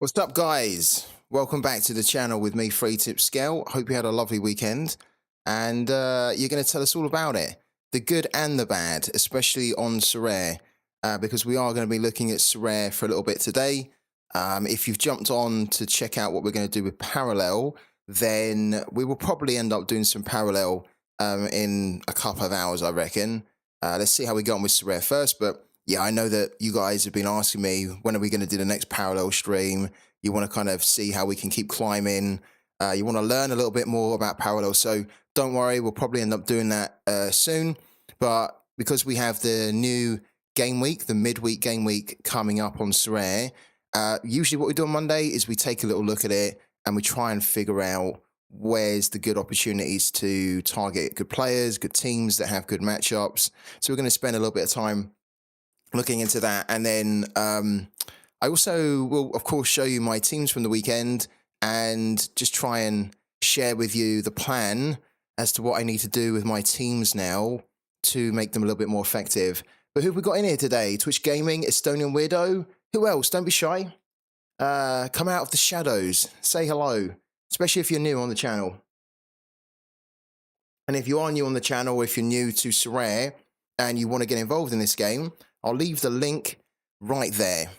What's up, guys? Welcome back to the channel with me, Free Tip Scale. Hope you had a lovely weekend, and you're going to tell us all about it, the good and the bad, especially on Sorare, because we are going to be looking at Sorare for a little bit today. If you've jumped on to check out what we're going to do with Parallel, then we will probably end up doing some Parallel in a couple of hours, I reckon. Let's see how we get on with Sorare first, but yeah, I know that you guys have been asking me, when are we going to do the next Parallel stream? You want to kind of see how we can keep climbing. You want to learn a little bit more about Parallel. So don't worry, we'll probably end up doing that soon. But because we have the new game week, the midweek game week coming up on Sorare, usually what we do on Monday is we take a little look at it and we try and figure out where's the good opportunities to target good players, good teams that have good matchups. So we're going to spend a little bit of time looking into that, and then I also will, of course, show you my teams from the weekend and just try and share with you the plan as to what I need to do with my teams now to make them a little bit more effective. But who have we got in here today? Twitch Gaming, Estonian Weirdo. Who else? Don't be shy. Come out of the shadows. Say hello, especially if you're new on the channel. And if you are new on the channel, if you're new to Sorare and you want to get involved in this game, I'll leave the link right there.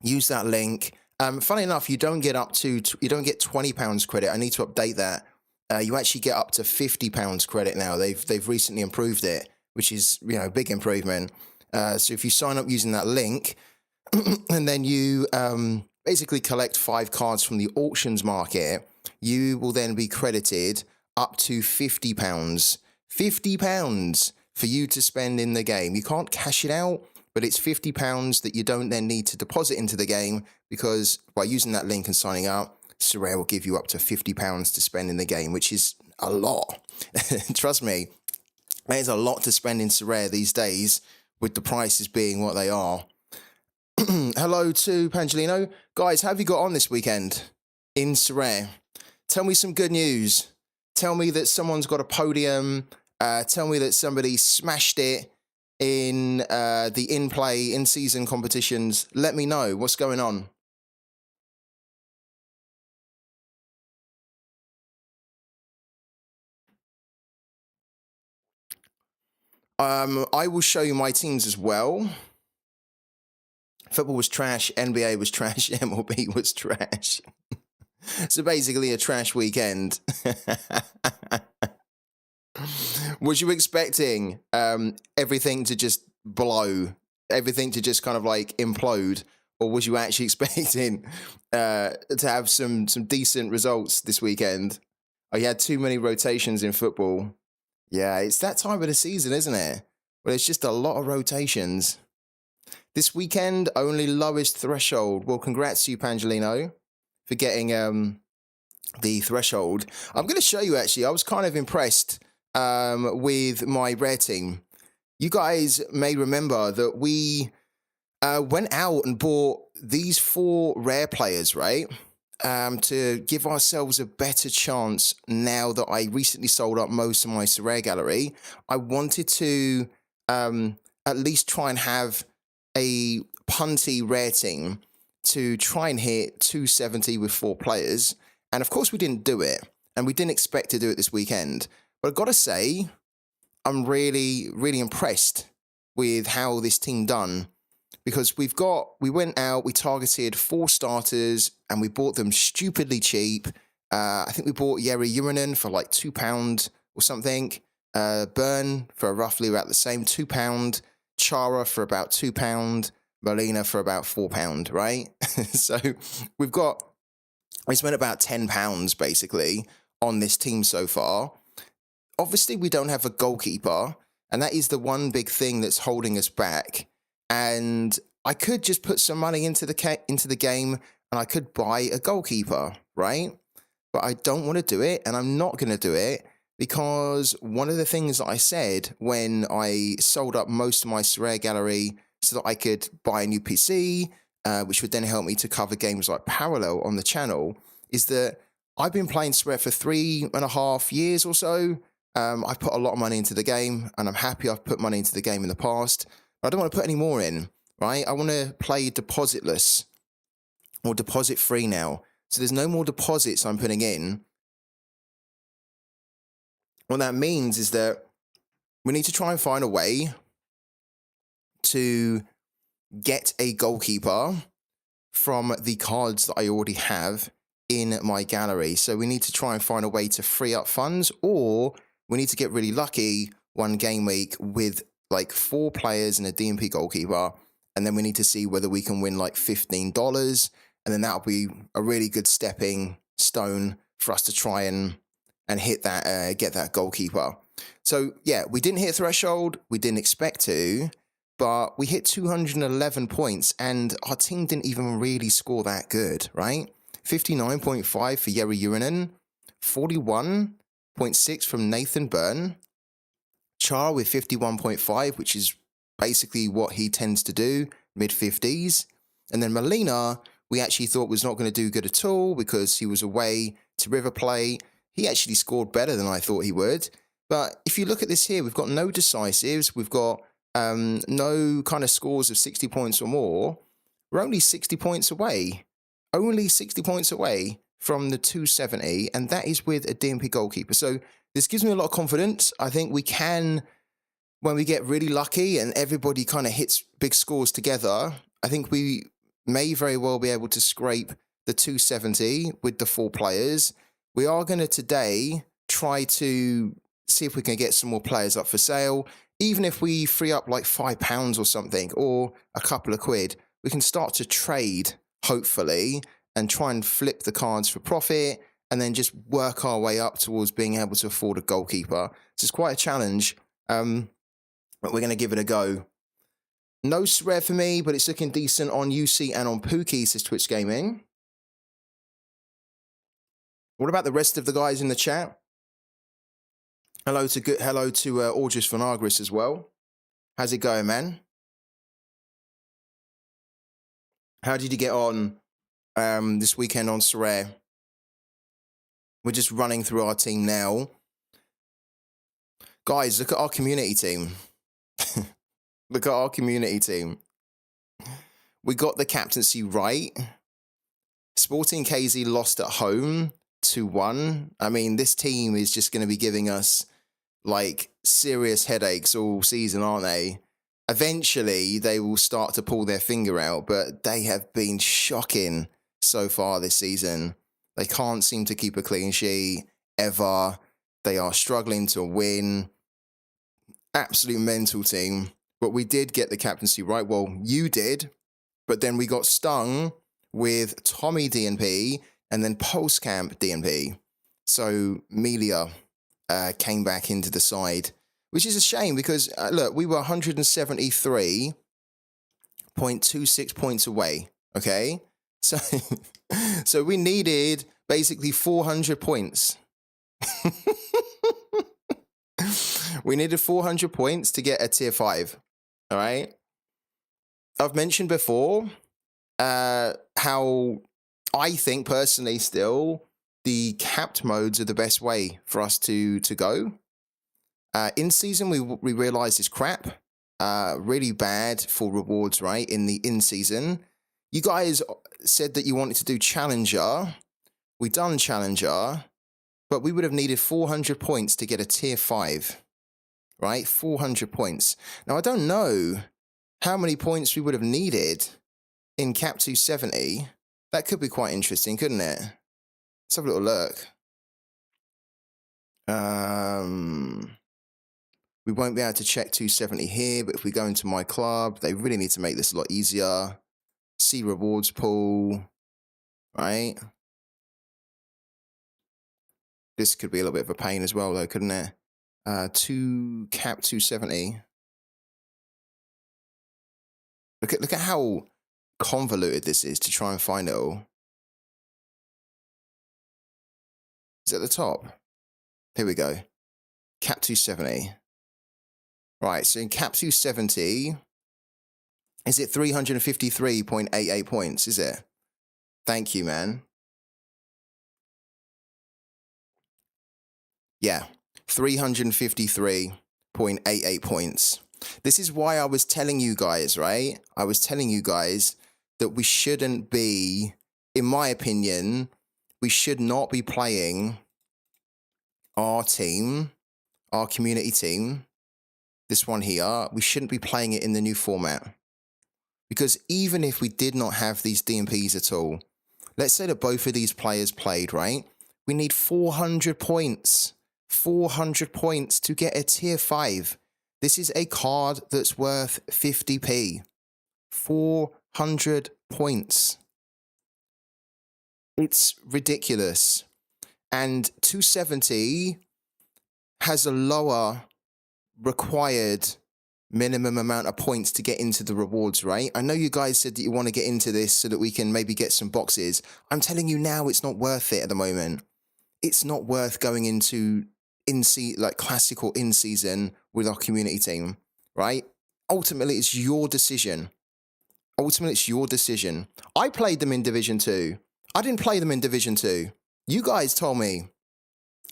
Use that link. Funny enough, you don't get £20 credit. I need to update that. You actually get up to £50 credit now. They've recently improved it, which is, you know, a big improvement. So if you sign up using that link, and then you basically collect 5 cards from the auctions market, you will then be credited up to £50. £50 for you to spend in the game. You can't cash it out, but it's £50 that you don't then need to deposit into the game, because by using that link and signing up, Sorare will give you up to £50 to spend in the game, which is a lot. Trust me, there's a lot to spend in Sorare these days, with the prices being what they are. Hello to Pangelino. Guys, how have you got on this weekend in Sorare? Tell me some good news. Tell me that someone's got a podium. Tell me that somebody smashed it in the in-play, in-season competitions. Let me know what's going on. I will show you my teams as well. Football was trash, NBA was trash, MLB was trash. So basically a trash weekend. Was you expecting everything to just blow, everything to just kind of like implode, or was you actually expecting to have some decent results this weekend? Oh, you had too many rotations in football. Yeah, it's that time of the season, isn't it? Well, it's just a lot of rotations. This weekend, only lowest threshold. Well, congrats to you, Pangelino, for getting the threshold. I'm going to show you, actually. I was kind of impressed with my rare team. You guys may remember that we went out and bought these 4 rare players, right? To give ourselves a better chance now that I recently sold up most of my Sorare gallery. I wanted to at least try and have a punty rare team to try and hit 270 with 4 players. And of course we didn't do it, and we didn't expect to do it this weekend. But I've got to say, I'm really, really impressed with how this team done, because we went out, we targeted 4 starters, and we bought them stupidly cheap. I think we bought Yeri Urinen for like £2 or something. Burn for roughly about the same, £2. Chara for about £2. Molina for about £4, right? So we spent about £10 basically on this team so far. Obviously, we don't have a goalkeeper, and that is the one big thing that's holding us back. And I could just put some money into the game, and I could buy a goalkeeper, right? But I don't want to do it, and I'm not going to do it, because one of the things that I said when I sold up most of my Sorare gallery so that I could buy a new PC, which would then help me to cover games like Parallel on the channel, is that I've been playing Sorare for 3.5 years or so. I put a lot of money into the game, and I'm happy I've put money into the game in the past. But I don't want to put any more in, right? I want to play depositless. or deposit free now. So there's no more deposits I'm putting in. What that means is that we need to try and find a way to get a goalkeeper from the cards that I already have in my gallery. So we need to try and find a way to free up funds, or we need to get really lucky one game week with like 4 players and a DMP goalkeeper, and then we need to see whether we can win like $15, and then that'll be a really good stepping stone for us to try and hit that, get that goalkeeper. So yeah, we didn't hit threshold, we didn't expect to, but we hit 211 points, and our team didn't even really score that good, right? 59.5 for Yeri Urinen, 41.6 from Nathan Byrne, Char with 51.5, which is basically what he tends to do, mid-50s. And then Molina, we actually thought was not going to do good at all because he was away to River Plate. He actually scored better than I thought he would. But if you look at this here, we've got no decisives. We've got no kind of scores of 60 points or more. We're only 60 points away. Only 60 points away from the 270, and that is with a DMP goalkeeper. So this gives me a lot of confidence. I think we can, when we get really lucky and everybody kind of hits big scores together, I think we may very well be able to scrape the 270 with the 4 players. We are going to today try to see if we can get some more players up for sale. Even if we free up like £5 or something, or a couple of quid, we can start to trade, hopefully, and try and flip the cards for profit, and then just work our way up towards being able to afford a goalkeeper. So it's quite a challenge, but we're going to give it a go. No Sorare for me, but it's looking decent on UC and on Pooky, says Twitch Gaming. What about the rest of the guys in the chat? Hello to Audris Van Agris as well. How's it going, man? How did you get on this weekend on Sorare? We're just running through our team now. Guys, look at our community team. Look at our community team. We got the captaincy right. Sporting KZ lost at home 2-1. I mean, this team is just going to be giving us like serious headaches all season, aren't they? Eventually, they will start to pull their finger out, but they have been shocking so far this season. They can't seem to keep a clean sheet ever. They are struggling to win. Absolute mental team. But we did get the captaincy right. Well, you did. But then we got stung with Tommy DNP and then post-camp DNP. So Melia came back into the side, which is a shame because, look, we were 173.26 points away, okay? So, so we needed basically 400 points. We needed 400 points to get a tier 5, all right? I've mentioned before how I think personally still the capped modes are the best way for us to go. In season, we realized it's crap. Really bad for rewards, right? In the in-season. You guys said that you wanted to do Challenger. We done Challenger, but we would have needed 400 points to get a tier 5, right? 400 points. Now, I don't know how many points we would have needed in Cap 270. That could be quite interesting, couldn't it? Let's have a little look. We won't be able to check 270 here, but if we go into my club, they really need to make this a lot easier. See rewards pool, right? This could be a little bit of a pain as well, though, couldn't it? Cap 270. Look at how convoluted this is to try and find it all. Is it at the top? Here we go. Cap 270. Right, so in Cap 270, is it 353.88 points, is it? Thank you, man. Yeah, 353.88 points. This is why I was telling you guys, right? I was telling you guys that we shouldn't be in my opinion, we should not be playing our team, our community team, this one here, we shouldn't be playing it in the new format. Because even if we did not have these DMPs at all, let's say that both of these players played, right? We need 400 points. 400 points to get a tier 5. This is a card that's worth 50p. 400 points. It's ridiculous. And 270 has a lower required minimum amount of points to get into the rewards, right? I know you guys said that you want to get into this so that we can maybe get some boxes. I'm telling you now, it's not worth it at the moment. It's not worth going into classic or in-season with our community team, right? Ultimately, it's your decision. Ultimately, it's your decision. I played them in Division 2. I didn't play them in Division 2. You guys told me,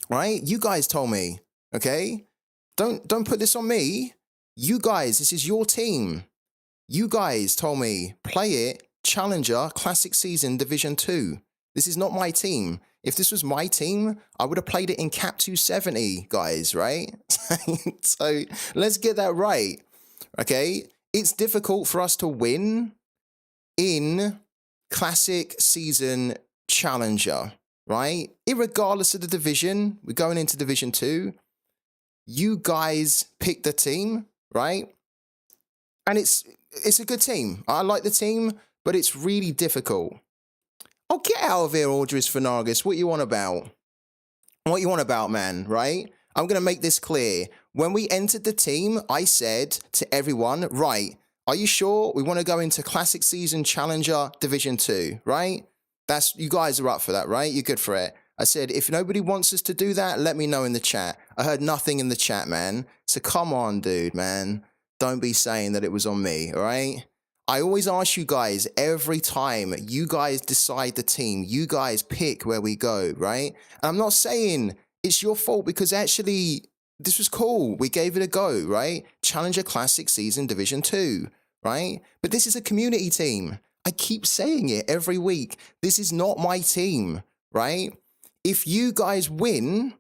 right? You guys told me, okay? Don't put this on me. You guys, this is your team. You guys told me, play it, Challenger, Classic Season, Division 2. This is not my team. If this was my team, I would have played it in Cap 270, guys, right? So let's get that right, okay? It's difficult for us to win in Classic Season Challenger, right? Irregardless of the division, we're going into Division 2. You guys pick the team, right? And it's a good team. I like the team, but it's really difficult. Oh, get out of here, Audris Fanagas. What you on about? What you on about, man, right? I'm going to make this clear. When we entered the team, I said to everyone, right, are you sure we want to go into Classic Season Challenger Division 2, right? You guys are up for that, right? You're good for it. I said, if nobody wants us to do that, let me know in the chat. I heard nothing in the chat, man. So come on, dude, man. Don't be saying that it was on me, all right? I always ask you guys every time you guys decide the team, you guys pick where we go, right? And I'm not saying it's your fault because actually this was cool. We gave it a go, right? Challenger Classic Season Division 2, right? But this is a community team. I keep saying it every week. This is not my team, right? If you guys win,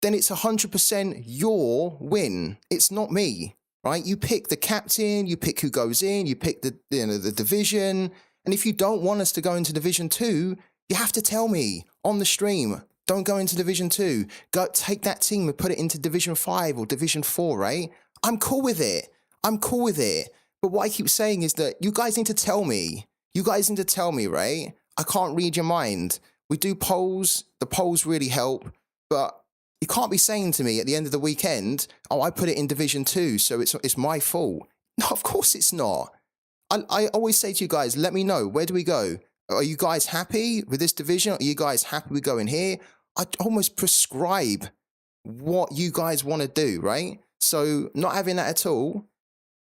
then it's 100% your win. It's not me, right? You pick the captain, you pick who goes in, you pick the division. And if you don't want us to go into Division 2, you have to tell me on the stream, don't go into Division 2. Go take that team and put it into Division 5 or Division 4, right? I'm cool with it. I'm cool with it. But what I keep saying is that you guys need to tell me. You guys need to tell me, right? I can't read your mind. We do polls. The polls really help. But you can't be saying to me at the end of the weekend, oh, I put it in Division 2, so it's my fault. No, of course it's not. I always say to you guys, let me know. Where do we go? Are you guys happy with this division? Are you guys happy with going here? I almost prescribe what you guys want to do, right? So not having that at all,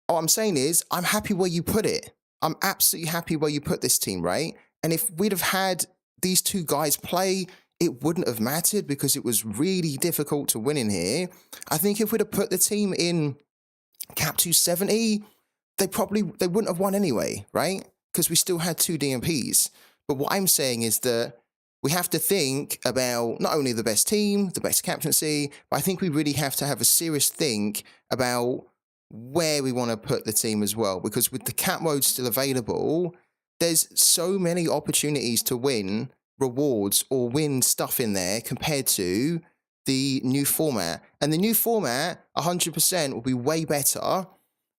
all I'm saying is I'm happy where you put it. I'm absolutely happy where you put this team, right? And if we'd have had these two guys play, it wouldn't have mattered because it was really difficult to win in here. I think if we'd have put the team in Cap 270, they wouldn't have won anyway, right? Because we still had two DMPs. But what I'm saying is that we have to think about not only the best team, the best captaincy, but I think we really have to have a serious think about where we want to put the team as well. Because with the cap mode still available, there's so many opportunities to win rewards or win stuff in there compared to the new format. And the new format, 100%, will be way better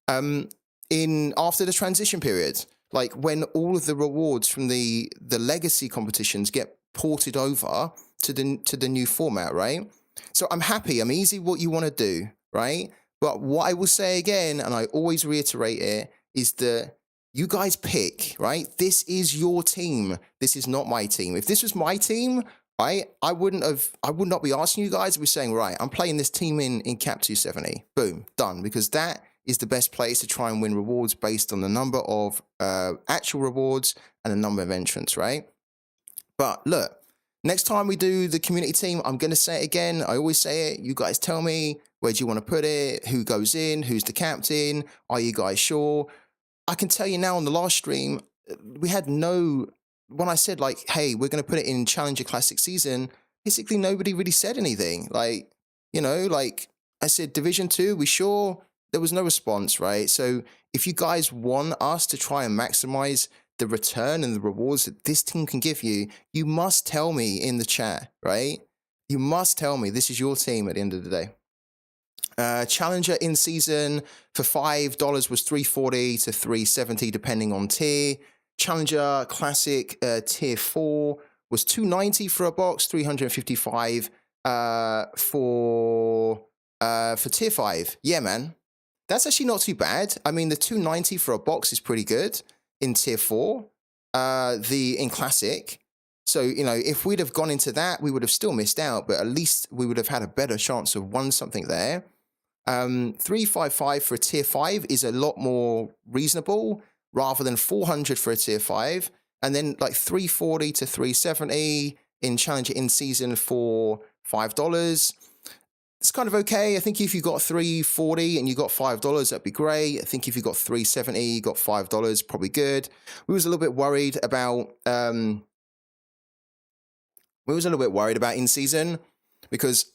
after the transition period. Like when all of the rewards from the legacy competitions get ported over to the new format, right? So I'm happy. I'm easy what you want to do, right? But what I will say again, and I always reiterate it, is that you guys pick, right? This is your team. This is not my team. If this was my team, right, I would not be asking you guys. I'd be saying, right, I'm playing this team in Cap 270. Boom, done. Because that is the best place to try and win rewards based on the number of actual rewards and the number of entrants, right? But look, next time we do the community team, I'm going to say it again. I always say it. You guys tell me, where do you want to put it? Who goes in? Who's the captain? Are you guys sure? I can tell you now on the last stream, we had no when I said like, hey, we're going to put it in Challenger Classic season, basically nobody really said anything. Like, like I said, Division 2, we sure? There was no response, right? So if you guys want us to try and maximize the return and the rewards that this team can give you, you must tell me in the chat, right? You must tell me this is your team at the end of the day. Challenger in season for $5 was $340 to $370 depending on tier. Challenger Classic tier 4 was $290 for a box, $355 for tier 5. Yeah, man. That's actually not too bad. I mean, the $290 for a box is pretty good in tier 4. In Classic. So, if we'd have gone into that, we would have still missed out, but at least we would have had a better chance of won something there. 355 for a tier 5 is a lot more reasonable rather than 400 for a tier 5. And then like 340 to 370 in Challenger in season for $5. It's kind of okay. I think if you got 340 and you got $5, that'd be great. I think if you got 370, you got $5, probably good. We was a little bit worried about in season, because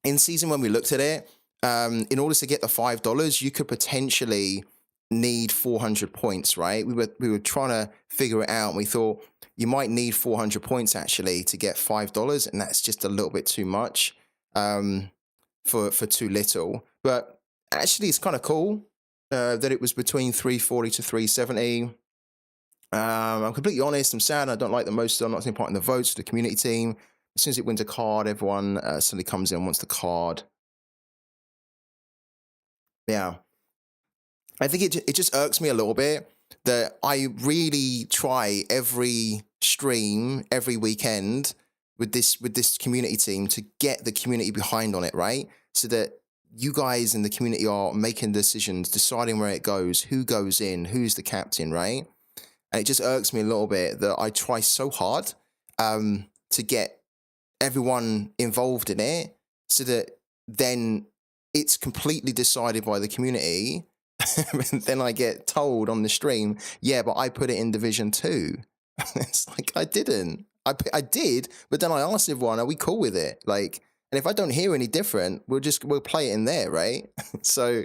in season when we looked at it, in order to get the $5, you could potentially need 400 points, right? We were trying to figure it out, and we thought you might need 400 points actually to get $5, and that's just a little bit too much for too little. But actually, it's kind of cool that it was between 340 to 370. I'm completely honest. I'm sad. I don't like the most. I'm not taking part in the votes for the community team. As soon as it wins a card, everyone suddenly comes in and wants the card. Yeah. I think it just irks me a little bit that I really try every stream, every weekend with this community team to get the community behind on it, right? So that you guys in the community are making decisions, deciding where it goes, who goes in, who's the captain, right? And it just irks me a little bit that I try so hard to get everyone involved in it so that then it's completely decided by the community. And then I get told on the stream, yeah, but I put it in Division 2. It's like, I didn't. I did, but then I asked everyone, are we cool with it? Like, and if I don't hear any different, we'll play it in there, right? So,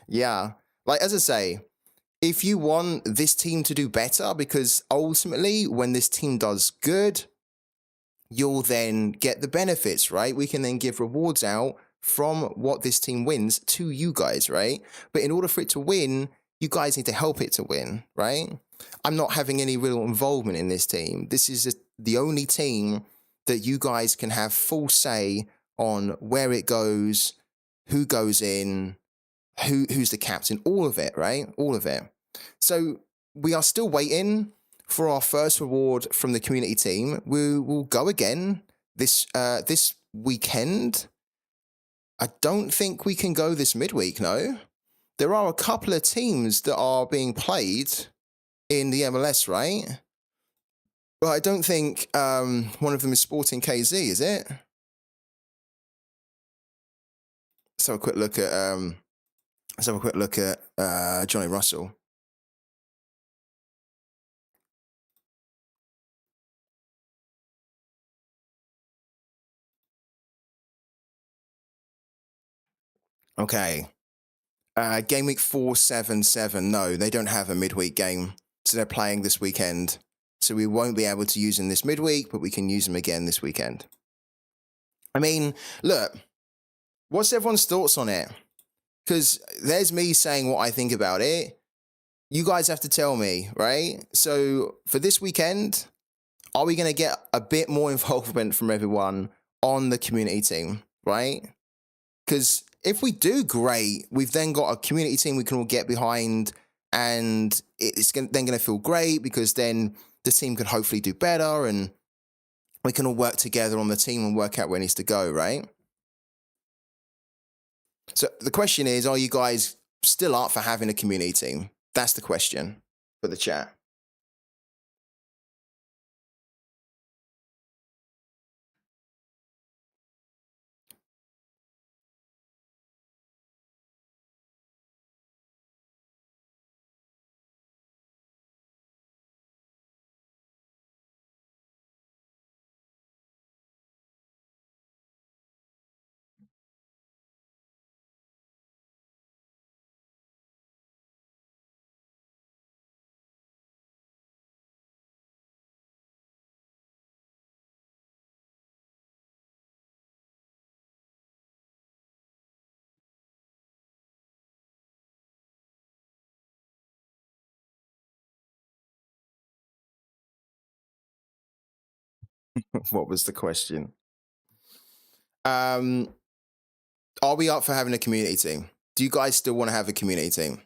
yeah. Like, as I say, if you want this team to do better, because ultimately when this team does good, you'll then get the benefits, right? We can then give rewards out from what this team wins to you guys, right? But in order for it to win, you guys need to help it to win, right? I'm not having any real involvement in this team. This is the only team that you guys can have full say on where it goes, who goes in, who's the captain, all of it, right? All of it. So we are still waiting for our first reward from the community team. We will go again this weekend. I don't think we can go this midweek, no. There are a couple of teams that are being played in the MLS, right? But I don't think one of them is Sporting KZ, is it? Let's have a quick look at Johnny Russell. Okay. Game week 477. No, they don't have a midweek game. So they're playing this weekend. So we won't be able to use them this midweek, but we can use them again this weekend. I mean, look, what's everyone's thoughts on it? Because there's me saying what I think about it. You guys have to tell me, right? So for this weekend, are we going to get a bit more involvement from everyone on the community team, right? Because if we do, great. We've then got a community team we can all get behind, and it's then going to feel great because then the team can hopefully do better, and we can all work together on the team and work out where it needs to go, right? So the question is, are you guys still up for having a community team? That's the question for the chat. What was the question? Um, are we up for having a community team? Do you guys still want to have a community team?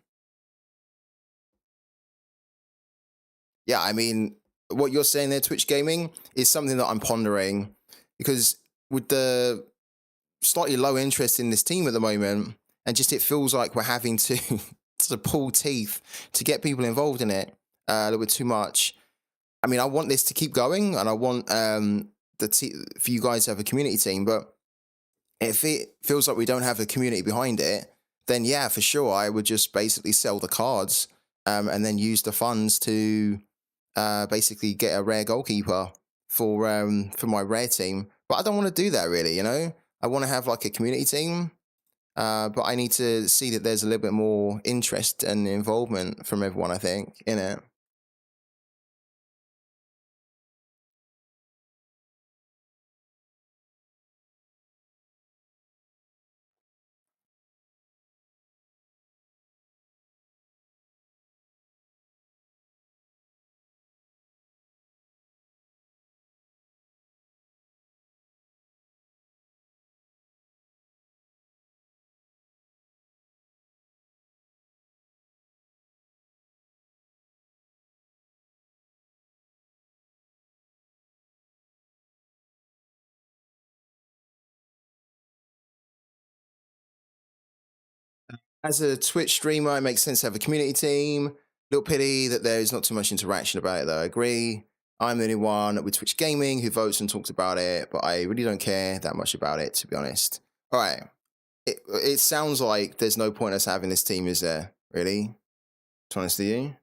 Yeah, I mean, what you're saying there, Twitch gaming, is something that I'm pondering because with the slightly low interest in this team at the moment, and just it feels like we're having to to pull teeth to get people involved in it a little bit too much. I mean, I want this to keep going, and I want for you guys to have a community team. But if it feels like we don't have a community behind it, then yeah, for sure, I would just basically sell the cards and then use the funds to basically get a rare goalkeeper for my rare team. But I don't want to do that really, you know. I want to have like a community team, but I need to see that there's a little bit more interest and involvement from everyone. I think in it. As a Twitch streamer, it makes sense to have a community team. Little pity that there is not too much interaction about it, though. I agree. I'm the only one with Twitch Gaming who votes and talks about it, but I really don't care that much about it, to be honest. All right. It sounds like there's no point us having this team, is there? Really? To be honest with you?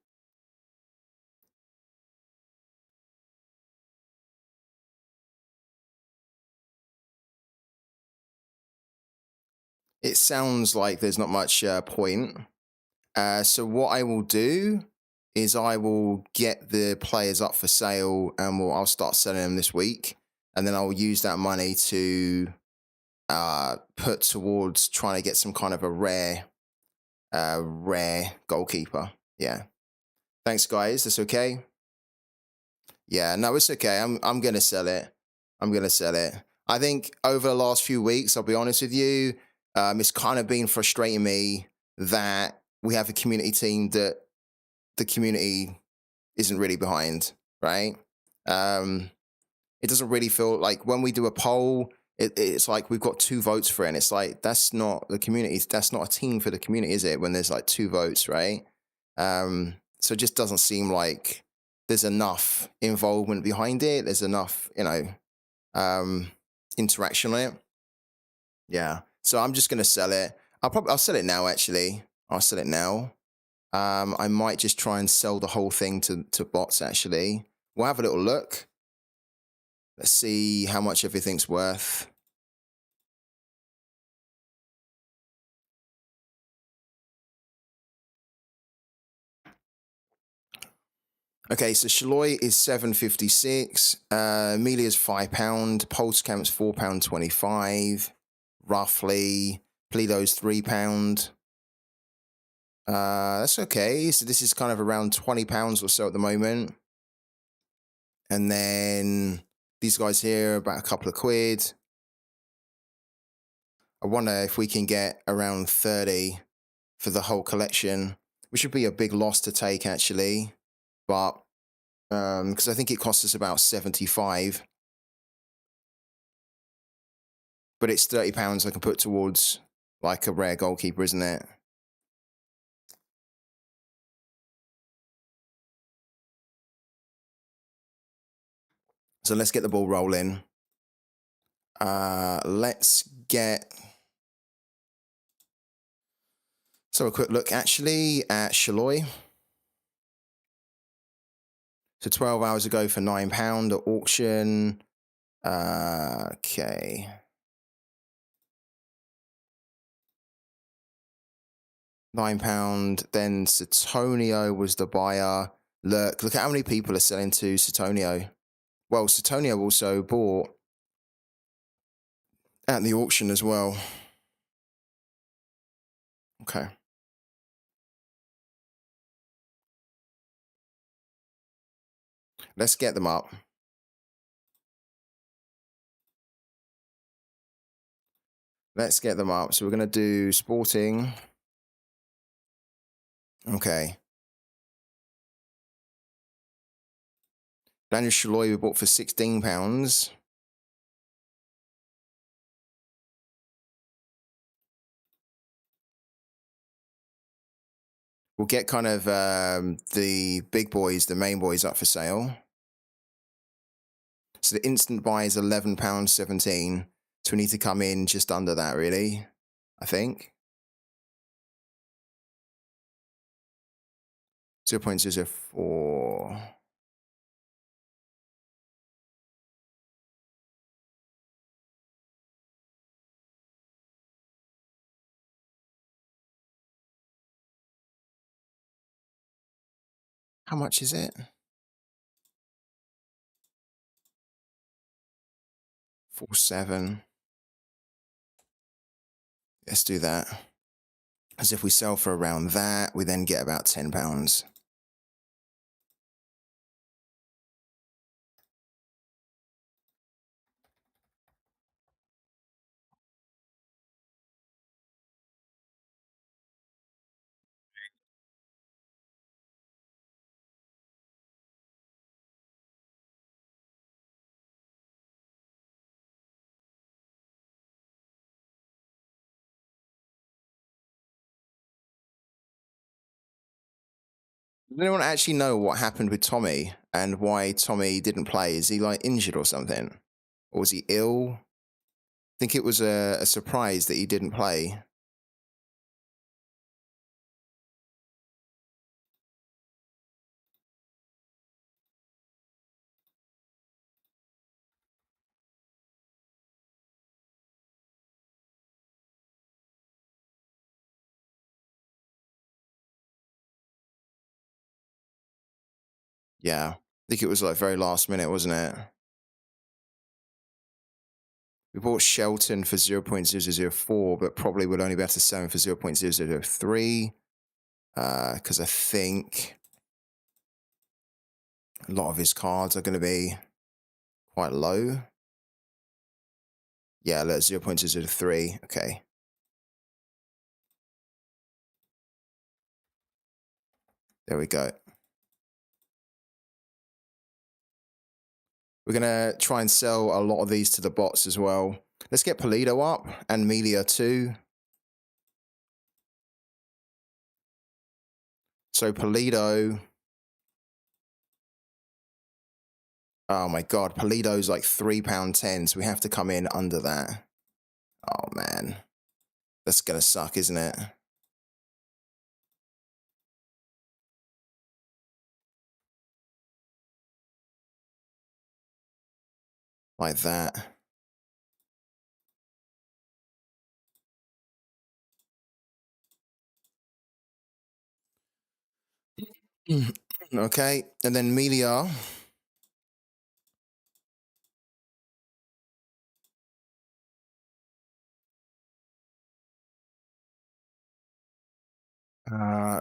It sounds like there's not much point. So what I will do is I will get the players up for sale, and I'll start selling them this week, and then I'll use that money to put towards trying to get some kind of a rare goalkeeper. Yeah. Thanks, guys. That's okay. Yeah. No, it's okay. I'm gonna sell it. I'm gonna sell it. I think over the last few weeks, I'll be honest with you, it's kind of been frustrating me that we have a community team that the community isn't really behind, right? Um, it doesn't really feel like when we do a poll, it's like we've got two votes for it. And it's like, that's not the community. That's not a team for the community, is it? When there's like two votes, right? So it just doesn't seem like there's enough involvement behind it. There's enough, interaction on it. Yeah. So I'm just gonna sell it. I'll sell it now. Actually, I'll sell it now. I might just try and sell the whole thing to bots. Actually, we'll have a little look. Let's see how much everything's worth. Okay, so Shaloy is 7.56. Amelia's £5. Pulsecamp's £4.25, roughly. Plido's £3. That's okay. So this is kind of around £20 or so at the moment. And then these guys here, about a couple of quid. I wonder if we can get around 30 for the whole collection, which would be a big loss to take actually. But because I think it costs us about 75, but it's £30 I can put towards like a rare goalkeeper, isn't it? So let's get the ball rolling. Let's get so a quick look actually at Shaloy. So 12 hours ago for £9 at auction. Okay. £9. Then Satonio was the buyer. Look at how many people are selling to Satonio. Well, Satonio also bought at the auction as well. Okay. Let's get them up. Let's get them up. So we're going to do sporting. Okay. Daniel Shalhoub we bought for £16. We'll get kind of the big boys, the main boys up for sale. So the instant buy is £11.17. So we need to come in just under that, really, I think. 0.004. How much is it? 47. Let's do that. As if we sell for around that, we then get about £10. Does anyone actually know what happened with Tommy and why Tommy didn't play? Is he like injured or something? Or was he ill? I think it was a surprise that he didn't play. Yeah. I think it was like very last minute, wasn't it? We bought Shelton for 0.004, but probably would only be able to sell him for 0.003. Because I think a lot of his cards are going to be quite low. Yeah, let's 0.003. Okay. There we go. We're going to try and sell a lot of these to the bots as well. Let's get Polito up and Melia too. So Polito. Oh my God, Polito's like £3.10, so we have to come in under that. Oh man, that's going to suck, isn't it? Like that. Okay, and then Melia.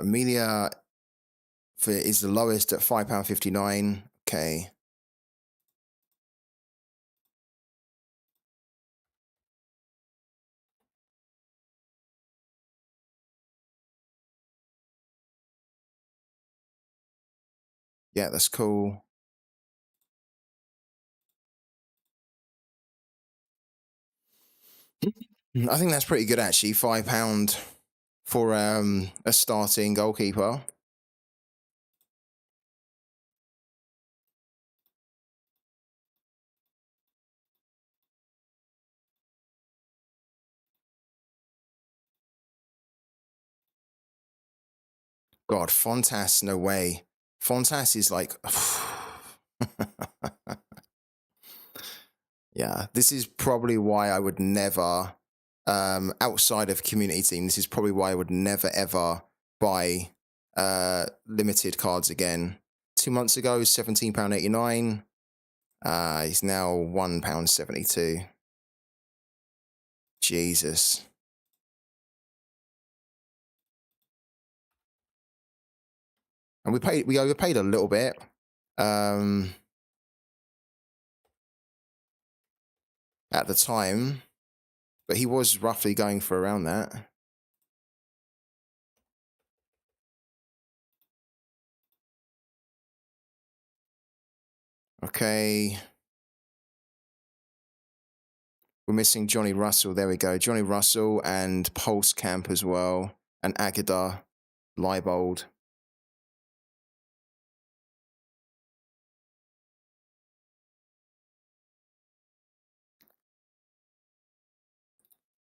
Melia is the lowest at £5.59. Okay. Yeah, that's cool. I think that's pretty good actually. £5 for a starting goalkeeper. God, Fontas, no way. Fontas is like, yeah. This is probably why I would never, outside of community team, this is probably why I would never ever buy limited cards again. 2 months ago, £17.89. He's now £1.72. Jesus. And we overpaid a little bit. At the time, But he was roughly going for around that. Okay. We're missing Johnny Russell. There we go. Johnny Russell and Pulse Camp as well. And Agada, Leibold.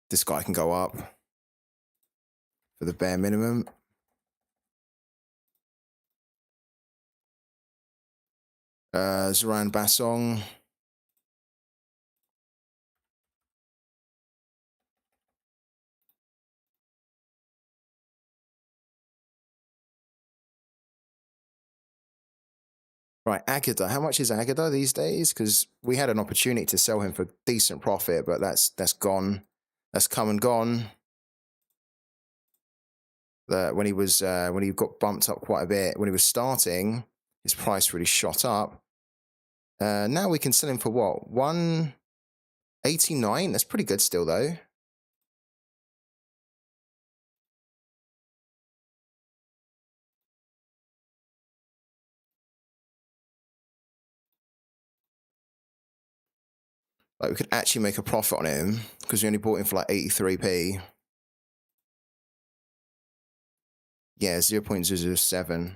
This guy can go up for the bare minimum. Zoran Basong. Right, Agada. How much is Agada these days? Because we had an opportunity to sell him for decent profit, but that's gone. That's come and gone. When he got bumped up quite a bit, when he was starting, his price really shot up. Now we can sell him for what? 189? That's pretty good still, though. Like, we could actually make a profit on him because we only bought him for like 83p. Yeah, 0.007.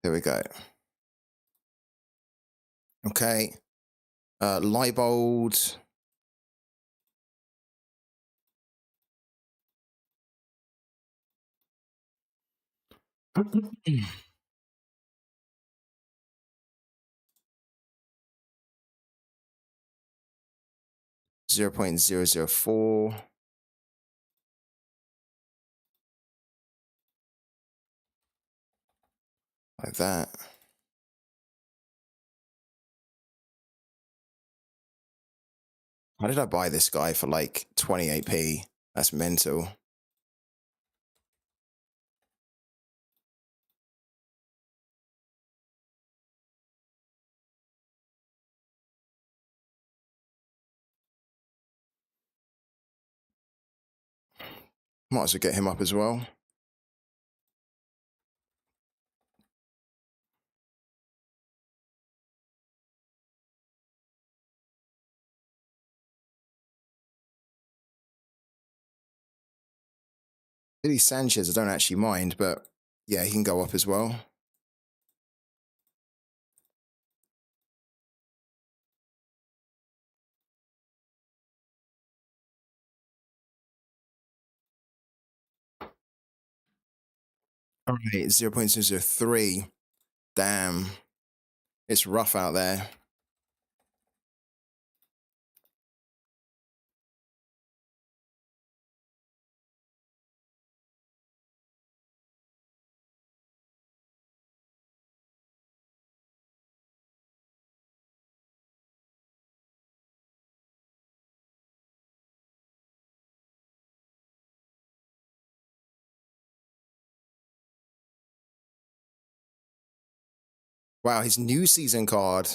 There we go. Okay. Leibold. $0.004. Like that. How did I buy this guy for like 28p? That's mental. Might as well get him up as well. Billy Sanchez, I don't actually mind, but yeah, he can go up as well. All right, 0.003. Damn. It's rough out there. Wow, his new season card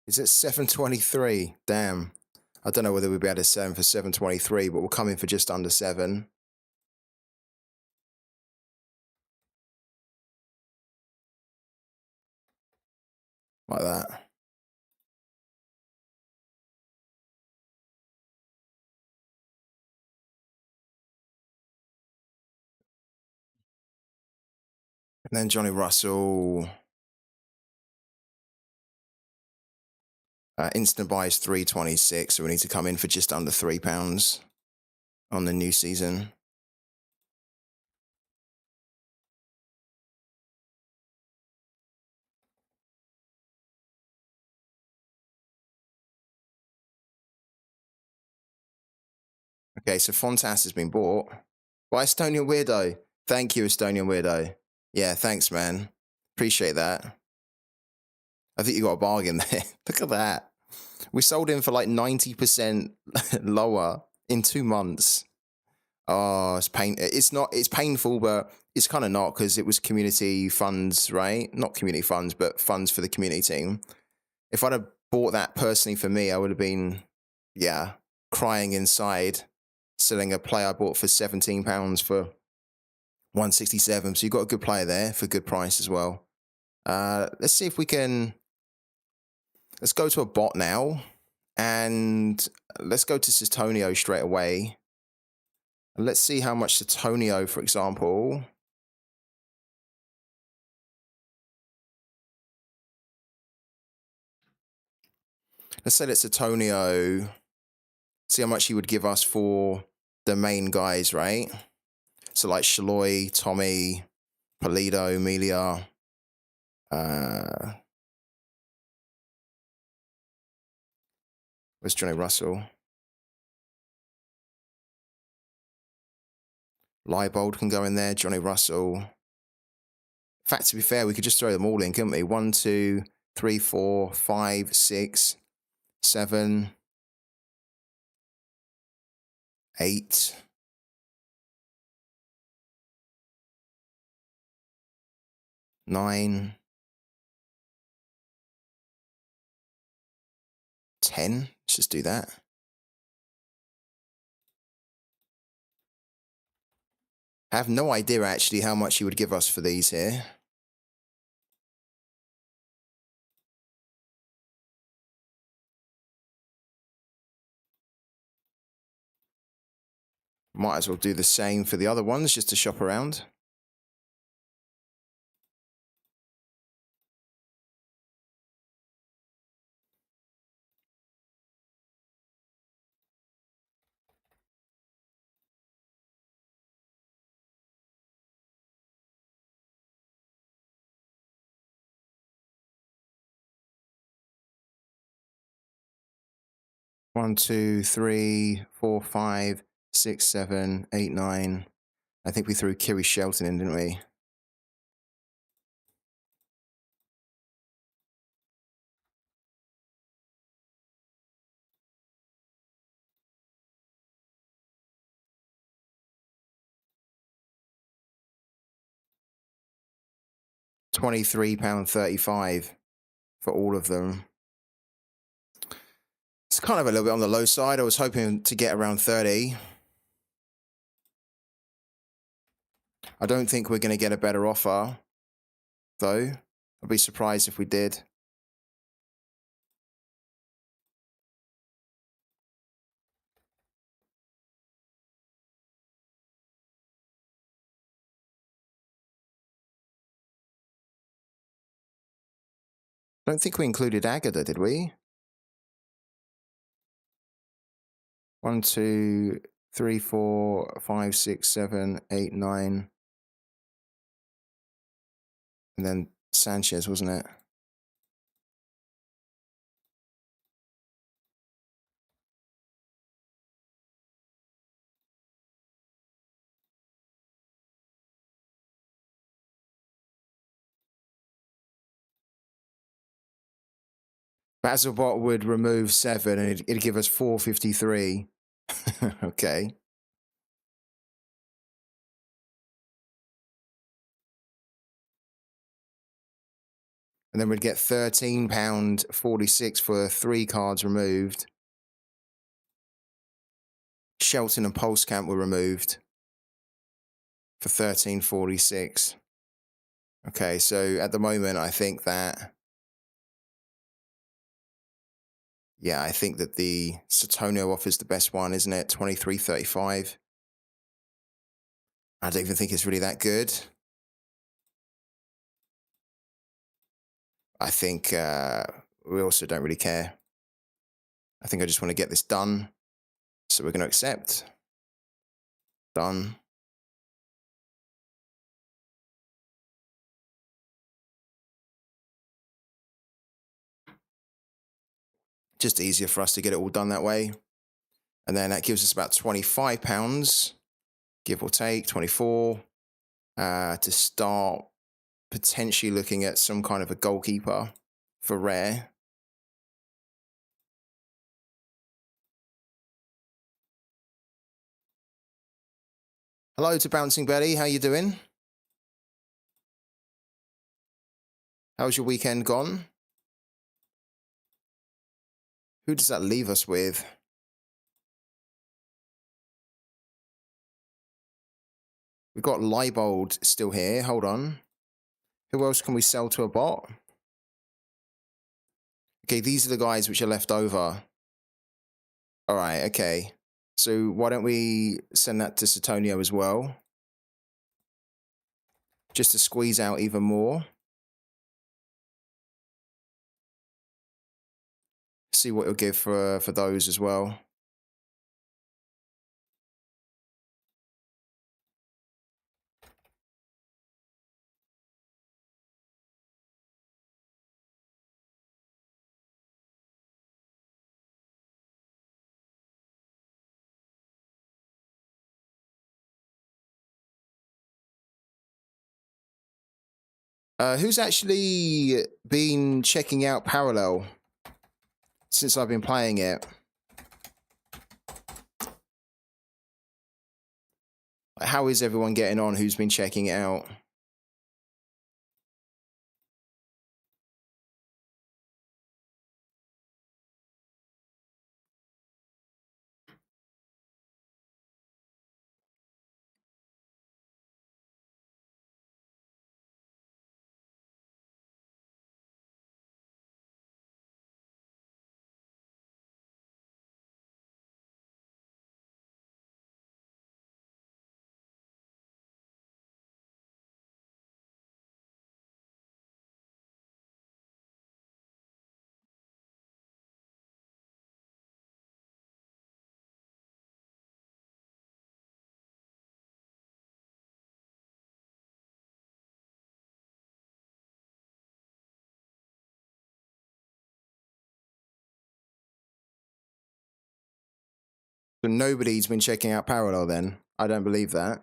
is at 723. Damn. I don't know whether we'll be able to sell him for 723, but we'll come in for just under 7. Like that. And then Johnny Russell. Instant buy is 326, so we need to come in for just under £3 on the new season. Okay, so Fontas has been bought by Estonian Weirdo. Thank you, Estonian Weirdo. Yeah, thanks, man. Appreciate that. I think you got a bargain there. Look at that. We sold him for like 90% lower in 2 months. Oh, it's painful, but it's kind of not, because it was community funds, right? Not community funds, but funds for the community team. If I'd have bought that personally for me, I would have been, yeah, crying inside, selling a player I bought for £17 for 167. So you got a good player there for a good price as well. Let's see if we can. Let's go to a bot now, and let's go to Sutonio straight away. And let's see how much Sutonio, for example. Let's say that Sutonio, see how much he would give us for the main guys, right? So like Shaloi, Tommy, Polido, Emilia. Where's Johnny Russell? Leibold can go in there, Johnny Russell. In fact, to be fair, we could just throw them all in, couldn't we? 1, 2, 3, 4, 5, 6, 7, 8. 9, 10. Let's just do that. I have no idea actually how much he would give us for these here. Might as well do the same for the other ones just to shop around. One, 2, 3, 4, 5, 6, 7, 8, 9. I think we threw Kiri Shelton in, didn't we? £23.35 for all of them. It's kind of a little bit on the low side. I was hoping to get around 30. I don't think we're going to get a better offer, though. I'd be surprised if we did. I don't think we included Agada, did we? 1, 2, 3, 4, 5, 6, 7, 8, 9. And then Sanchez, wasn't it? Basilbot would remove 7 and it'd give us 453. Okay. And then we'd get £13.46 for 3 cards removed. Shelton and Pulsecamp were removed for £13.46. Okay, so at the moment, I think that, yeah, I think that the Sutonio offer's the best one, isn't it? $23.35. I don't even think it's really that good. I think we also don't really care. I think I just want to get this done. So we're going to accept. Done. Just easier for us to get it all done that way. And then that gives us about £25, give or take, 24, to start potentially looking at some kind of a goalkeeper for rare. Hello to Bouncing Betty, how you doing? How's your weekend gone? Who does that leave us with? We've got Leibold still here. Hold on. Who else can we sell to a bot? Okay, these are the guys which are left over. All right, okay. So why don't we send that to Satonio as well? Just to squeeze out even more. See what it'll give for those as well. Who's actually been checking out Parallel since I've been playing it? How is everyone getting on who's been checking it out? So nobody's been checking out Parallel then? I don't believe that.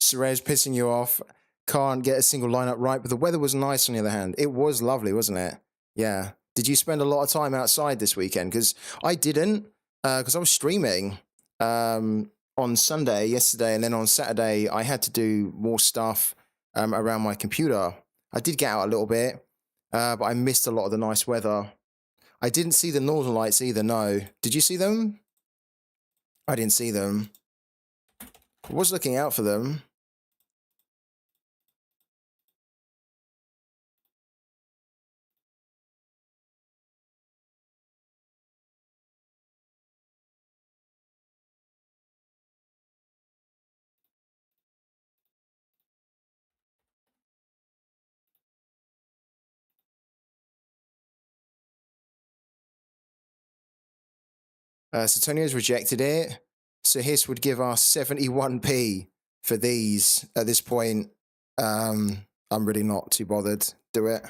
Sorare's pissing you off. Can't get a single lineup right, but the weather was nice on the other hand. It was lovely, wasn't it? Yeah. Did you spend a lot of time outside this weekend? Because I didn't, because I was streaming on Sunday, yesterday, and then on Saturday, I had to do more stuff around my computer. I did get out a little bit, but I missed a lot of the nice weather. I didn't see the Northern Lights either, no. Did you see them? I didn't see them. I was looking out for them. Satonio's rejected it. So Hiss would give us 71p for these at this point. I'm really not too bothered. Do it.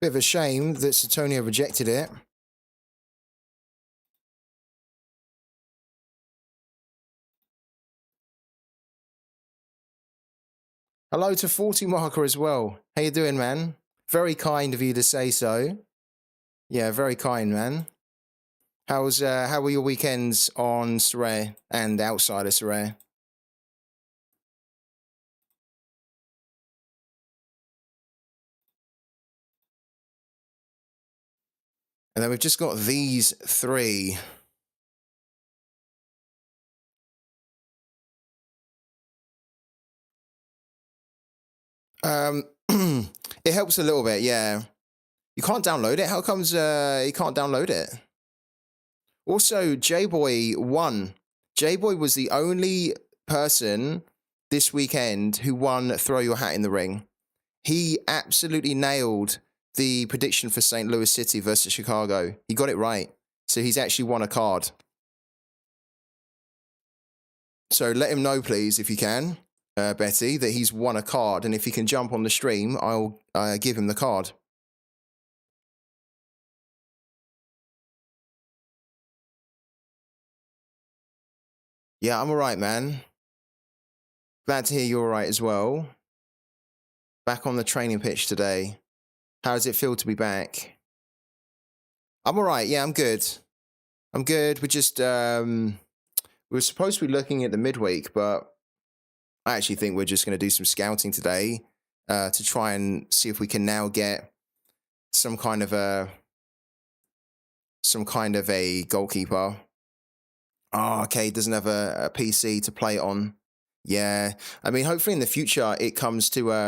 Bit of a shame that Satonio rejected it. Hello to 40 Marker as well. How you doing, man? Very kind of you to say so. Yeah, very kind, man. How were your weekends on Sorare and outside of Sorare? And then we've just got these three. It helps a little bit, yeah. You can't download it? How comes you can't download it? Also, J-Boy won. J-Boy was the only person this weekend who won Throw Your Hat in the Ring. He absolutely nailed the prediction for St. Louis City versus Chicago. He got it right. So he's actually won a card. So let him know, please, if you can, Betty, that he's won a card. And if he can jump on the stream, I'll give him the card. Yeah, I'm all right, man. Glad to hear you're all right as well. Back on the training pitch today. How does it feel to be back? I'm all right. Yeah, I'm good. I'm good. We're just, we were supposed to be looking at the midweek, but I actually think we're just going to do some scouting today to try and see if we can now get some kind of a goalkeeper. Oh, okay. Doesn't have a PC to play it on. Yeah. I mean, hopefully in the future it comes to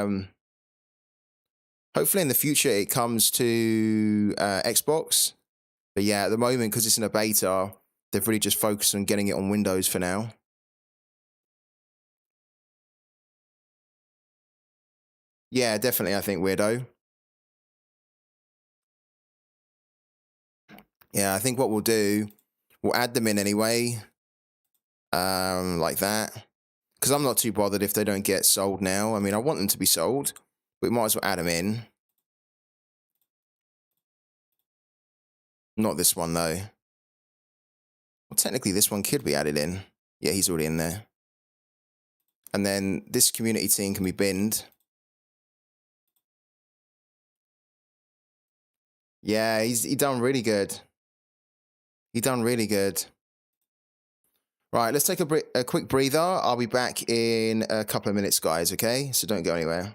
Xbox. But yeah, at the moment, because it's in a beta, they've really just focused on getting it on Windows for now. Yeah, definitely. I think weirdo. Yeah, I think what we'll do, we'll add them in anyway, like that. Because I'm not too bothered if they don't get sold now. I mean, I want them to be sold, but we might as well add them in. Not this one, though. Well, technically, this one could be added in. Yeah, he's already in there. And then this community team can be binned. Yeah, he done really good. He done really good. Right, let's take a quick breather. I'll be back in a couple of minutes, guys, okay? So don't go anywhere.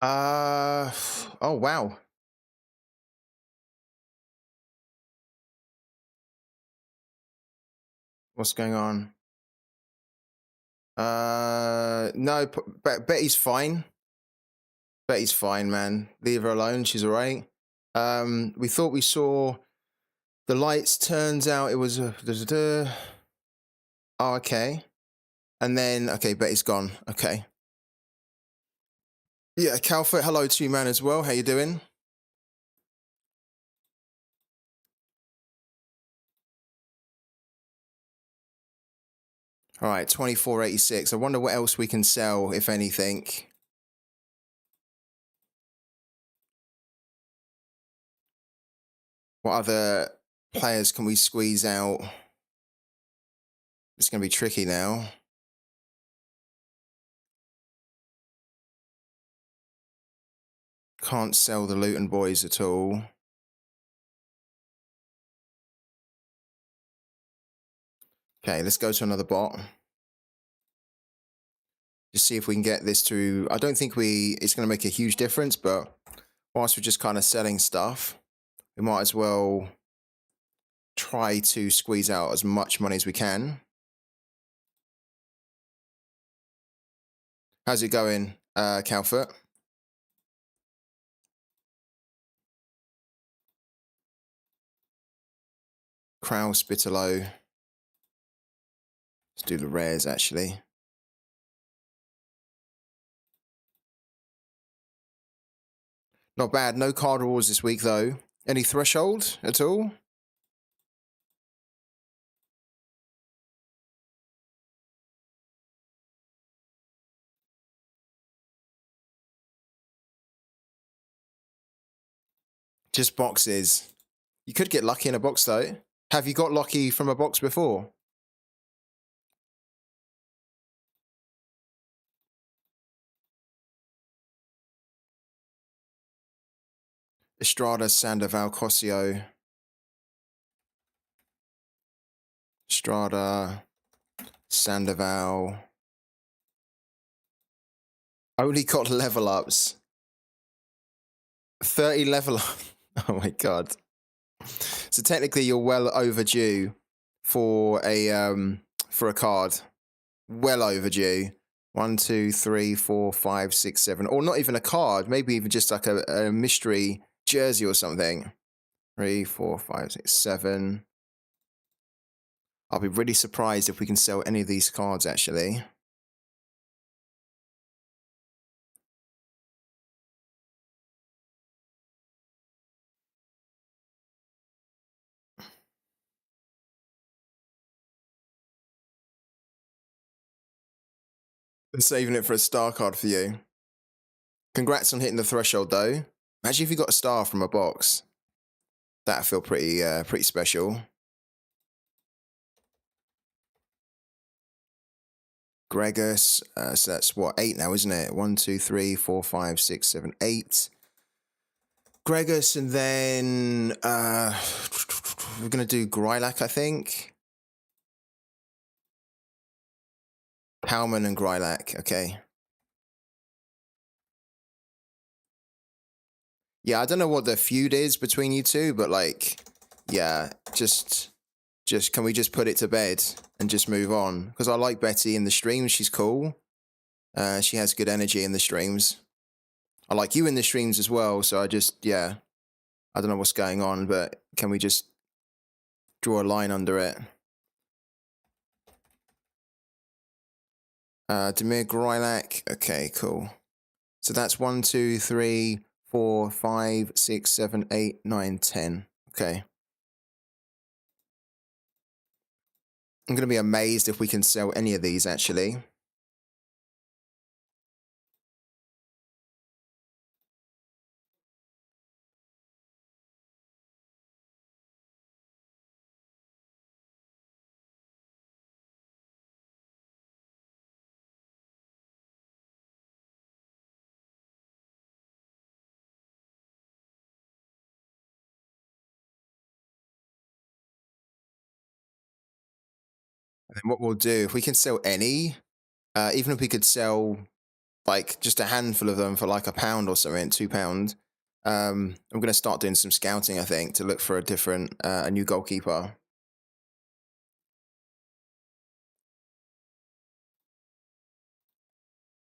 Oh wow. What's going on? No, Betty's fine. Betty's fine, man. Leave her alone. She's all right. We thought we saw the lights. Turns out it was a. Oh, okay. And then, okay, Betty's gone. Okay. Yeah, Calfert, hello to you, man, as well. How you doing? All right, 2486. I wonder what else we can sell, if anything. What other players can we squeeze out? It's going to be tricky now. Can't sell the Luton boys at all. Okay, let's go to another bot. Just see if we can get this to. I don't think it's going to make a huge difference, but whilst we're just kind of selling stuff, we might as well try to squeeze out as much money as we can. How's it going, Calfert? Kraus, Spitalo. Let's do the rares, actually. Not bad. No card wars this week, though. Any threshold at all? Just boxes. You could get lucky in a box, though. Have you got lucky from a box before? Estrada, Sandoval, Cosio. Estrada, Sandoval. Only got level ups. 30 level up. Oh my god. So technically you're well overdue for a card. Well overdue. 1, 2, 3, 4, 5, 6, 7. Or not even a card, maybe even just like a mystery jersey or something. 3, 4, 5, 6, 7. I'll be really surprised if we can sell any of these cards, actually. I'm saving it for a star card for you. Congrats on hitting the threshold, though. Imagine if you got a star from a box. That'd feel pretty special. Gregus, so that's what, 8 now, isn't it? 1, 2, 3, 4, 5, 6, 7, 8. Gregus, and then we're gonna do Grylac, I think. Howman and Grylac, okay. Yeah, I don't know what the feud is between you two, but like, yeah, just can we just put it to bed and just move on? Because I like Betty in the streams, she's cool. She has good energy in the streams. I like you in the streams as well, so I don't know what's going on, but can we just draw a line under it? Demir Grylac, okay, cool. So that's 1, 2, 3, 4, 5, 6, 7, 8, 9, 10. Okay. I'm going to be amazed if we can sell any of these, actually. And then what we'll do, if we can sell any, even if we could sell like just a handful of them for like £1 or something, £2. I'm gonna start doing some scouting, I think, to look for a new goalkeeper.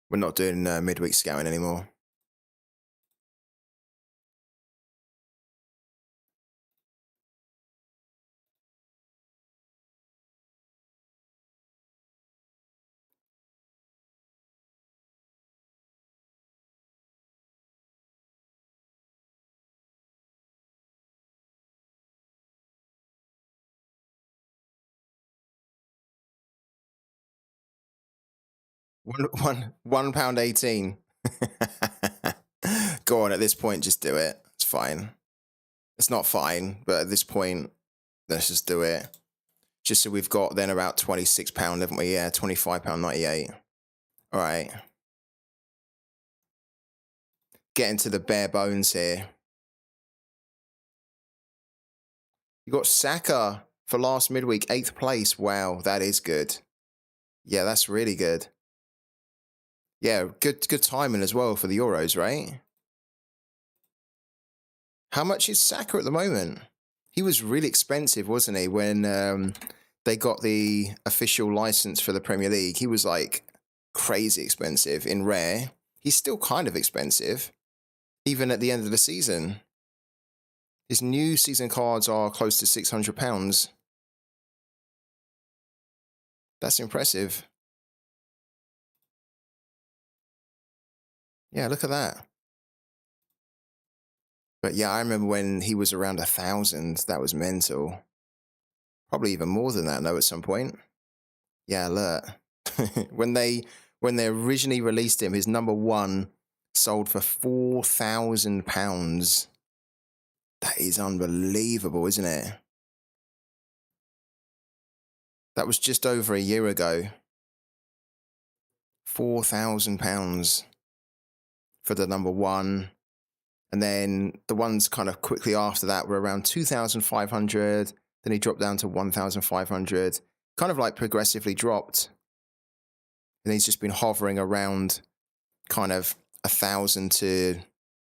We're not doing midweek scouting anymore. £1 18. Go on, at this point, just do it. It's fine. It's not fine, but at this point, let's just do it. Just so we've got then about £26, haven't we? Yeah, £25.98. All right. Getting to the bare bones here. You got Saka for last midweek, 8th place. Wow, that is good. Yeah, that's really good. Yeah, good timing as well for the Euros, right? How much is Saka at the moment? He was really expensive, wasn't he, when they got the official license for the Premier League? He was like crazy expensive in rare. He's still kind of expensive, even at the end of the season. His new season cards are close to £600. That's impressive. Yeah, look at that. But yeah, I remember when he was around 1,000. That was mental. Probably even more than that, though, at some point. Yeah, look. when they originally released him, his number one sold for £4,000. That is unbelievable, isn't it? That was just over a year ago. £4,000 for the number one. And then the ones kind of quickly after that were around 2,500. Then he dropped down to 1,500. Kind of like progressively dropped. And he's just been hovering around kind of 1,000 to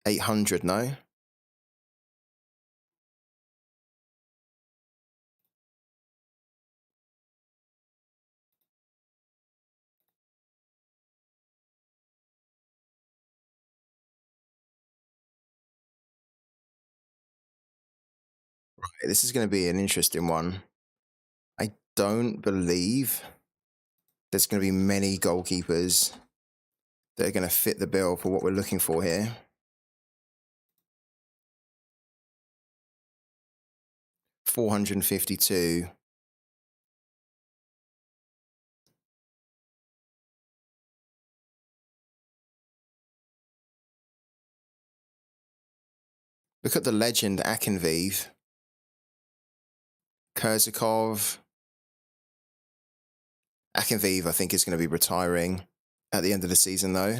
800, no? This is going to be an interesting one. I don't believe there's going to be many goalkeepers that are going to fit the bill for what we're looking for here. $452. Look at the legend Akinviv. Kurzakov. Akinviv, I think, is going to be retiring at the end of the season, though.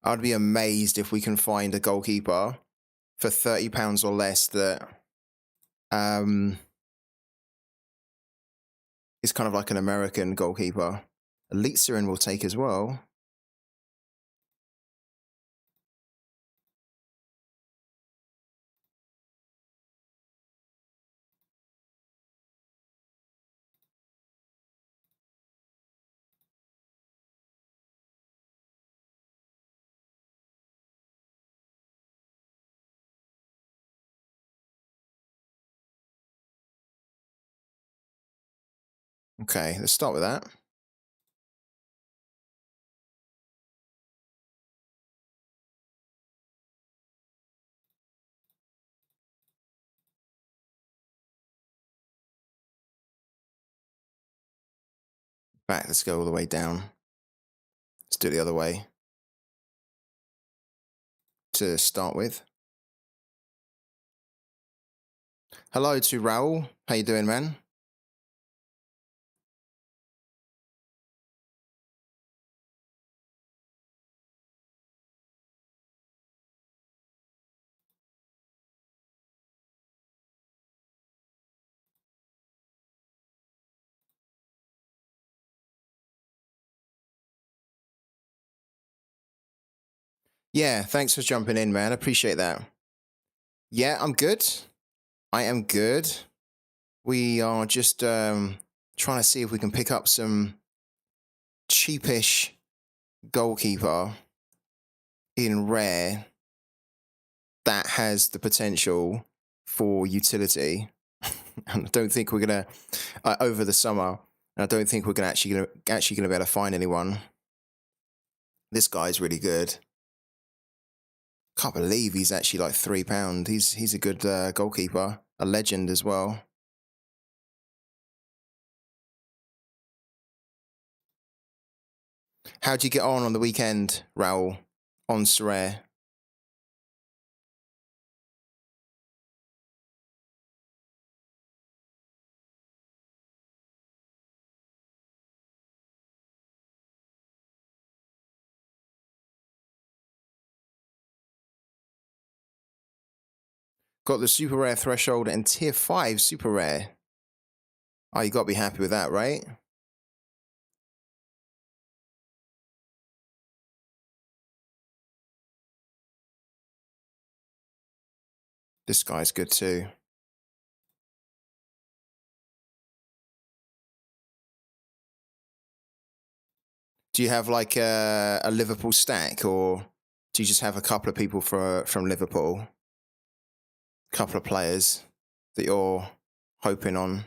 I'd be amazed if we can find a goalkeeper for £30 or less that is kind of like an American goalkeeper. Elitserin will take as well. Okay, let's start with that. Back, let's go all the way down. Let's do it the other way. To start with. Hello to Raul. How you doing, man? Yeah, thanks for jumping in, man. Appreciate that. Yeah, I'm good. I am good. We are just trying to see if we can pick up some cheapish goalkeeper in rare that has the potential for utility. And I don't think we're gonna over the summer. And I don't think we're gonna actually gonna be able to find anyone. This guy's really good. Can't believe he's actually like £3. He's a good goalkeeper, a legend as well. How'd you get on the weekend, Raoul, on Sorare? Got the super rare threshold and tier 5 super rare. Oh, you got to be happy with that, right? This guy's good too. Do you have like a Liverpool stack, or do you just have a couple of people from Liverpool? A couple of players that you're hoping on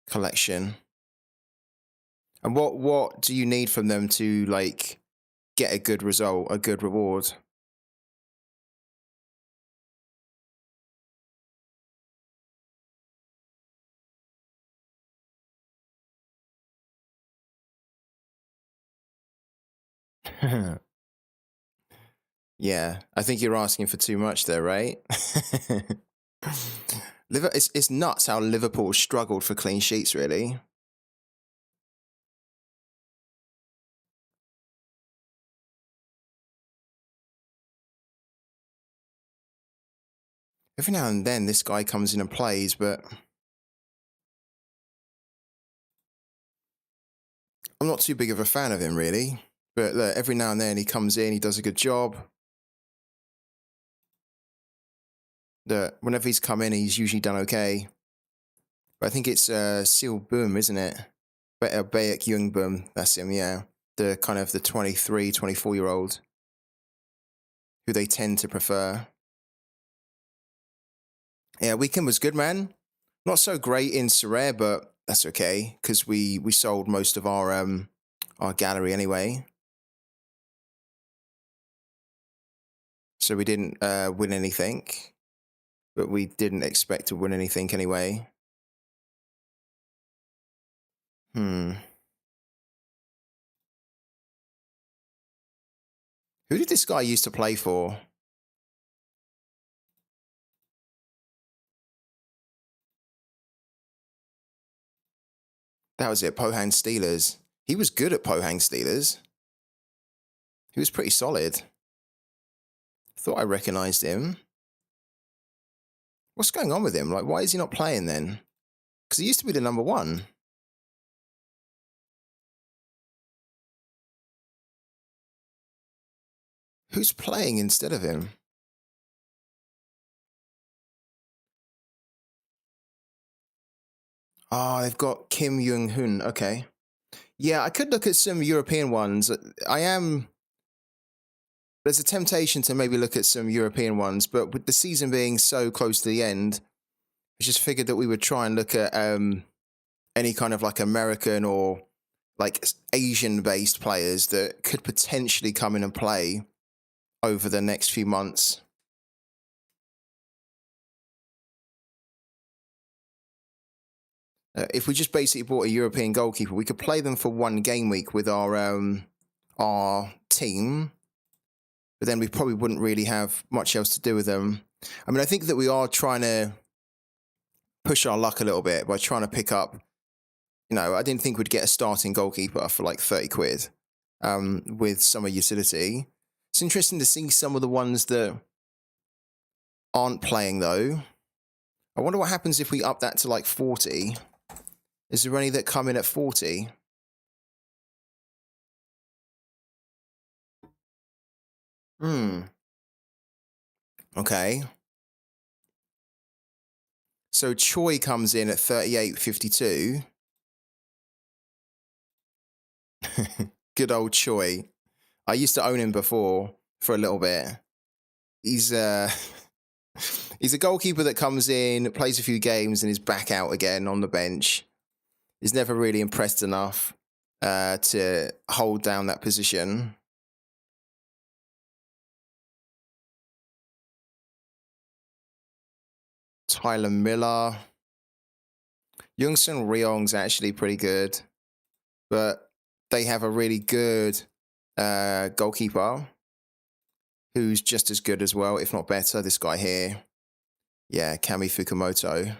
collection? And what do you need from them to like get a good result, a good reward? Yeah, I think you're asking for too much there, right? It's nuts how Liverpool struggled for clean sheets, really. Every now and then, this guy comes in and plays, but I'm not too big of a fan of him, really. But look, every now and then he comes in, he does a good job. Whenever he's come in, he's usually done okay. But I think it's Seal Boom, isn't it? Bayek Young Boom, that's him, yeah. The kind of the 23, 24-year-old who they tend to prefer. Yeah, weekend was good, man. Not so great in Sorare, but that's okay because we sold most of our gallery anyway, so we didn't win anything, but we didn't expect to win anything anyway. Hmm. Who did this guy used to play for? That was it, Pohang Steelers. He was good at Pohang Steelers. He was pretty solid. Thought I recognized him. What's going on with him? Like, why is he not playing then? Because he used to be the number one. Who's playing instead of him? Oh, they've got Kim Jung Hoon. Okay. Yeah, I could look at some European ones. I am. There's a temptation to maybe look at some European ones, but with the season being so close to the end, I just figured that we would try and look at any kind of like American or like Asian-based players that could potentially come in and play over the next few months. If we just basically bought a European goalkeeper, we could play them for one game week with our team, but then we probably wouldn't really have much else to do with them. I mean, I think that we are trying to push our luck a little bit by trying to pick up. I didn't think we'd get a starting goalkeeper for like 30 quid with summer utility. It's interesting to see some of the ones that aren't playing, though. I wonder what happens if we up that to like 40. Is there any that come in at 40? Hmm. Okay. So Choi comes in at 38.52. Good old Choi. I used to own him before for a little bit. He's he's a goalkeeper that comes in, plays a few games, and is back out again on the bench. He's never really impressed enough to hold down that position. Tyler Miller. Youngsun Ryong's actually pretty good, but they have a really good goalkeeper who's just as good as well, if not better. This guy here. Yeah, Kami Fukumoto.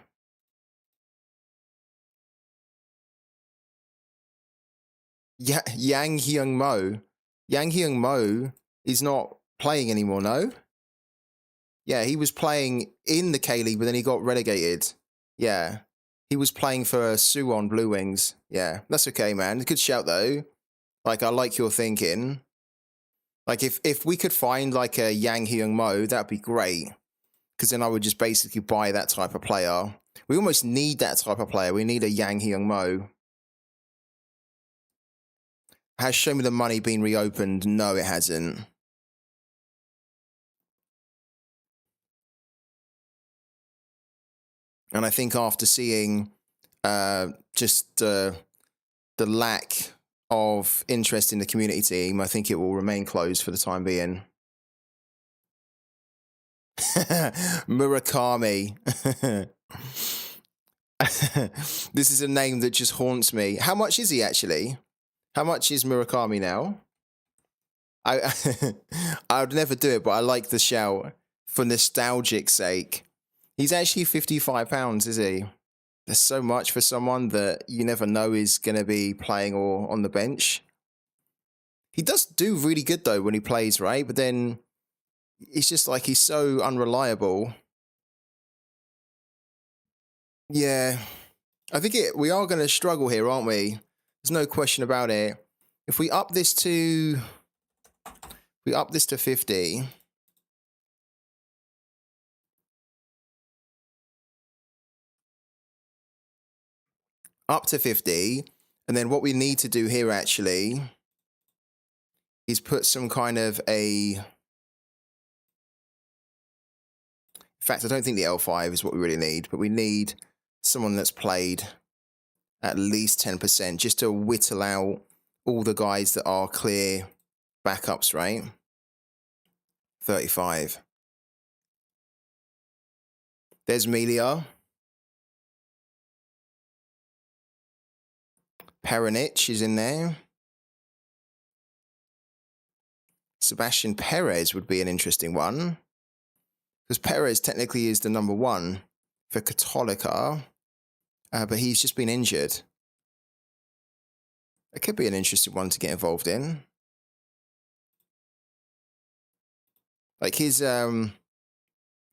Yeah, Yang Hyung Mo. Yang Hyung Mo is not playing anymore, no? Yeah, he was playing in the K League, but then he got relegated. Yeah. He was playing for Suwon Blue Wings. Yeah, that's okay, man. Good shout, though. Like, I like your thinking. Like, if we could find, like, a Yang Hyung Mo, that'd be great. Because then I would just basically buy that type of player. We almost need that type of player. We need a Yang Hyung Mo. Has Show Me the Money been reopened? No, it hasn't. And I think after seeing just the lack of interest in the community team, I think it will remain closed for the time being. Murakami. This is a name that just haunts me. How much is he actually? How much is Murakami now? I I would never do it, but I like the shout for nostalgic sake. He's actually £55, is he? There's so much for someone that you never know is going to be playing or on the bench. He does do really good though when he plays, right? But then it's just like he's so unreliable. Yeah, I think we are going to struggle here, aren't we? There's no question about it. If we up this to 50, up to 50, and then what we need to do here actually is put some kind of a. In fact, I don't think the L5 is what we really need, but we need someone that's played at least 10% just to whittle out all the guys that are clear backups, right? 35. There's Melia. Perenic is in there. Sebastian Perez would be an interesting one. Because Perez technically is the number one for Católica, but he's just been injured. It could be an interesting one to get involved in. Like his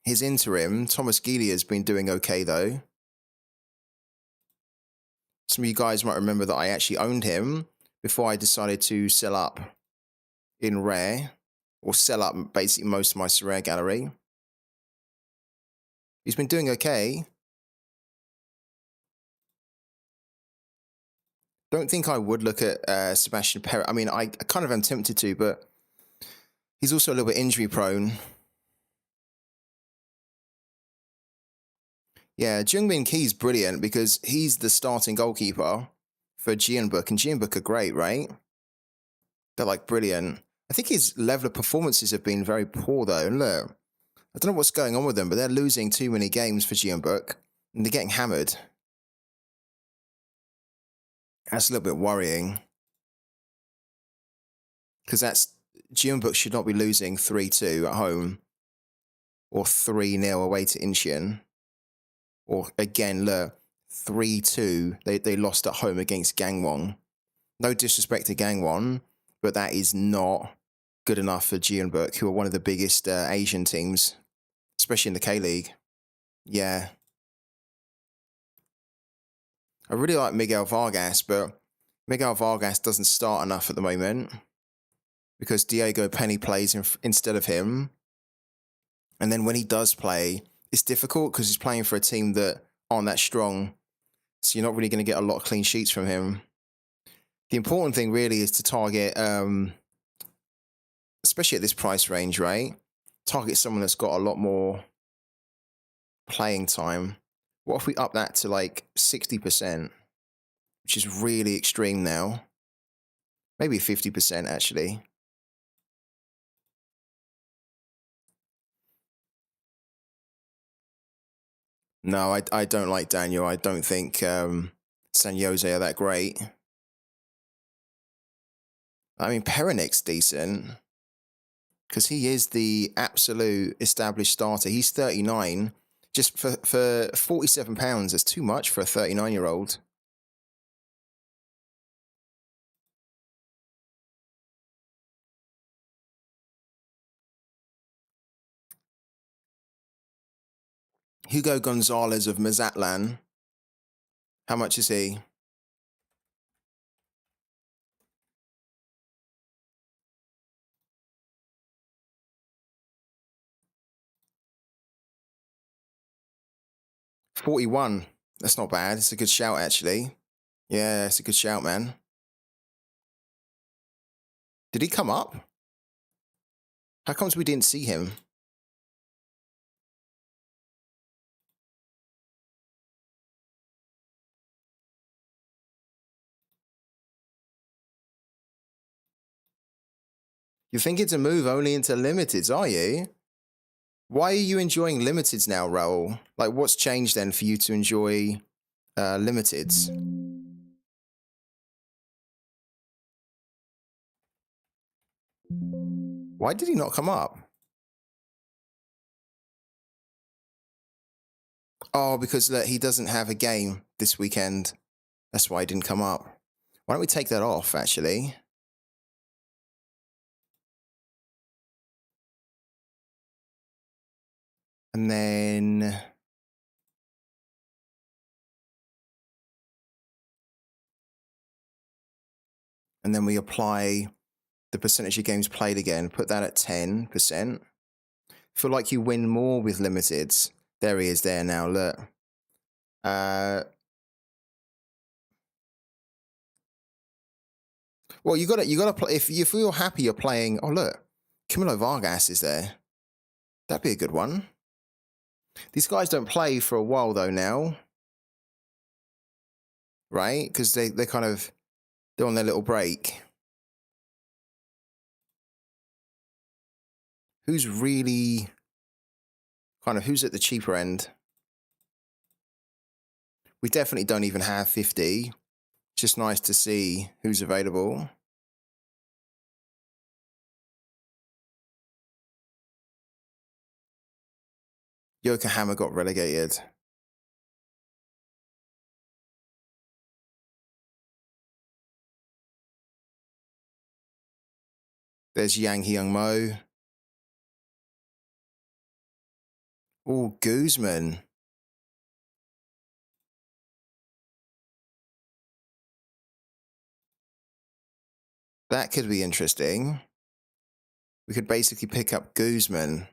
interim, Thomas Geely, has been doing okay though. Some of you guys might remember that I actually owned him before I decided to sell up in Rare, or sell up basically most of my Sorare gallery. He's been doing okay. Don't think I would look at Sebastian Perez. I mean, I kind of am tempted to, but he's also a little bit injury prone. Yeah, Jungmin Key's brilliant because he's the starting goalkeeper for Jeonbuk, and Jeonbuk are great, right? They're like brilliant. I think his level of performances have been very poor though. And look, I don't know what's going on with them, but they're losing too many games for Jeonbuk, and they're getting hammered. That's a little bit worrying. Because Jeonbuk should not be losing 3-2 at home, or 3-0 away to Incheon. Or again, look, 3-2. They lost at home against Gangwon. No disrespect to Gangwon, but that is not good enough for Jeonbuk, who are one of the biggest Asian teams, especially in the K-League. Yeah. I really like Miguel Vargas, but Miguel Vargas doesn't start enough at the moment. because Diego Penny plays instead of him. And then when he does play, it's difficult because he's playing for a team that aren't that strong. So you're not really going to get a lot of clean sheets from him. The important thing really is to target, especially at this price range, right? Target someone that's got a lot more playing time. What if we up that to like 60%, which is really extreme now? Maybe 50% actually. No, I don't like Daniel. I don't think San Jose are that great. I mean, Perenik's decent because he is the absolute established starter. He's 39. Just for £47, that's too much for a 39-year-old. Hugo Gonzalez of Mazatlan. How much is he? $41. That's not bad. It's a good shout, actually. Yeah, it's a good shout, man. Did he come up? How comes we didn't see him? You're thinking to move only into limiteds, are you? Why are you enjoying limiteds now, Raul? Like, what's changed then for you to enjoy limiteds? Why did he not come up? Oh, because he doesn't have a game this weekend. That's why he didn't come up. Why don't we take that off, actually? And then... And then we apply the percentage of games played again. Put that at 10%. Feel like you win more with limiteds. There he is there now, look. Well, you gotta play. If you're happy, you're playing. Oh look, Camilo Vargas is there. That'd be a good one. These guys don't play for a while though now, right? Because they're on their little break. Who's really who's at the cheaper end? We definitely don't even have 50. It's just nice to see who's available. Yokohama got relegated. There's Yang Hyung Mo. Oh, Guzman. That could be interesting. We could basically pick up Guzman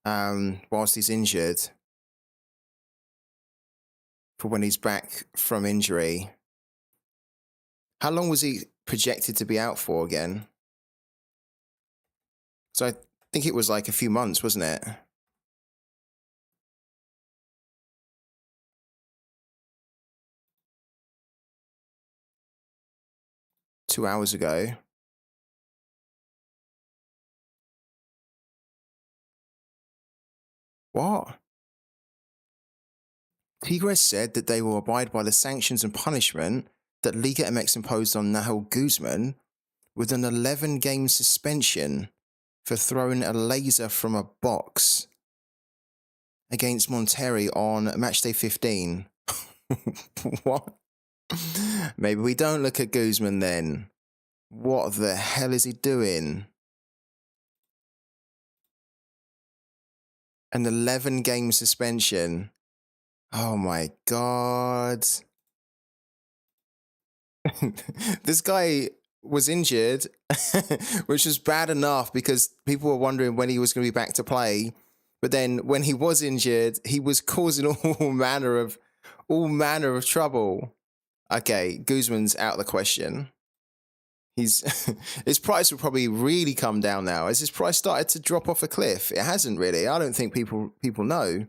whilst he's injured for when he's back from injury. How long was he projected to be out for again? So I think it was like a few months, wasn't it? Two hours ago. What? Tigres said that they will abide by the sanctions and punishment that Liga MX imposed on Nahel Guzman with an 11-game suspension for throwing a laser from a box against Monterrey on matchday 15. What? Maybe we don't look at Guzman then. What the hell is he doing? An 11-game suspension. Oh my God. This guy was injured, which was bad enough because people were wondering when he was going to be back to play. But then when he was injured, he was causing all manner of trouble. Okay, Guzman's out of the question. He's his price will probably really come down now. Has his price started to drop off a cliff? It hasn't really. I don't think people know.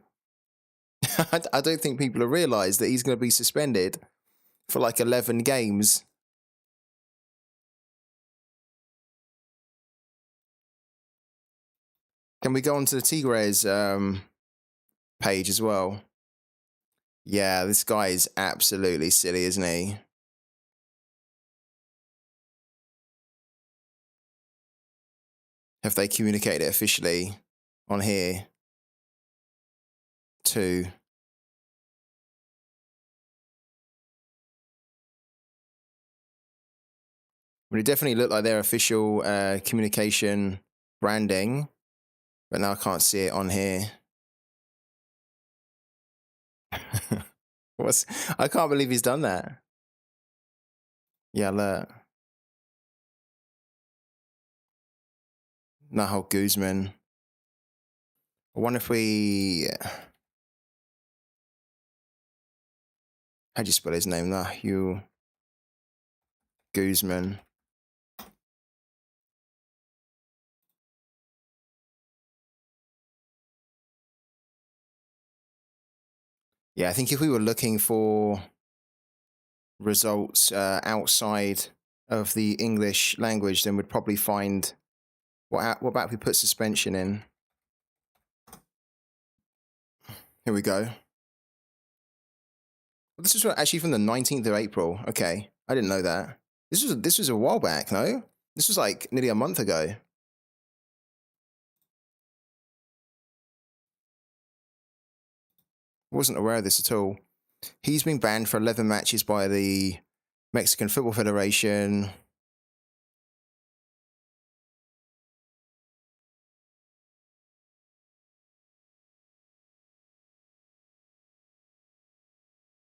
I don't think people have realised that he's going to be suspended for like 11 games. Can we go on to the Tigres page as well? Yeah, this guy is absolutely silly, isn't he? Have they communicated it officially on here? Too. But it definitely looked like their official communication branding, but now I can't see it on here. I can't believe he's done that. Yeah, look. Nahal Guzman. I wonder if we. How do you spell his name? Nahal Guzman. Yeah, I think if we were looking for results outside of the English language, then we'd probably find. What about if we put suspension in? Here we go. This was actually from the 19th of April. Okay, I didn't know that. This was a while back, no? This was like nearly a month ago. Wasn't aware of this at all. He's been banned for 11 matches by the Mexican Football Federation.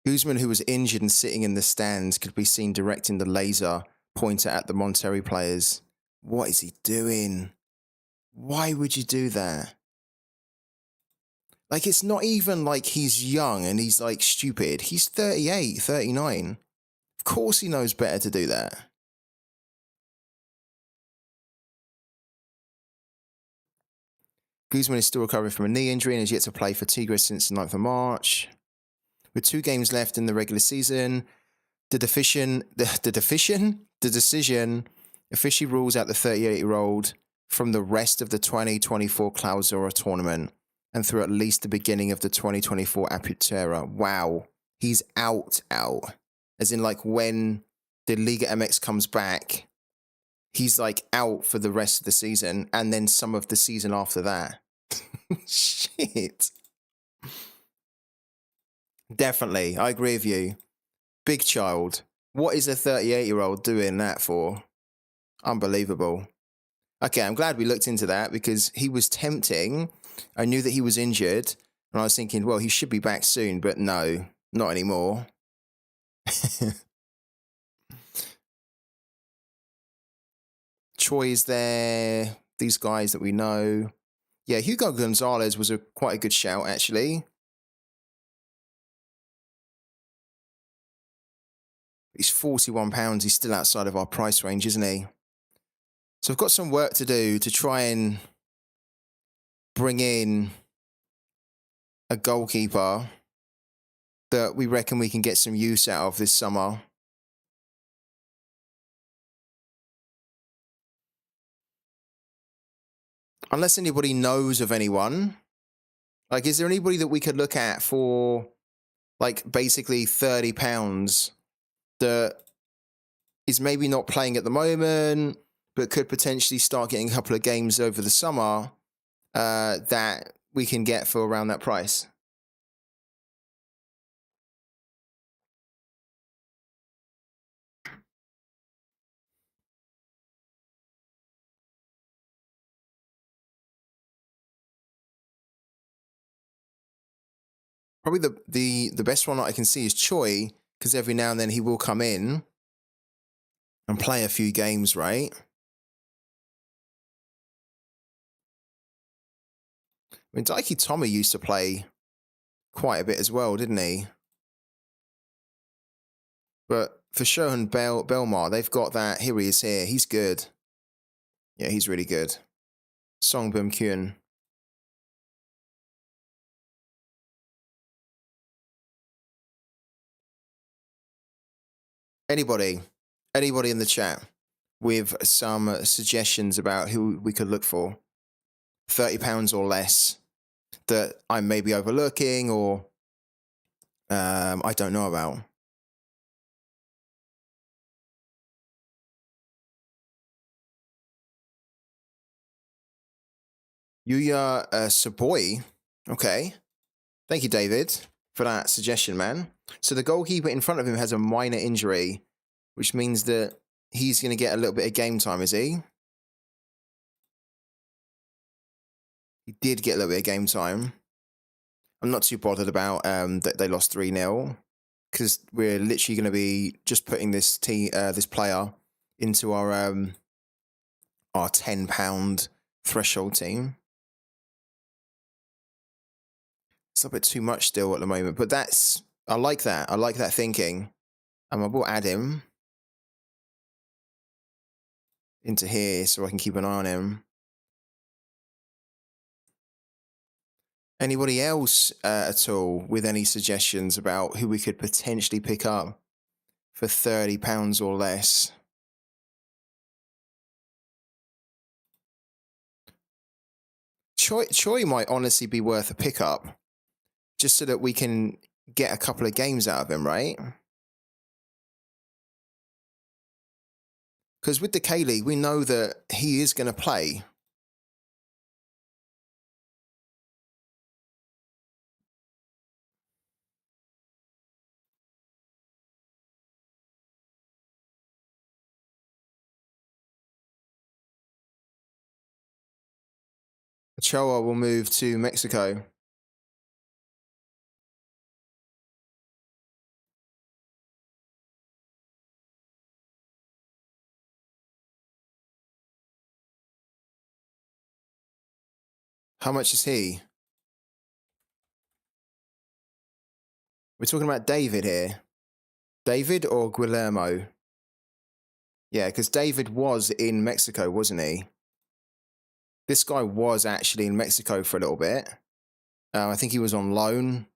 Guzman, who was injured and sitting in the stands, could be seen directing the laser pointer at the Monterrey players. What is he doing? Why would you do that? Like, it's not even like he's young and he's like stupid. He's 38, 39. Of course he knows better to do that. Guzman is still recovering from a knee injury and has yet to play for Tigres since the 9th of March. With 2 games left in the regular season, the decision officially rules out the 38-year-old from the rest of the 2024 Clausura tournament and through at least the beginning of the 2024 Apertura. Wow. He's out. As in, like, when the Liga MX comes back, he's, like, out for the rest of the season and then some of the season after that. Shit. Definitely. I agree with you. Big child. What is a 38-year-old doing that for? Unbelievable. Okay, I'm glad we looked into that because he was tempting. I knew that he was injured, and I was thinking, well, he should be back soon, but no, not anymore. Choi is there. These guys that we know. Yeah, Hugo Gonzalez was quite a good shout, actually. He's £41. He's still outside of our price range, isn't he? So I've got some work to do to try and bring in a goalkeeper that we reckon we can get some use out of this summer. Unless anybody knows of anyone. Like, is there anybody that we could look at for, like, basically £30 that is maybe not playing at the moment, but could potentially start getting a couple of games over the summer that we can get for around that price? Probably the best one that I can see is Choi, because every now and then he will come in. and play a few games, right? I mean, Daiki Tommy used to play quite a bit as well, didn't he? But for Shohan Belmar, they've got that. Here he is here. He's good. Yeah, he's really good. Songbum Kyun. Anybody in the chat with some suggestions about who we could look for? £30 or less that I may be overlooking or I don't know about. Yuya Saboy. Okay. Thank you, David, for that suggestion, man. So the goalkeeper in front of him has a minor injury, which means that he's going to get a little bit of game time, is he? He did get a little bit of game time. I'm not too bothered about that they lost 3-0 because we're literally going to be just putting this this player into our £10 threshold team. It's a bit too much still at the moment, but I like that. I like that thinking. I will add him into here so I can keep an eye on him. Anybody else at all with any suggestions about who we could potentially pick up for £30 or less? Choi might honestly be worth a pickup, just so that we can get a couple of games out of him, right? Because with the K-League, we know that he is going to play. Ochoa will move to Mexico. How much is he? We're talking about David here. David or Guillermo? Yeah, because David was in Mexico, wasn't he? This guy was actually in Mexico for a little bit. I think he was on loan.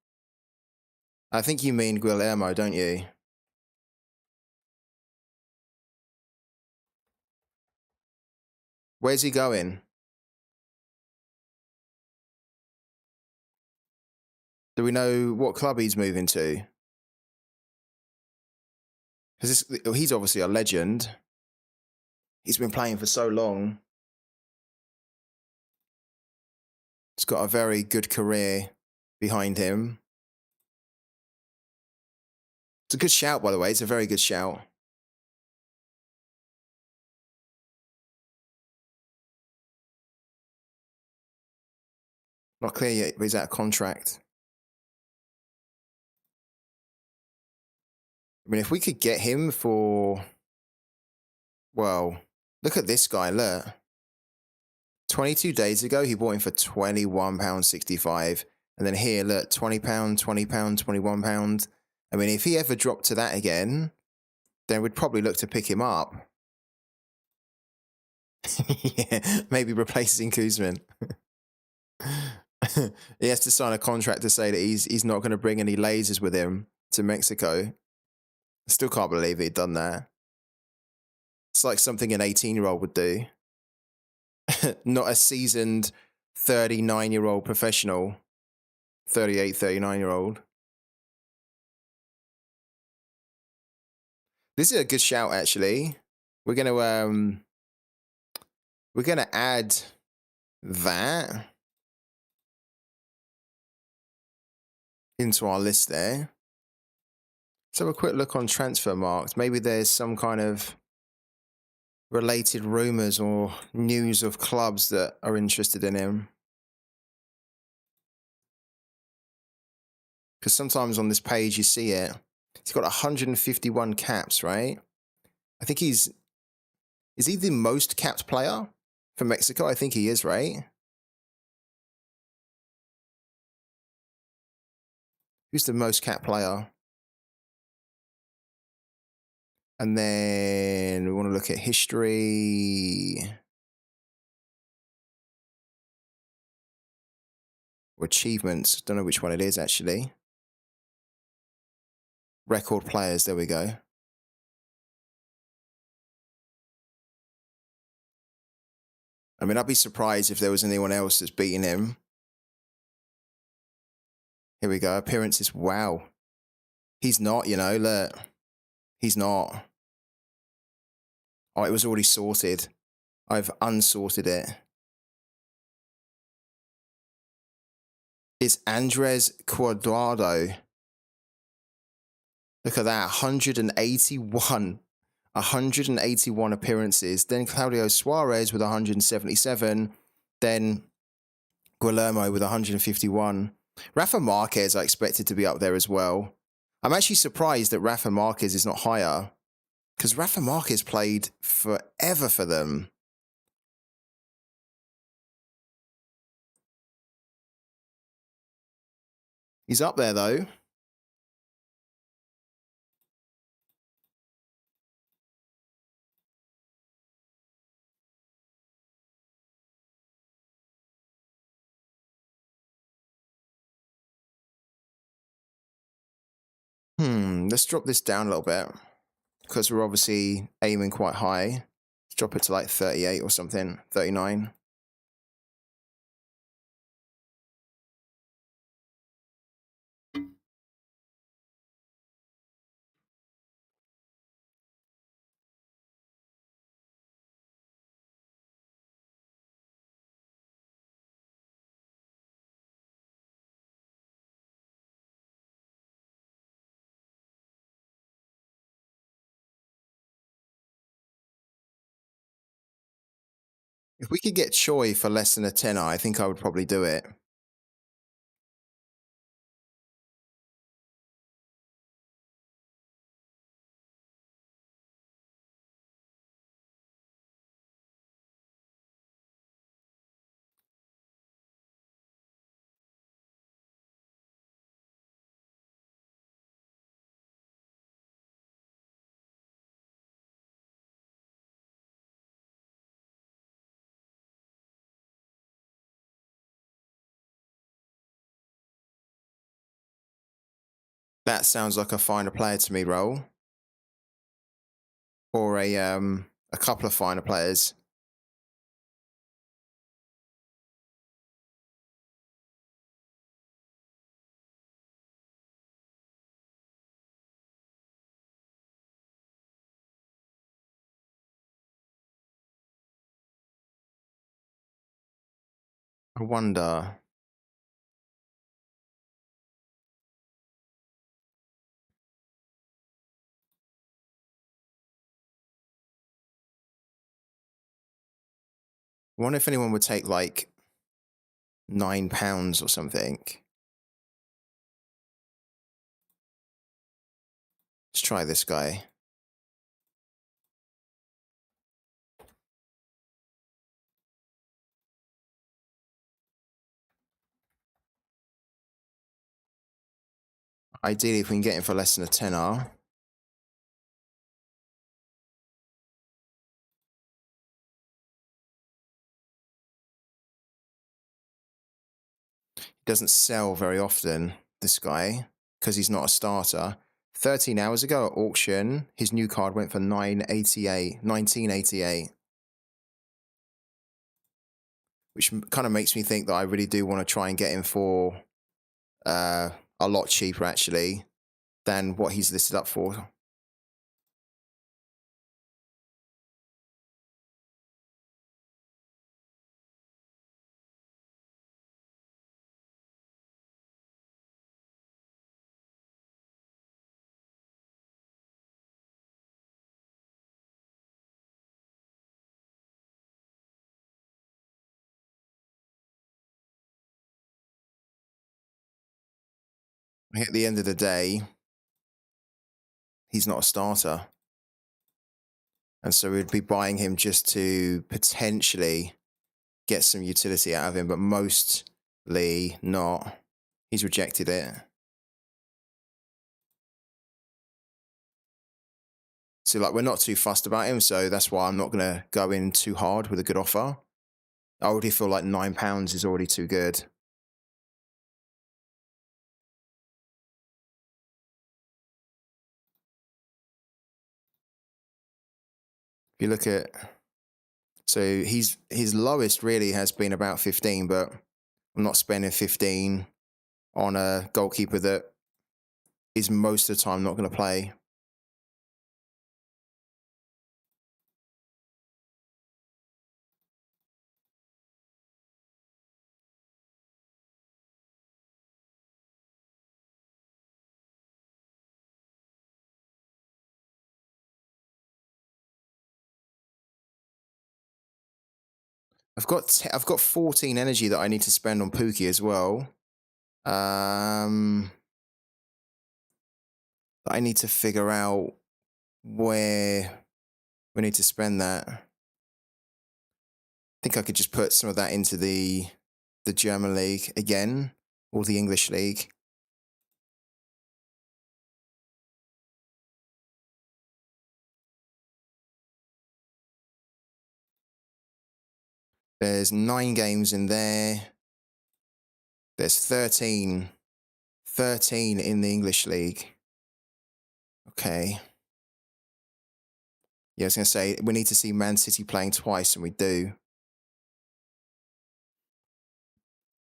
I think you mean Guillermo, don't you? Where's he going? Do we know what club he's moving to? Because he's obviously a legend. He's been playing for so long. He's got a very good career behind him. It's a good shout, by the way. It's a very good shout. Not clear yet, but he's out of contract. I mean, if we could get him for... Well, look at this guy, look. 22 days ago, he bought him for £21.65. And then here, look, £20, £20, £21. I mean, if he ever dropped to that again, then we'd probably look to pick him up. Yeah, maybe replacing Kuzman. He has to sign a contract to say that he's not going to bring any lasers with him to Mexico. I still can't believe he'd done that. It's like something an 18-year-old would do. Not a seasoned 39-year-old professional. 38, 39-year-old. This is a good shout, actually. We're gonna add that into our list there. Let's have a quick look on transfer marks. Maybe there's some kind of related rumors or news of clubs that are interested in him. Because sometimes on this page you see it. He's got 151 caps, right? I think is he the most capped player for Mexico? I think he is, right? Who's the most capped player? And then we want to look at history or achievements. Don't know which one it is, actually. Record players, there we go. I mean, I'd be surprised if there was anyone else that's beating him. Here we go. Appearances. Wow. He's not, you know, look. He's not. Oh, it was already sorted. I've unsorted it. It's Andres Cuadrado. Look at that. 181. 181 appearances. Then Claudio Suarez with 177. Then Guillermo with 151. Rafa Marquez I expected to be up there as well. I'm actually surprised that Rafa Marquez is not higher, because Rafa Marquez played forever for them. He's up there, though. Let's drop this down a little bit, because we're obviously aiming quite high. Let's drop it to like 38 or something, 39. If we could get Choi for less than a tenner, I think I would probably do it. That sounds like a finer player to me, Roll. Or a couple of finer players. I wonder. I wonder if anyone would take like £9 or something. Let's try this guy. Ideally, if we can get him for less than a tenner. He doesn't sell very often, this guy, because he's not a starter. 13 hours ago at auction, his new card went for $1988. Which kind of makes me think that I really do want to try and get him for a lot cheaper, actually, than what he's listed up for. At the end of the day, he's not a starter. And so we'd be buying him just to potentially get some utility out of him, but mostly not. He's rejected it. So like we're not too fussed about him, so that's why I'm not going to go in too hard with a good offer. I already feel like £9 is already too good. If you look at, so his lowest really has been about 15, but I'm not spending 15 on a goalkeeper that is most of the time not going to play. I've got 14 energy that I need to spend on Pooky as well. I need to figure out where we need to spend that. I think I could just put some of that into the German league again, or the English league. There's 9 games in there. There's 13 in the English league. Okay. Yeah, I was going to say, we need to see Man City playing twice, and we do.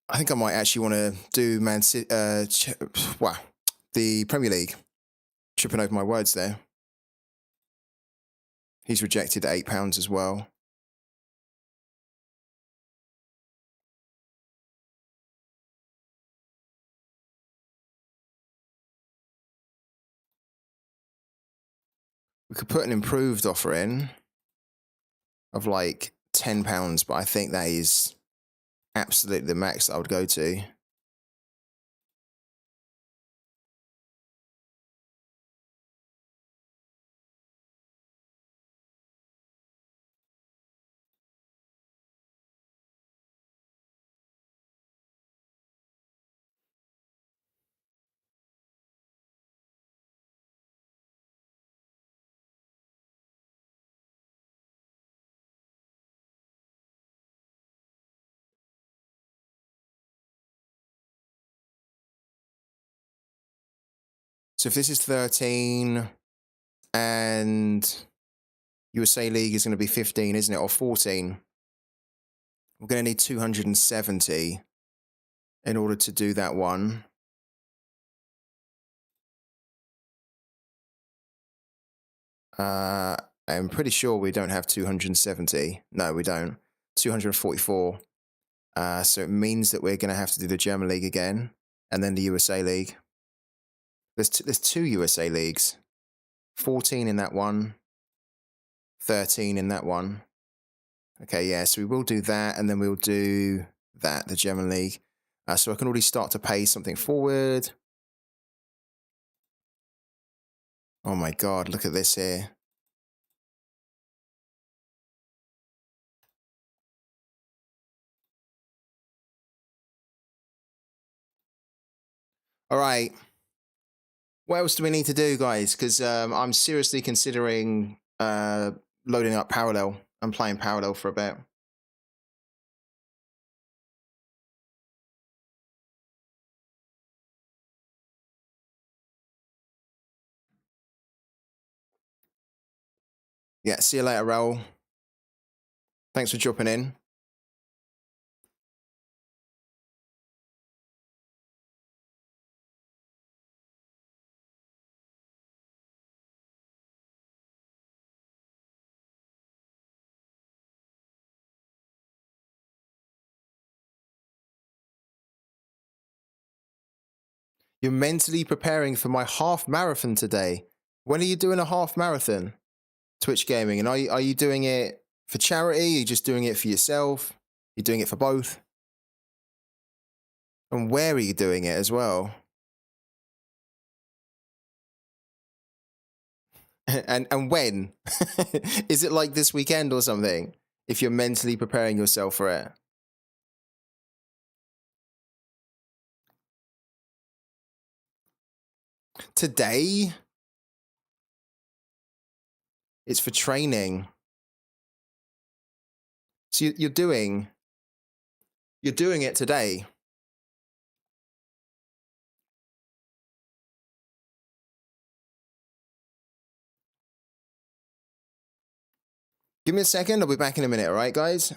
I think I might actually want to do Man City, the Premier League. Tripping over my words there. He's rejected at £8 as well. We could put an improved offer in of like £10, but I think that is absolutely the max that I would go to. So if this is 13 and USA League is going to be 15, isn't it? Or 14. We're going to need 270 in order to do that one. I'm pretty sure we don't have 270. No, we don't. 244. So it means that we're going to have to do the German League again, and then the USA League. There's 2 USA Leagues. 14 in that one. 13 in that one. Okay, yeah, so we will do that, and then we'll do that, the German League. So I can already start to pay something forward. Oh my God, look at this here. All right. What else do we need to do, guys? Because I'm seriously considering loading up Parallel and playing Parallel for a bit. Yeah, see you later, Raul. Thanks for dropping in. You're mentally preparing for my half marathon today. When are you doing a half marathon? Twitch Gaming. And are you doing it for charity? Are you just doing it for yourself? You're doing it for both? And where are you doing it as well? And when? Is it like this weekend or something? If you're mentally preparing yourself for it. Today, it's for training. So you're doing it today. Give me a second. I'll be back in a minute. All right, guys?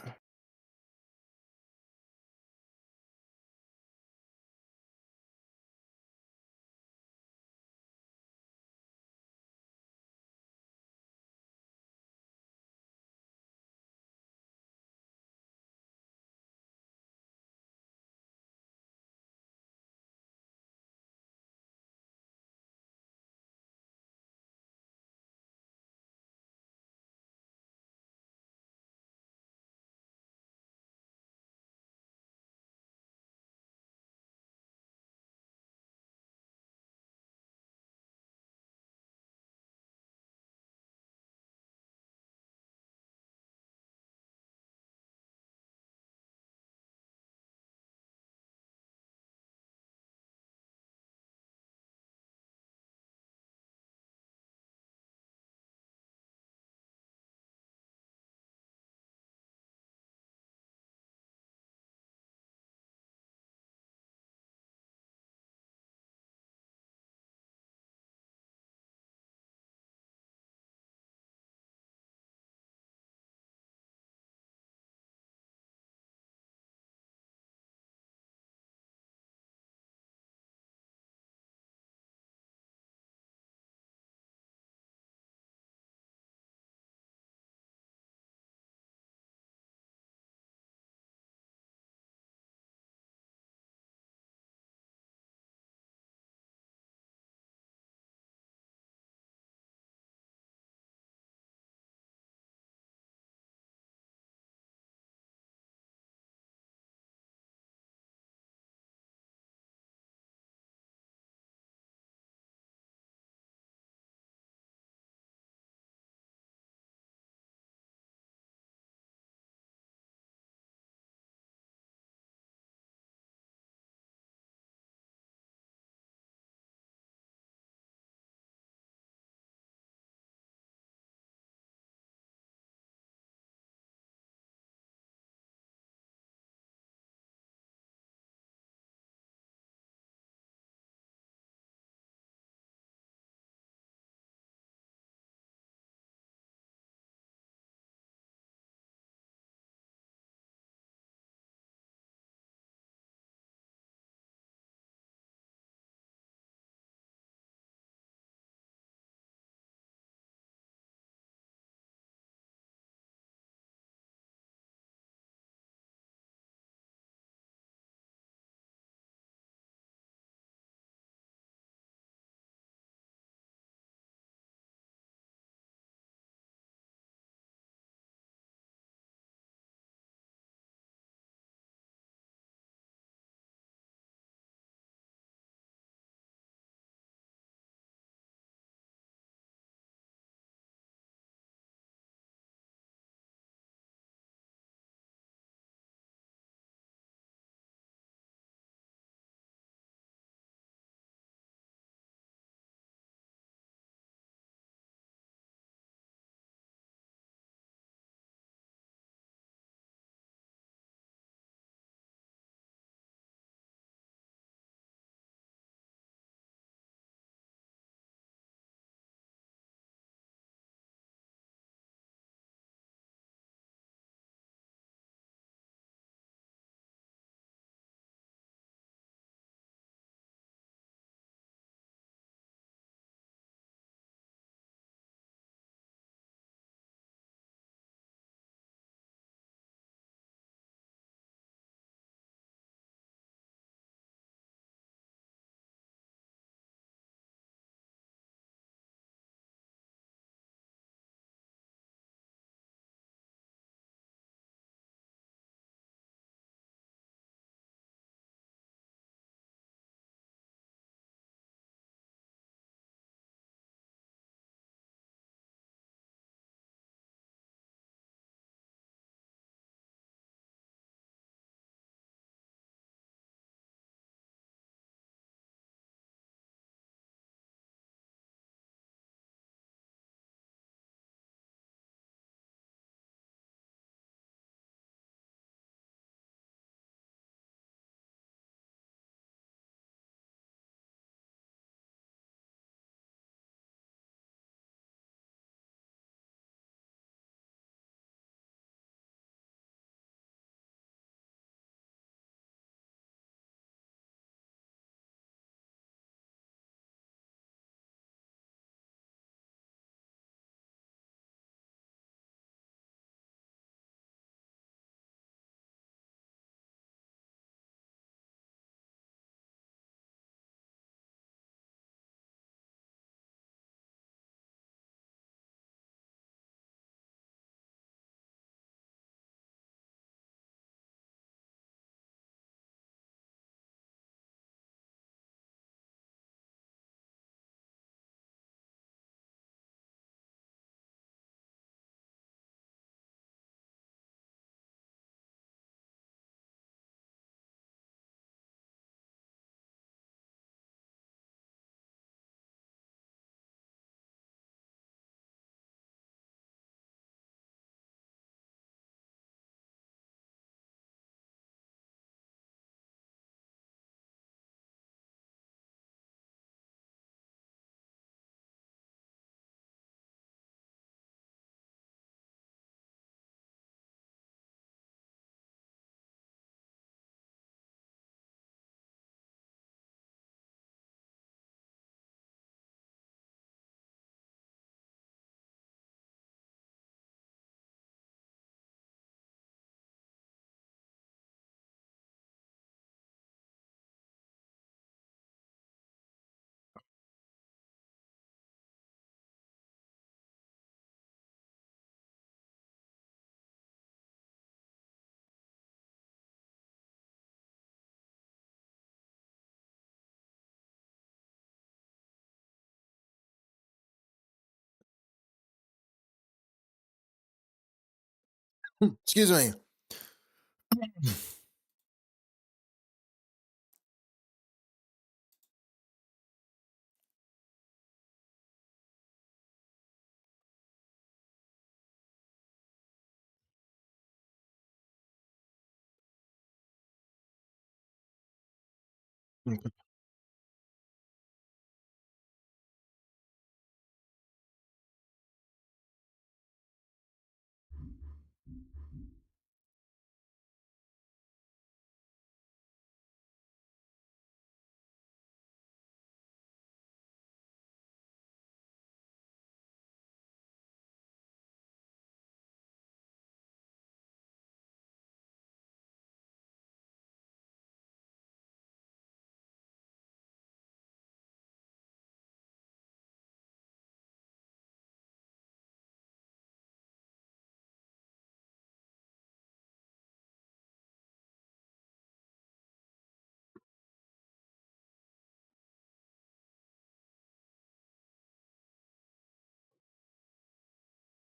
Excuse me.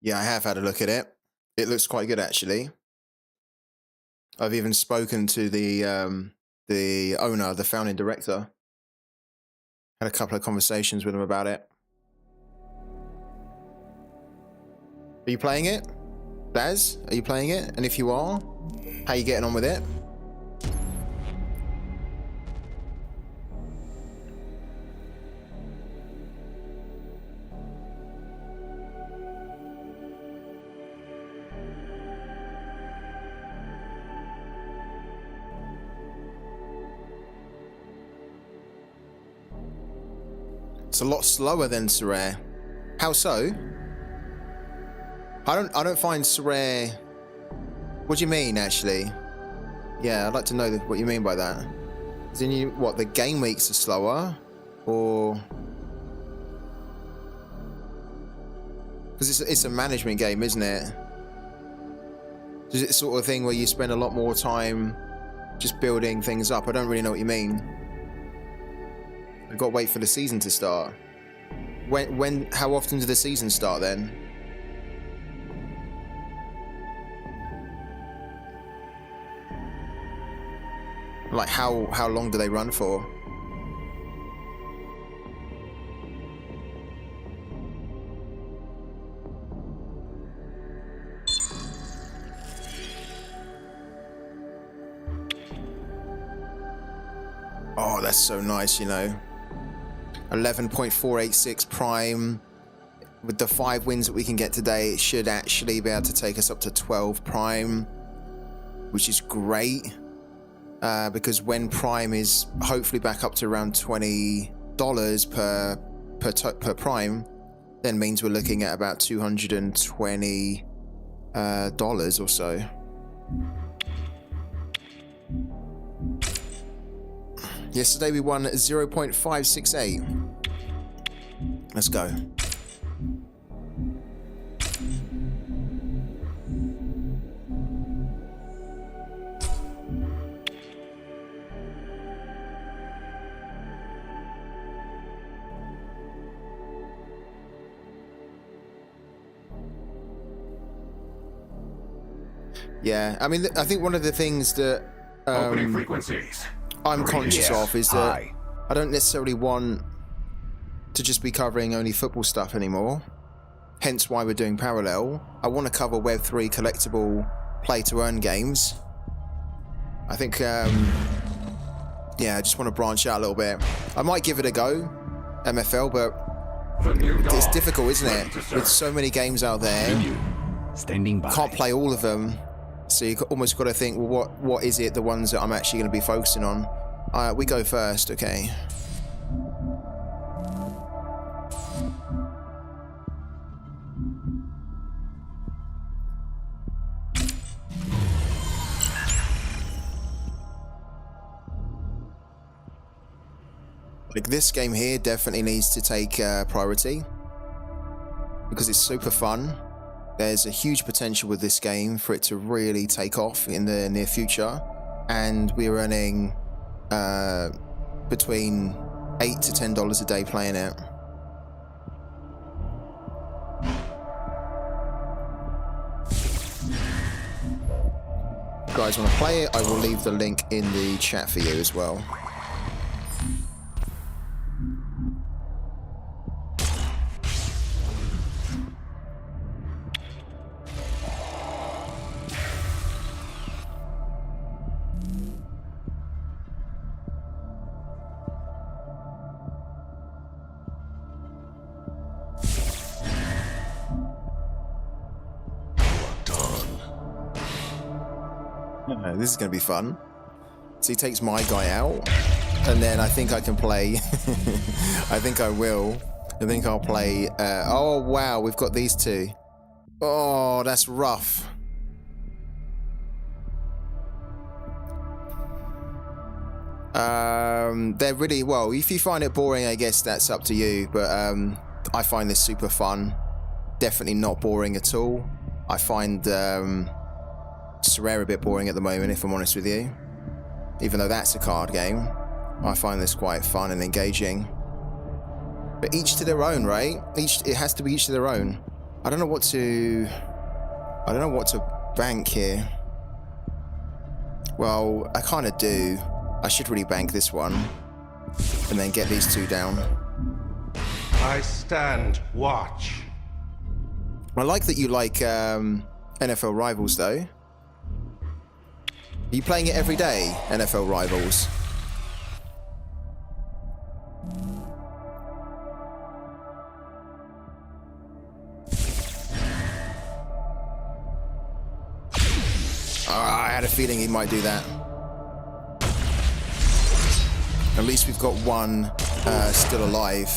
Yeah, I have had a look at it. It looks quite good, actually. I've even spoken to the owner, the founding director. Had a couple of conversations with him about it. Are you playing it? Baz, are you playing it? And if you are, how are you getting on with it? It's a lot slower than Sorare. How so? I don't find Sorare. What do you mean, actually? Yeah, I'd like to know what you mean by that. Is in what, the game weeks are slower, or because it's a management game, isn't it? Is it the sort of thing where you spend a lot more time just building things up? I don't really know what you mean. I've got to wait for the season to start. How often does the season start then? Like how long do they run for? Oh, that's so nice, you know. 11.486 prime. With the 5 wins that we can get today, it should actually be able to take us up to 12 prime, which is great. Because when prime is hopefully back up to around $20 per prime, then means we're looking at about $220 or so. Yesterday we won 0.568. Let's go. Yeah, I mean, I think one of the things that I'm conscious of is that I don't necessarily want to just be covering only football stuff anymore. Hence why we're doing parallel. I want to cover Web3 collectible play-to-earn games. I think, yeah, I just want to branch out a little bit. I might give it a go, MFL, but it's difficult, isn't it? With so many games out there, standing by. Can't play all of them. So you almost got to think, well, what is it, the ones that I'm actually going to be focusing on? We go first, okay. Like, this game here definitely needs to take priority because it's super fun. There's a huge potential with this game for it to really take off in the near future, and we're earning between $8 to $10 a day playing it. guys want to play it, I will leave the link in the chat for you as well. This is going to be fun. So he takes my guy out, and then I think I can play. I think I will. I think I'll play. Oh wow, we've got these two. Oh, that's rough. They're really well. If you find it boring, I guess that's up to you. But I find this super fun. Definitely not boring at all. I find Sorare a bit boring at the moment, if I'm honest with you. Even though that's a card game, I find this quite fun and engaging. But each to their own, right? It has to be each to their own. I don't know what to bank here. Well, I kind of do. I should really bank this one and then get these two down. I stand watch. I like that you like NFL Rivals though. Are you playing it every day, NFL Rivals? I had a feeling he might do that. At least we've got one still alive.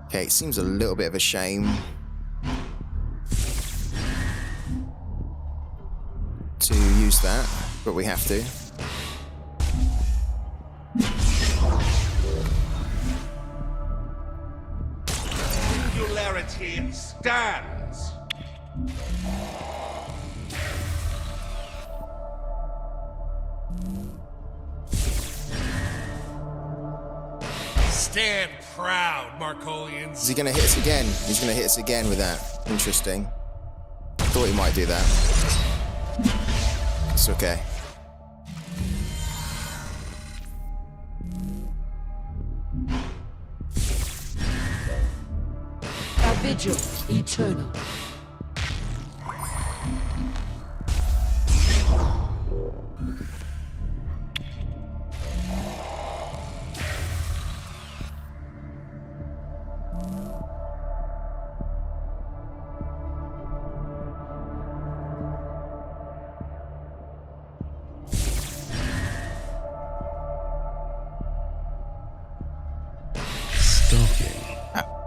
Okay, it seems a little bit of a shame to use that, but we have to. Singularity stands. Stand proud, Markolians. Is he going to hit us again? He's going to hit us again with that. Interesting. Thought he might do that. It's okay. A vigil eternal.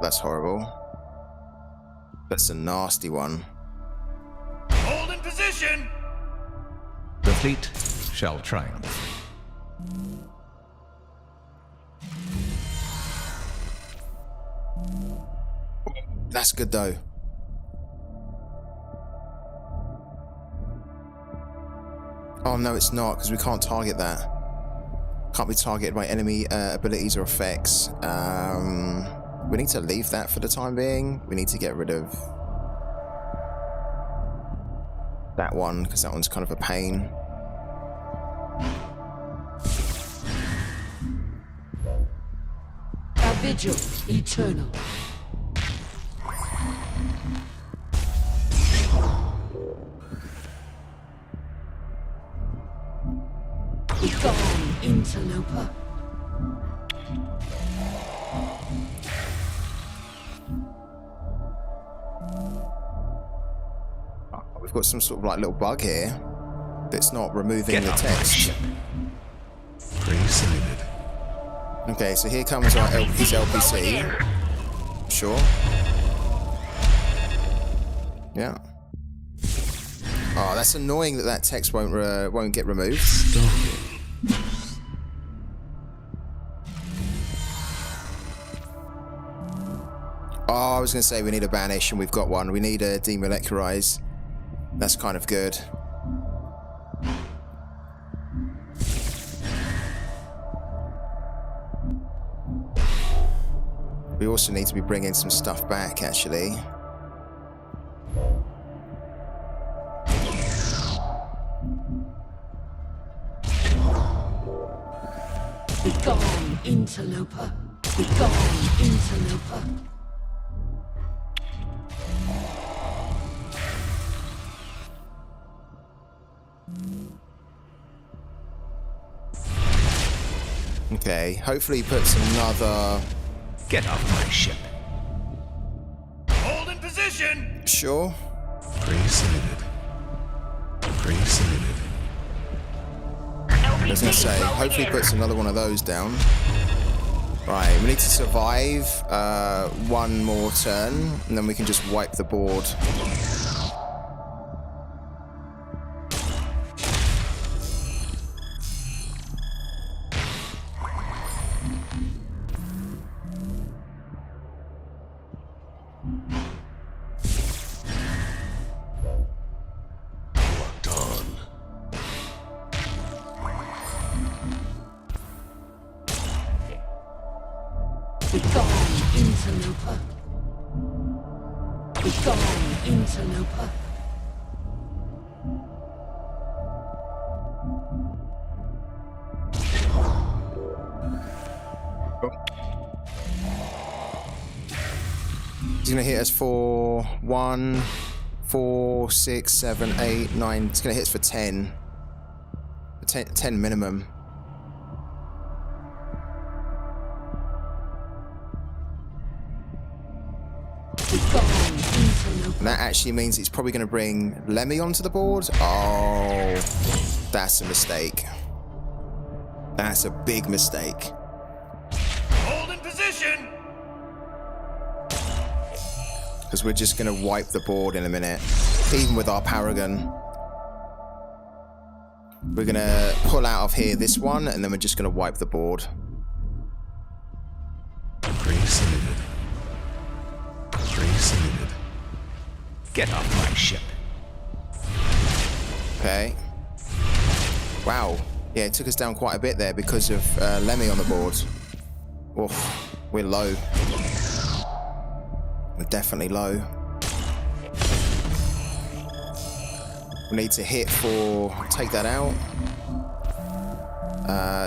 That's horrible. That's a nasty one. Hold in position. The fleet shall triumph. That's good though. Oh no, it's not, because we can't target that. Can't be targeted by enemy abilities or effects. We need to leave that for the time being. We need to get rid of that one, because that one's kind of a pain. A vigil eternal. Begone, interloper. We've got some sort of like little bug here that's not removing the text. Three-sided. Okay, so here comes our his LPC. Sure. Yeah. Oh, that's annoying that that text won't get removed. Oh, I was going to say we need a banish, and we've got one. We need a demolecularize. That's kind of good. We also need to be bringing some stuff back, actually. Begone, interloper. Begone, interloper. Okay, hopefully he puts another... Get off my ship. Hold in position. Sure. Preceded. Preceded. I was going to say, hopefully he puts another one of those down. Right, we need to survive one more turn, and then we can just wipe the board. Begone, interloper. Begone, interloper. He's going to hit us for 1, 4, 6, 7, 8, 9. It's going to hit us for 10. 10 minimum. And that actually means it's probably going to bring Lemmy onto the board. Oh, that's a mistake. That's a big mistake. Hold in position. Because we're just going to wipe the board in a minute. Even with our Paragon. We're going to pull out of here this one, and then we're just going to wipe the board. Preceded. Preceded. Get off my ship. Okay. Wow. Yeah, it took us down quite a bit there because of Lemmy on the board. Oof. We're low. We're definitely low. We need to hit for... Take that out.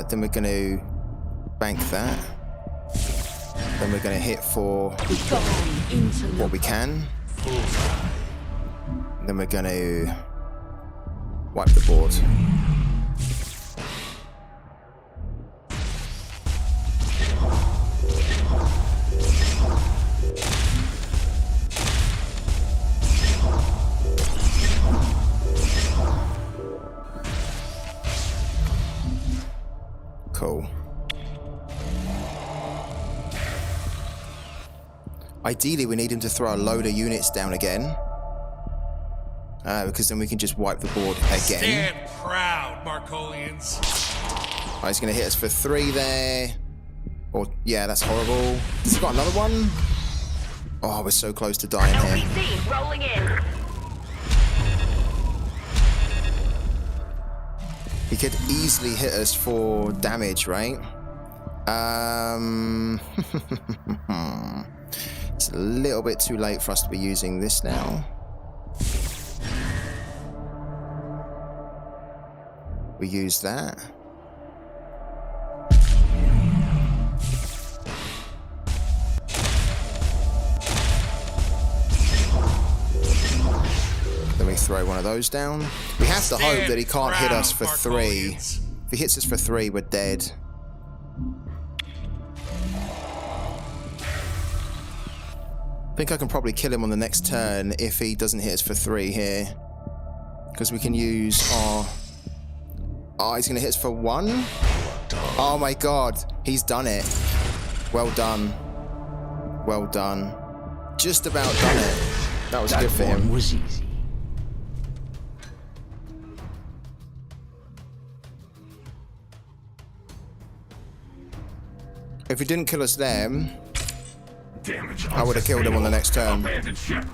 Then we're going to bank that. Then we're going to hit for what we can. Then we're going to wipe the board. Cool. Ideally, we need him to throw a load of units down again. Because then we can just wipe the board again. Stand proud, Markolians. Oh, he's going to hit us for 3 there. Or, yeah, that's horrible. He's got another one. Oh, we're so close to dying here. LPC rolling in. He could easily hit us for damage, right? It's a little bit too late for us to be using this now. We use that. Then we throw one of those down. We have to hope that he can't hit us for 3. If he hits us for 3, we're dead. I think I can probably kill him on the next turn if he doesn't hit us for 3 here. Because we can use our... Oh, he's going to hit us for 1? Oh my god, he's done it. Well done. Well done. Just about done it. That was good for him. Was easy. If he didn't kill us then, Damage. I would have killed him on the next turn. Abandoned ship.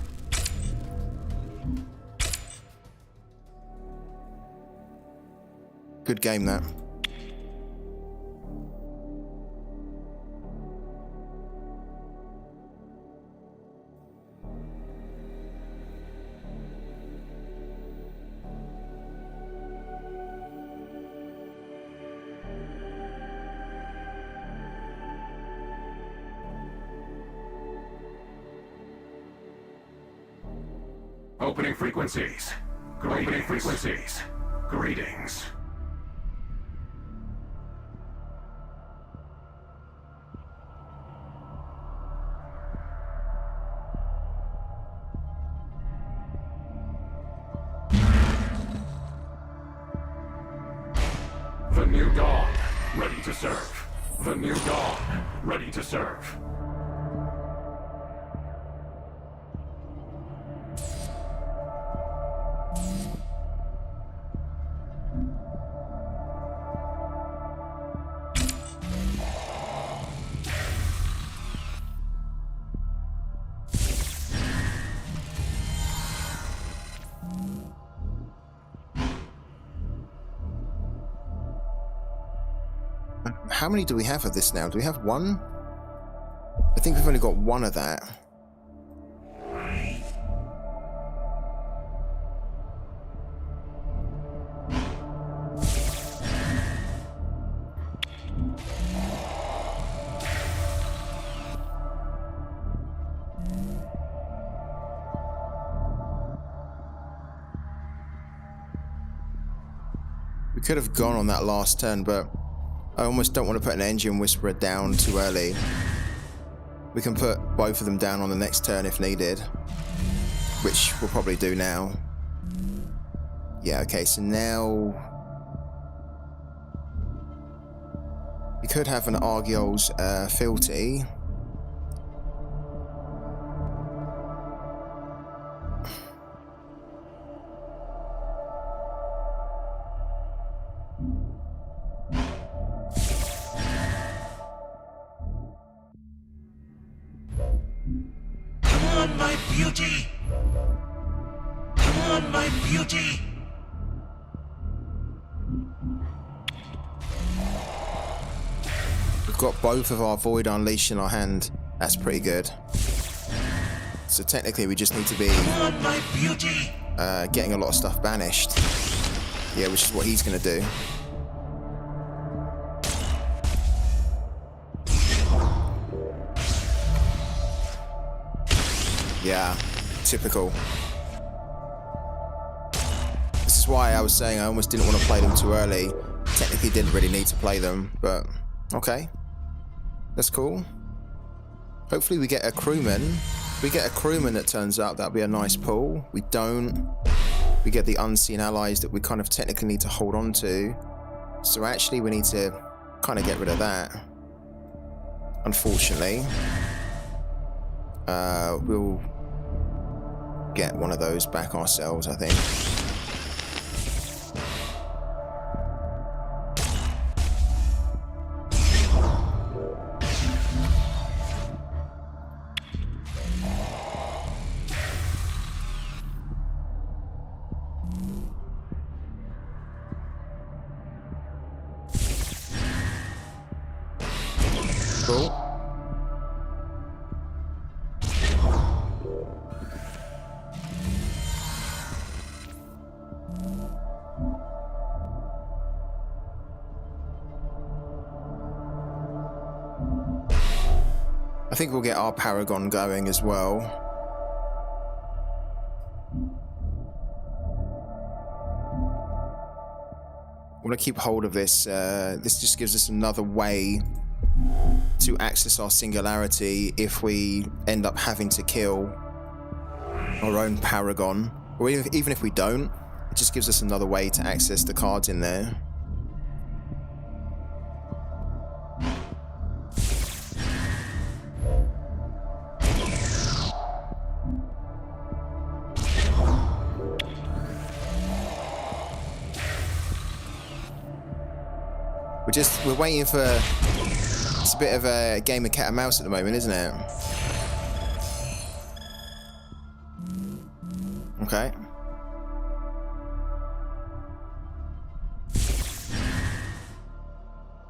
Good game, that. Opening frequencies. Opening frequencies. Greetings. The new dawn, ready to serve. The new dawn, ready to serve. How many do we have of this now? Do we have one? I think we've only got one of that. We could have gone on that last turn, but I almost don't want to put an engine whisperer down too early. We can put both of them down on the next turn if needed, which we'll probably do now. Yeah, okay, so now we could have an Argyle's Fealty. My beauty! Come on, my beauty! We've got both of our Void Unleashed in our hand. That's pretty good. So technically we just need to be Come on, my beauty! getting a lot of stuff banished. Yeah, which is what he's going to do. Yeah, typical. This is why I was saying I almost didn't want to play them too early. Technically didn't really need to play them, but okay. That's cool. Hopefully we get a crewman. If we get a crewman that turns up, that'll be a nice pull. We don't. We get the unseen allies that we kind of technically need to hold on to. So actually we need to kind of get rid of that. Unfortunately. We'll get one of those back ourselves, I think. Cool. I think we'll get our Paragon going as well. I want to keep hold of this. This just gives us another way to access our singularity if we end up having to kill our own Paragon. Or even if we don't, it just gives us another way to access the cards in there. We're waiting for, it's a bit of a game of cat and mouse at the moment, isn't it? Okay.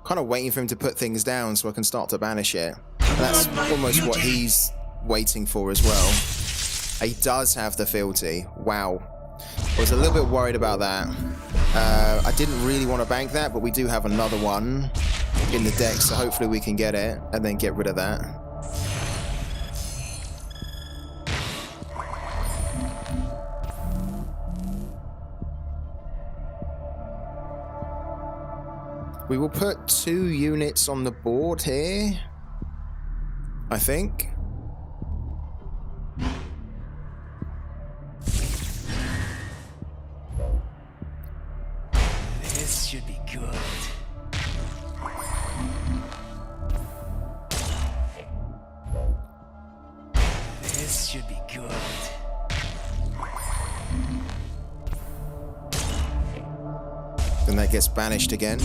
Kind of waiting for him to put things down so I can start to banish it. And that's almost what he's waiting for as well. He does have the fealty. Wow. I was a little bit worried about that. I didn't really want to bank that, but we do have another one in the deck, so hopefully we can get it and then get rid of that. We will put 2 units on the board here, I think. This should be good. This should be good. Then that gets banished again.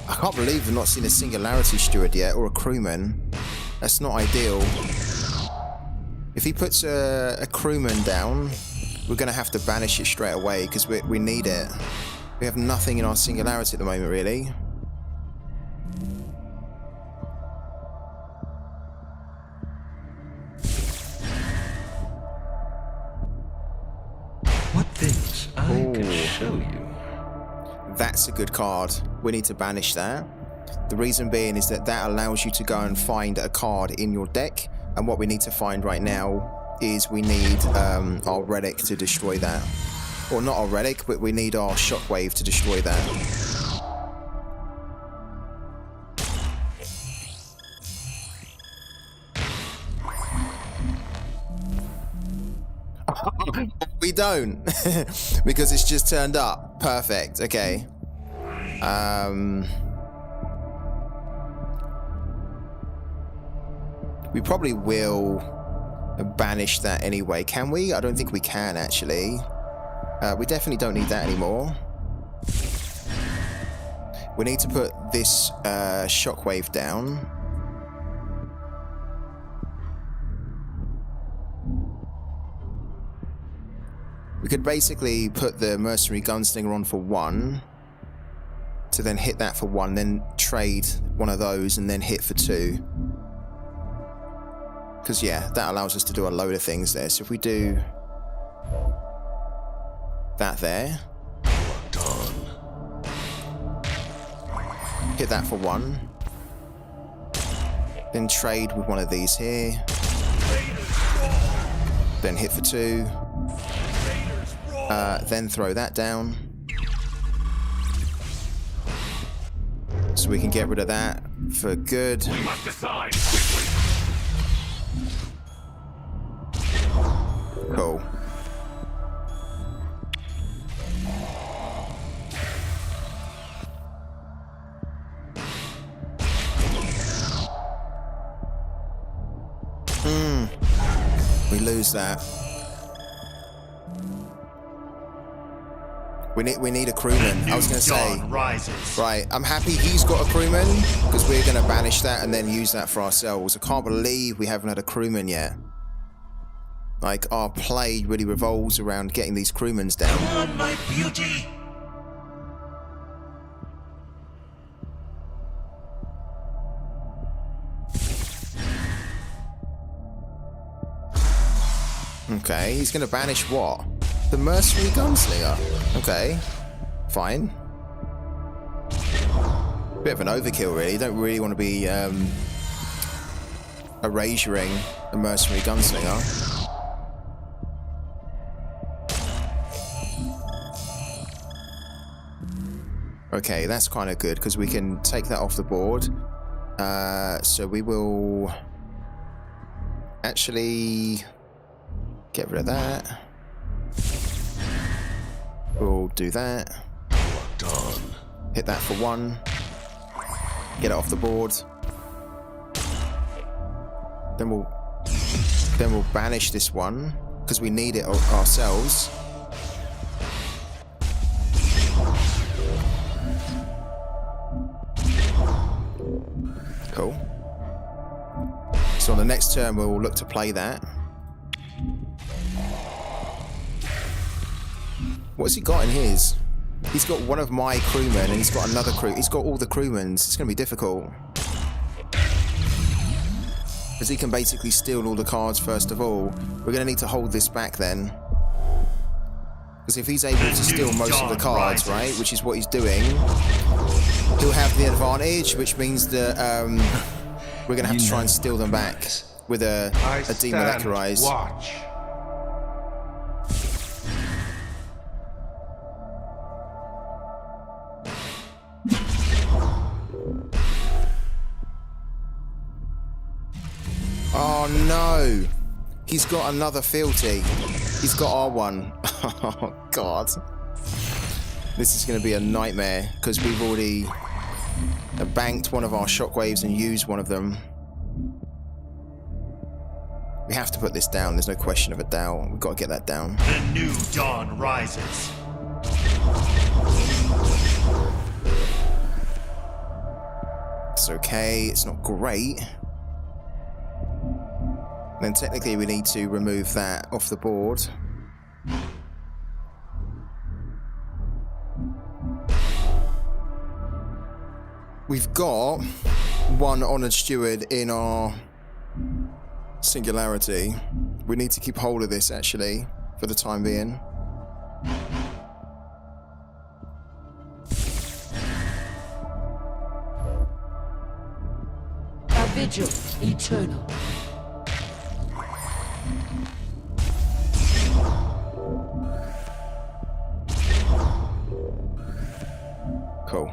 I can't believe we've not seen a Singularity Steward yet, or a crewman. That's not ideal. If he puts a crewman down, we're going to have to banish it straight away, because we need it. We have nothing in our Singularity at the moment, really. What things I can show you. That's a good card. We need to banish that. The reason being is that that allows you to go and find a card in your deck, and what we need to find right now is we need our relic to destroy that. Or not our relic, but we need our shockwave to destroy that. We don't, because it's just turned up. Perfect. Okay. We probably will banish that anyway. Can we? I don't think we can, actually. We definitely don't need that anymore. We need to put this shockwave down. We could basically put the Mercenary Gunslinger on for 1, to then hit that for 1, then trade one of those and then hit for 2. Because, yeah, that allows us to do a load of things there. So if we do that there, hit that for 1, then trade with one of these here, then hit for 2, then throw that down, so we can get rid of that for good. We must decide quickly. Cool. We lose that. We need a crewman. I was going to say, right, I'm happy he's got a crewman, because we're going to banish that and then use that for ourselves. I can't believe we haven't had a crewman yet. Like, our play really revolves around getting these crewmans down. Come on, my beauty! Okay, he's going to banish what? The Mercenary Gunslinger. Okay, fine. Bit of an overkill, really. Don't really want to be erasuring a Mercenary Gunslinger. Okay, that's kind of good, because we can take that off the board. So we will actually get rid of that. We'll do that. Done. Hit that for 1. Get it off the board. Then we'll banish this one, because we need it ourselves. Cool. So on the next turn, we'll look to play that. What's he got in his? He's got one of my crewmen, and he's got another crew. He's got all the crewmans. It's going to be difficult, because he can basically steal all the cards first of all. We're going to need to hold this back then, because if he's able to steal most of the cards, right, which is what he's doing, he'll have the advantage, which means that we're going to have to try and steal them back. with a demolecturize. Watch. Oh no! He's got another fealty. He's got R1. Oh god. This is going to be a nightmare because we've already banked one of our shockwaves and used one of them. We have to put this down. There's no question of a doubt. We've got to get that down. The new dawn rises. It's okay. It's not great. Then technically we need to remove that off the board. We've got one honoured steward in our singularity. We need to keep hold of this actually for the time being. A vigil eternal. Cool.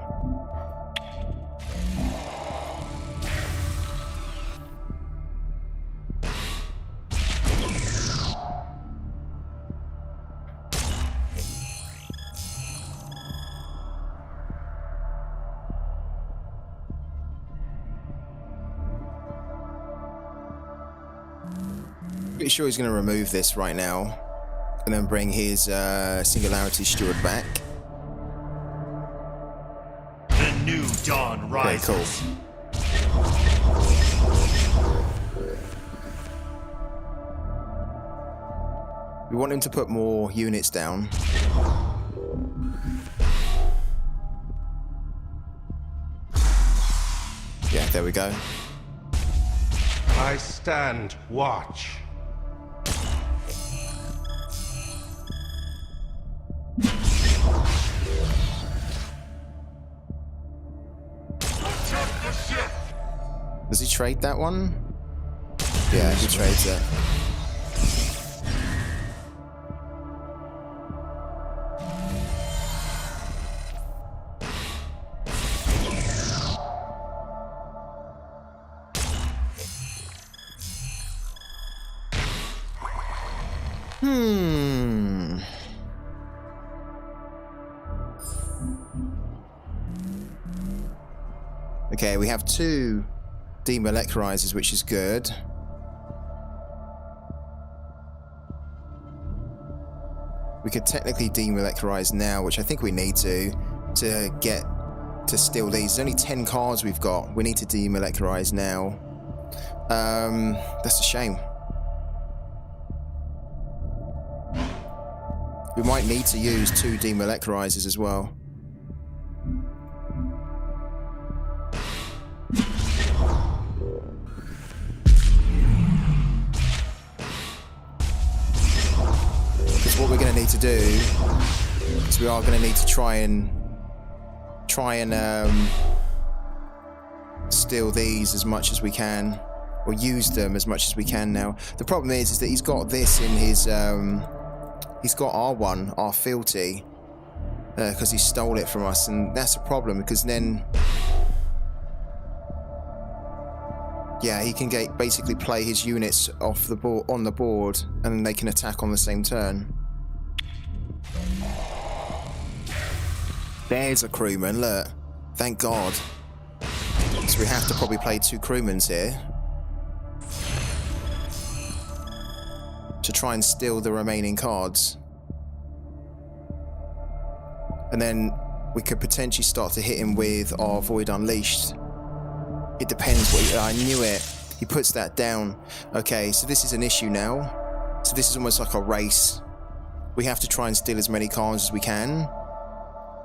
Pretty sure he's going to remove this right now and then bring his singularity steward back. The new dawn Very rises. cool. We want him to put more units down. Yeah, there we go. I stand watch. Does he trade that one? Yeah, he trades it. Okay, we have 2 demolecturizers, which is good. We could technically demolecturize now, which I think we need to get to steal these. There's only 10 cards we've got. We need to demolecturize now. That's a shame. We might need to use 2 demolecturizers as well. What we're going to need to do is we are going to need to try and steal these as much as we can, or use them as much as we can now. The problem is that he's got this in his he's got R1, our fealty, because he stole it from us, and that's a problem because then yeah, he can basically play his units off the board on the board, and they can attack on the same turn. There's a crewman, look. Thank God. So we have to probably play 2 crewmans here to try and steal the remaining cards. And then we could potentially start to hit him with our Void Unleashed. It depends what I knew it. He puts that down. Okay, so this is an issue now. So this is almost like a race. We have to try and steal as many cards as we can.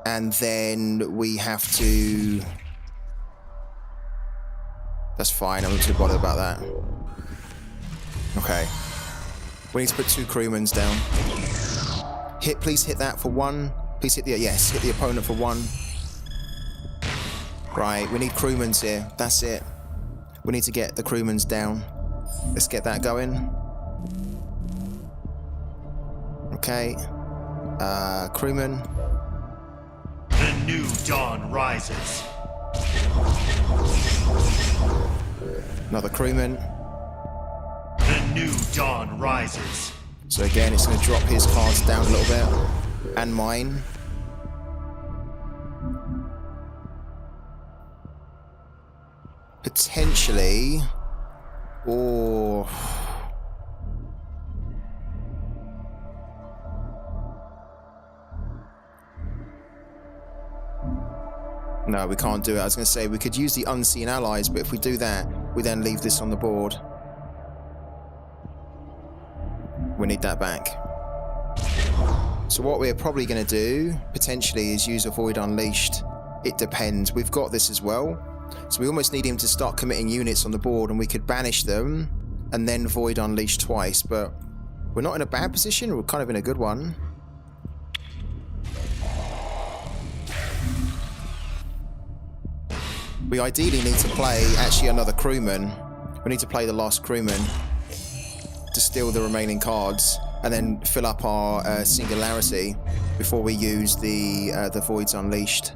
And then we have to... That's fine, I'm not too bothered about that. Okay. We need to put 2 crewmans down. Please hit that for 1. Please hit the... Yes, hit the opponent for 1. Right, we need crewmans here. That's it. We need to get the crewmans down. Let's get that going. Okay. Crewman. The new dawn rises. Another crewman. The new dawn rises. So again, it's going to drop his cards down a little bit. And mine. Potentially. Or... No, we can't do it. I was going to say we could use the unseen allies, but if we do that, we then leave this on the board. We need that back. So what we're probably going to do, potentially, is use a Void Unleashed. It depends. We've got this as well. So we almost need him to start committing units on the board, and we could banish them and then Void Unleash twice, but we're not in a bad position. We're kind of in a good one. We ideally need to play actually another crewman. We need to play the last crewman to steal the remaining cards and then fill up our singularity before we use the Voids Unleashed.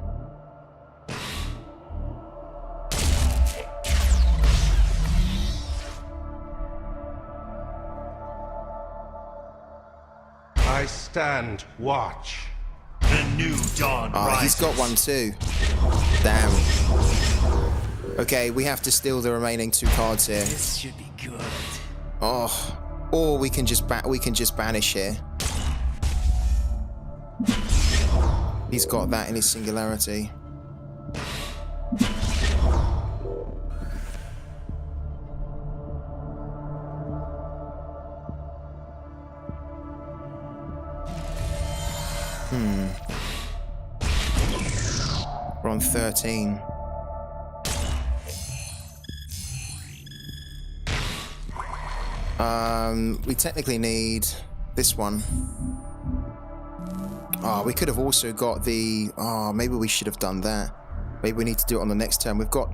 I stand watch. The new dawn rises. He's got one too. Damn. Okay, we have to steal the remaining 2 cards here. This should be good. Oh, or we can just banish here. He's got that in his singularity. We're on 13. We technically need this one. We could have also got the... maybe we should have done that. Maybe we need to do it on the next turn. We've got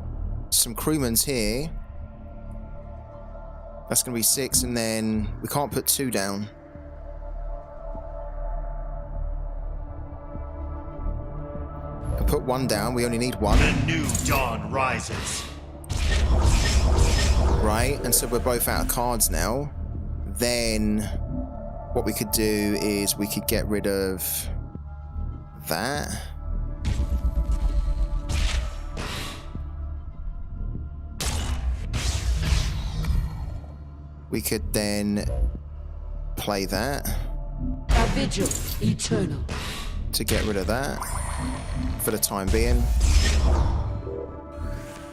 some crewmans here. That's going to be 6, and then we can't put 2 down. And put 1 down. We only need 1. The new dawn rises. Right, and so we're both out of cards now. Then what we could do is we could get rid of that. We could then play that A vigil eternal. to get rid of that for the time being.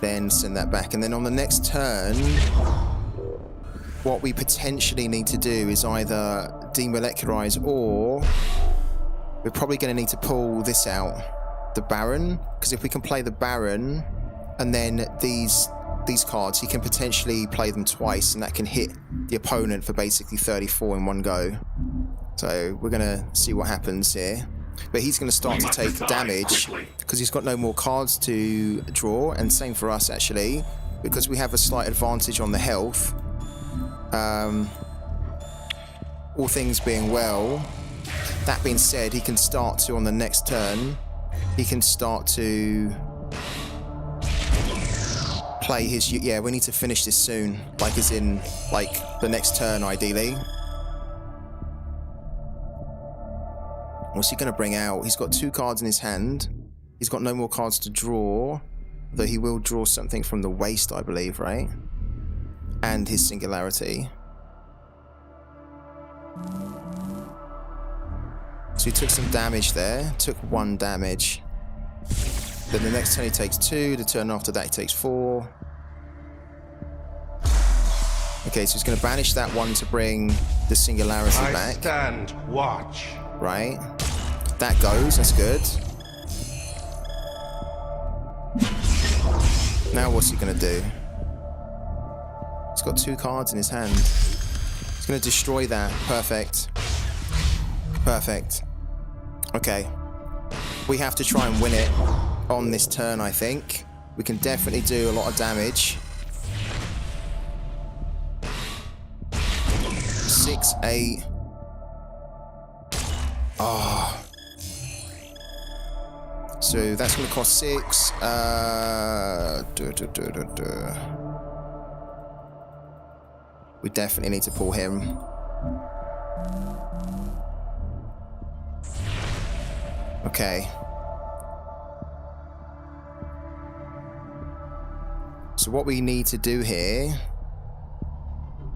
Then send that back, and then on the next turn, what we potentially need to do is either demolecularize, or we're probably going to need to pull this out, the Baron, because if we can play the Baron and then these cards, he can potentially play them twice, and that can hit the opponent for basically 34 in one go. So we're going to see what happens here. But he's going to start to take damage because he's got no more cards to draw, and same for us actually, because we have a slight advantage on the health. All things being well, that being said, he can start to, on the next turn, he can start to play his... Yeah, we need to finish this soon, like as in, like, the next turn ideally. What's he going to bring out? He's got 2 cards in his hand. He's got no more cards to draw, though he will draw something from the waste, I believe, right? And his singularity. So he took some damage there. Took 1 damage. Then the next turn he takes 2. The turn after that he takes 4. Okay, so he's going to banish that 1 to bring the singularity I back. stand watch. Right. That goes. That's good. Now what's he going to do? He's got 2 cards in his hand. He's going to destroy that. Perfect. Perfect. Okay. We have to try and win it on this turn, I think. We can definitely do a lot of damage. 6, 8. Oh. So that's going to cost 6. We definitely need to pull him. Okay. So what we need to do here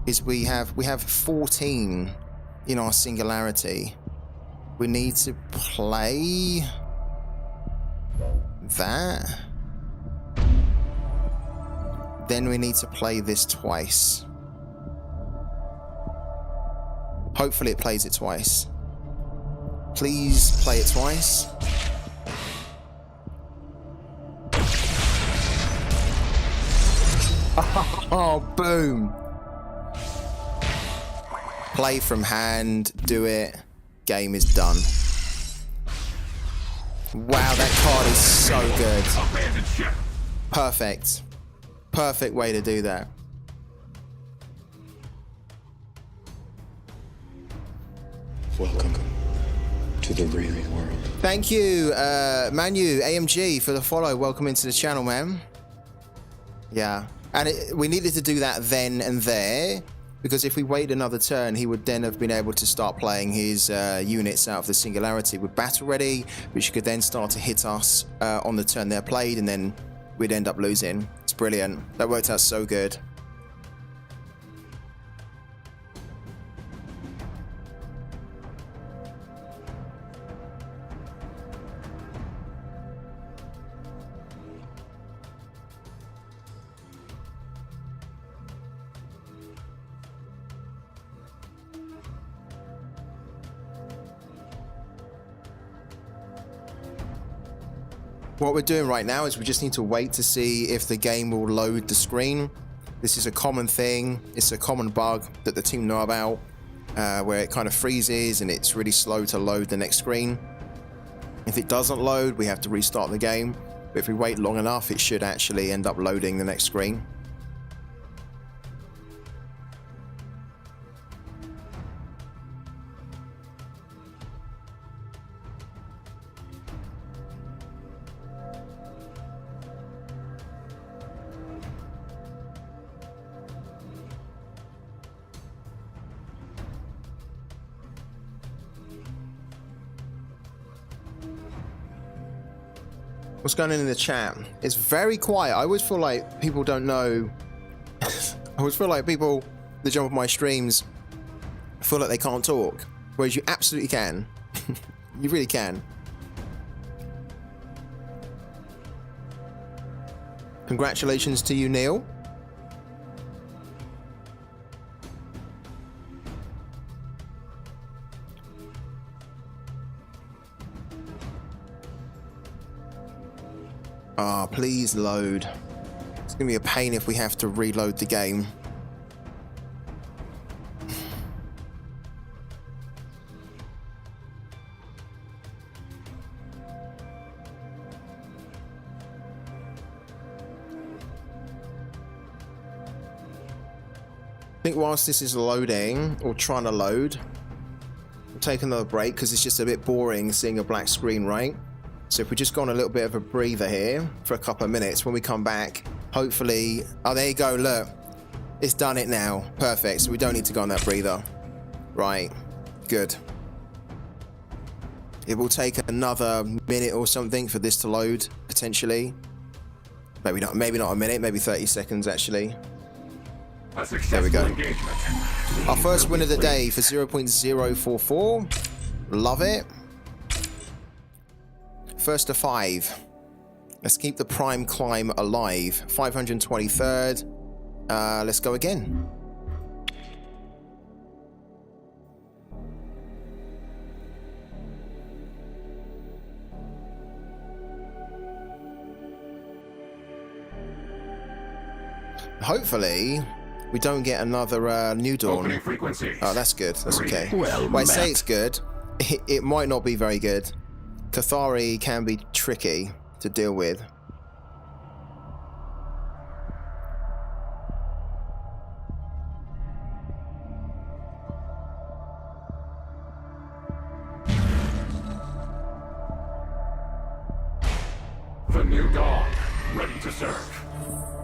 is we have 14 in our singularity. We need to play that. Then we need to play this twice. Hopefully it plays it twice. Please play it twice. Oh, boom. Play from hand, do it. Game is done. Wow, that card is so good. Abandoned ship. Perfect. Perfect way to do that. Welcome to the real world. Thank you, Manu, AMG, for the follow. Welcome into the channel, man. Yeah. And we needed to do that then and there, because if we waited another turn, he would then have been able to start playing his units out of the singularity with battle ready, which could then start to hit us on the turn they're played, and then we'd end up losing. It's brilliant. That worked out so good. What we're doing right now is we just need to wait to see if the game will load the screen. This is a common thing. It's a common bug that the team know about, where it kind of freezes and it's really slow to load the next screen. If it doesn't load, we have to restart the game. But if we wait long enough, it should actually end up loading the next screen. What's going on in the chat? It's very quiet. I always feel like people don't know. I always feel like people that jump on my streams feel like they can't talk, whereas you absolutely can. You really can. Congratulations to you, Neil. Ah, please load. It's gonna be a pain if we have to reload the game. I think whilst this is loading, or trying to load, we'll take another break because it's just a bit boring seeing a black screen, right? So if we just go on a little bit of a breather here for a couple of minutes, when we come back, hopefully... Oh, there you go, look. It's done it now. Perfect. So we don't need to go on that breather. Right. Good. It will take another minute or something for this to load, potentially. Maybe not a minute, maybe 30 seconds, actually. There we go. Our first win of the day for 0.044. Love it. First to 5. Let's keep the prime climb alive. 523rd. Let's go again. Hopefully, we don't get another New Dawn. Oh, that's good. That's okay. Well, I say it's good. It might not be very good. Cathari can be tricky to deal with. to serve.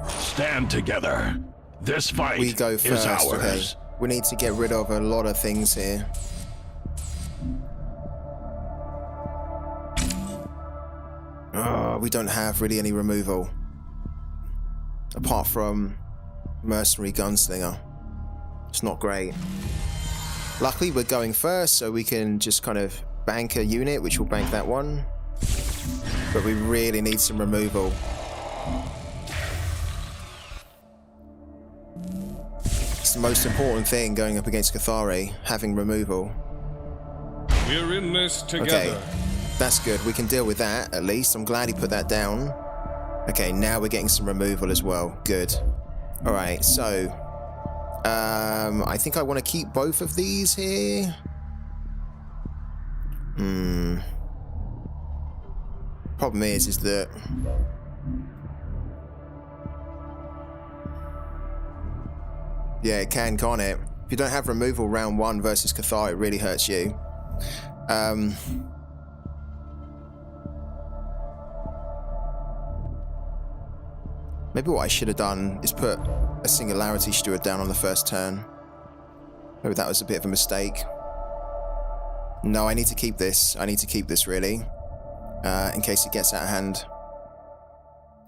Stand together. This fight We go is first. ours. Okay. We need to get rid of a lot of things here. We don't have really any removal. Apart from Mercenary Gunslinger. It's not great. Luckily, we're going first, so we can just kind of bank a unit, which will bank that one. But we really need some removal. It's the most important thing going up against Cathari, having removal. We're in this together. Okay, that's good. We can deal with that, at least. I'm glad he put that down. Okay, now we're getting some removal as well. Good. Alright, so... I think I want to keep both of these here. Problem is that... Yeah, it can, can't it? If you don't have removal round 1 versus Cathar, it really hurts you. Maybe what I should have done is put a Singularity Steward down on the first turn. Maybe that was a bit of a mistake. No, I need to keep this. I need to keep this, really. In case it gets out of hand.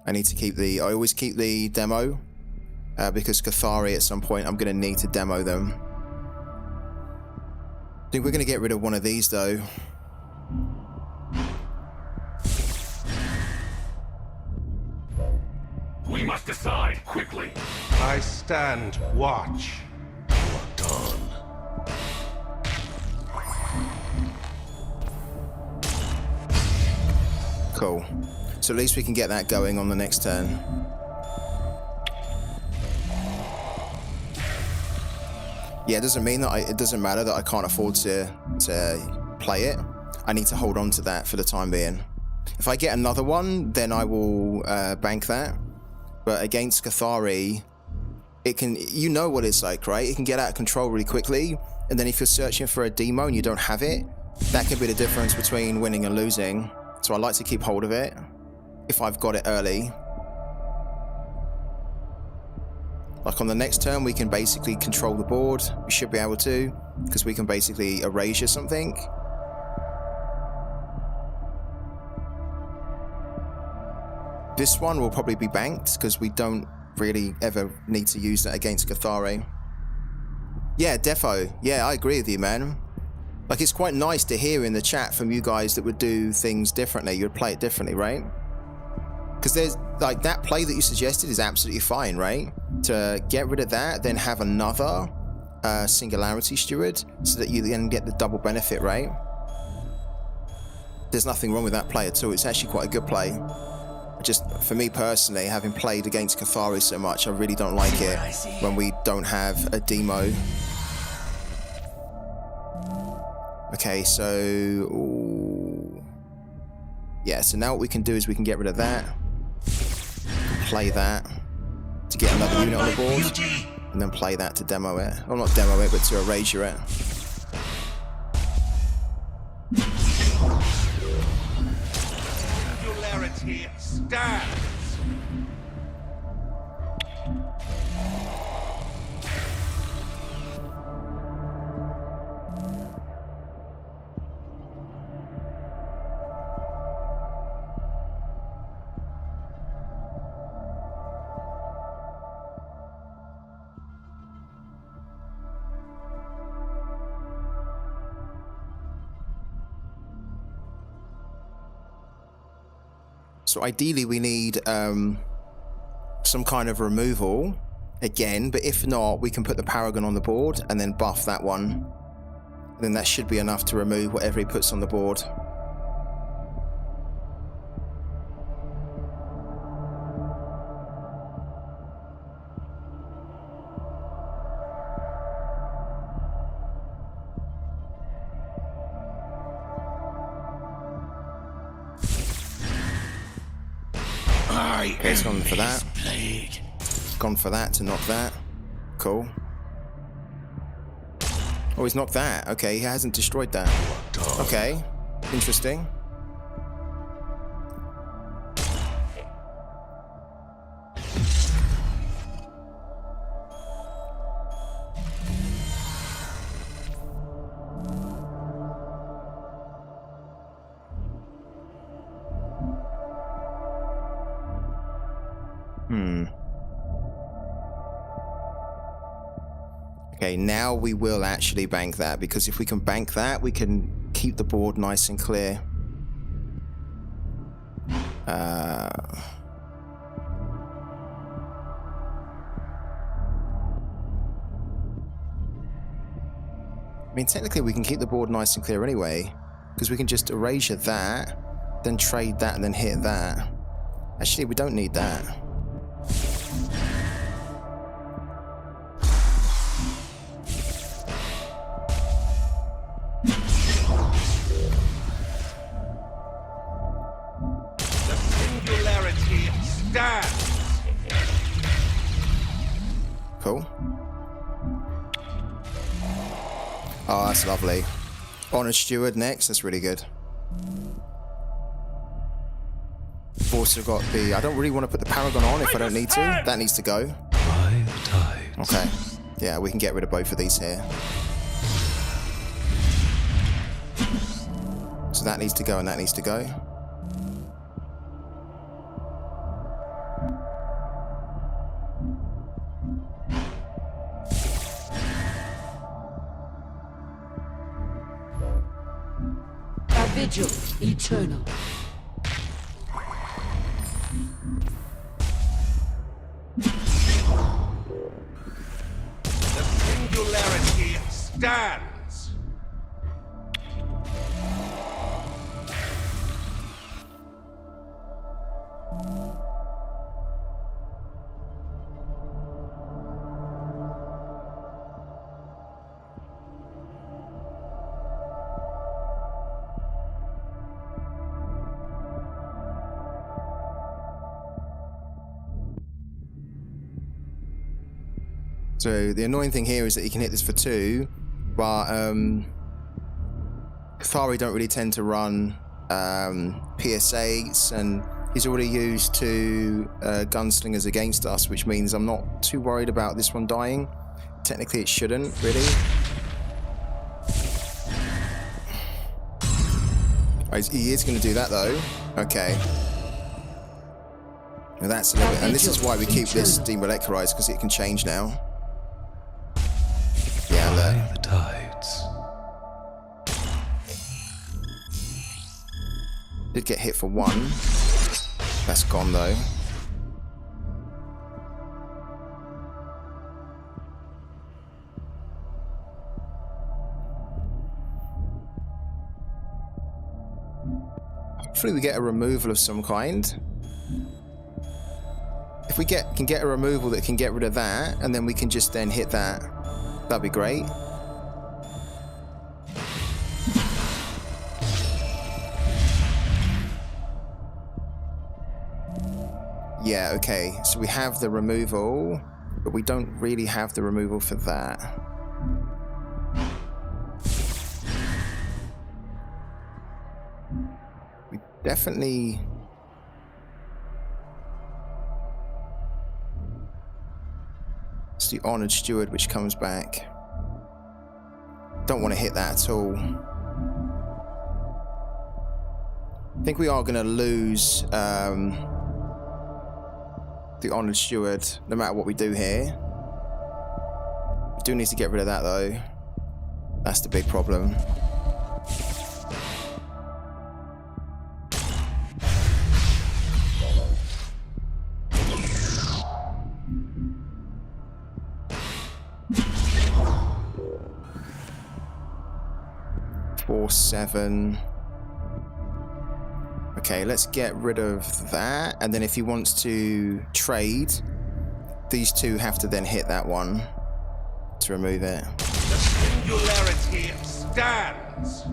I need to keep the... I always keep the demo. Because Cathari, at some point, I'm going to need to demo them. I think we're going to get rid of one of these, though. We must decide quickly. I stand watch. Cool. So at least we can get that going on the next turn. Yeah, it doesn't mean that it doesn't matter that I can't afford to play it. I need to hold on to that for the time being. If I get another one, then I will bank that. But against Cathari, it can, you know what it's like, right? It can get out of control really quickly. And then if you're searching for a demo and you don't have it, that can be the difference between winning and losing. So I like to keep hold of it if I've got it early. Like on the next turn, we can basically control the board. We should be able to, because we can basically erasure something. This one will probably be banked, because we don't really ever need to use that against Cathari. Yeah, defo. Yeah, I agree with you, man. Like, it's quite nice to hear in the chat from you guys that would do things differently. You'd play it differently, right? Because there's, like, that play that you suggested is absolutely fine, right? To get rid of that, then have another Singularity Steward, so that you then get the double benefit, right? There's nothing wrong with that play at all. It's actually quite a good play. Just, for me personally, having played against Cathari so much, I really don't like it when we don't have a demo. Okay, so... Ooh. Yeah, so now what we can do is we can get rid of that. Play that to get another unit on the board. And then play that to demo it. Well, not demo it, but to erasure it. Singularity stands. So ideally we need some kind of removal again, but if not, we can put the Paragon on the board and then buff that one. And then that should be enough to remove whatever he puts on the board. Okay, it's gone for that. Gone for that to knock that. Cool. Oh, he's knocked that. Okay, he hasn't destroyed that. Okay, interesting. Okay, now we will actually bank that, because if we can bank that, we can keep the board nice and clear. I mean, technically we can keep the board nice and clear anyway, because we can just erasure that, then trade that, and then hit that. Actually, we don't need that. The singularity stands. Cool. Oh, that's lovely. Honored Steward next. That's really good. We've also got the... I don't really want to put the Paragon on if I don't need to. That needs to go. By the tides. Okay. Yeah, we can get rid of both of these here. So that needs to go and that needs to go. A vigil eternal. The singularity stands. So the annoying thing here is that you can hit this for 2, but Cathari don't really tend to run PSAs, and he's already used 2 gunslingers against us, which means I'm not too worried about this one dying. Technically it shouldn't, really. Oh, he is going to do that though. Okay. Now that's a little bit, and this is why we keep this demolecularized, because it can change now. Yeah, look. By the tides. Did get hit for 1. That's gone though. Hopefully we get a removal of some kind. If we can get a removal that can get rid of that, and then we can just then hit that, that'd be great. Yeah, okay, so we have the removal, but we don't really have the removal for that. We definitely... It's the Honored Steward which comes back. Don't want to hit that at all. I think we are going to lose the Honored Steward no matter what we do here. We do need to get rid of that though. That's the big problem. Four, 7. Okay, let's get rid of that, and then if he wants to trade, these 2 have to then hit that one to remove it. The singularity stands.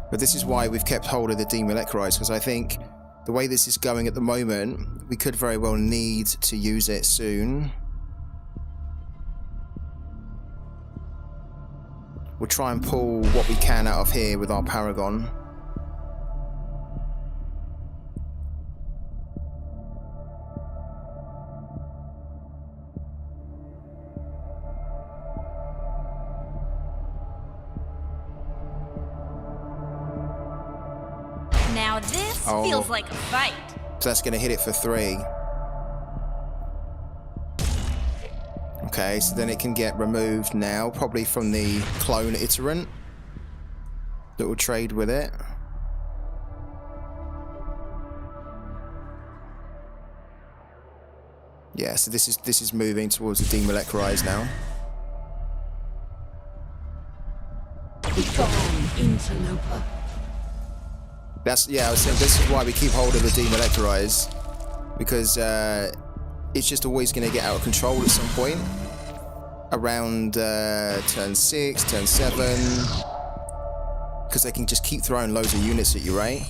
But this is why we've kept hold of the demolecularized, because I think the way this is going at the moment, we could very well need to use it soon. We'll try and pull what we can out of here with our Paragon. this Oh. feels like a fight. So that's going to hit it for 3. Okay, so then it can get removed now, probably from the clone iterant that will trade with it. Yeah, so this is moving towards the demolecularize now. Begone, interloper. That's, yeah, I was saying this is why we keep hold of the demolecularize, because it's just always going to get out of control at some point around turn 6, turn 7, because they can just keep throwing loads of units at you, right?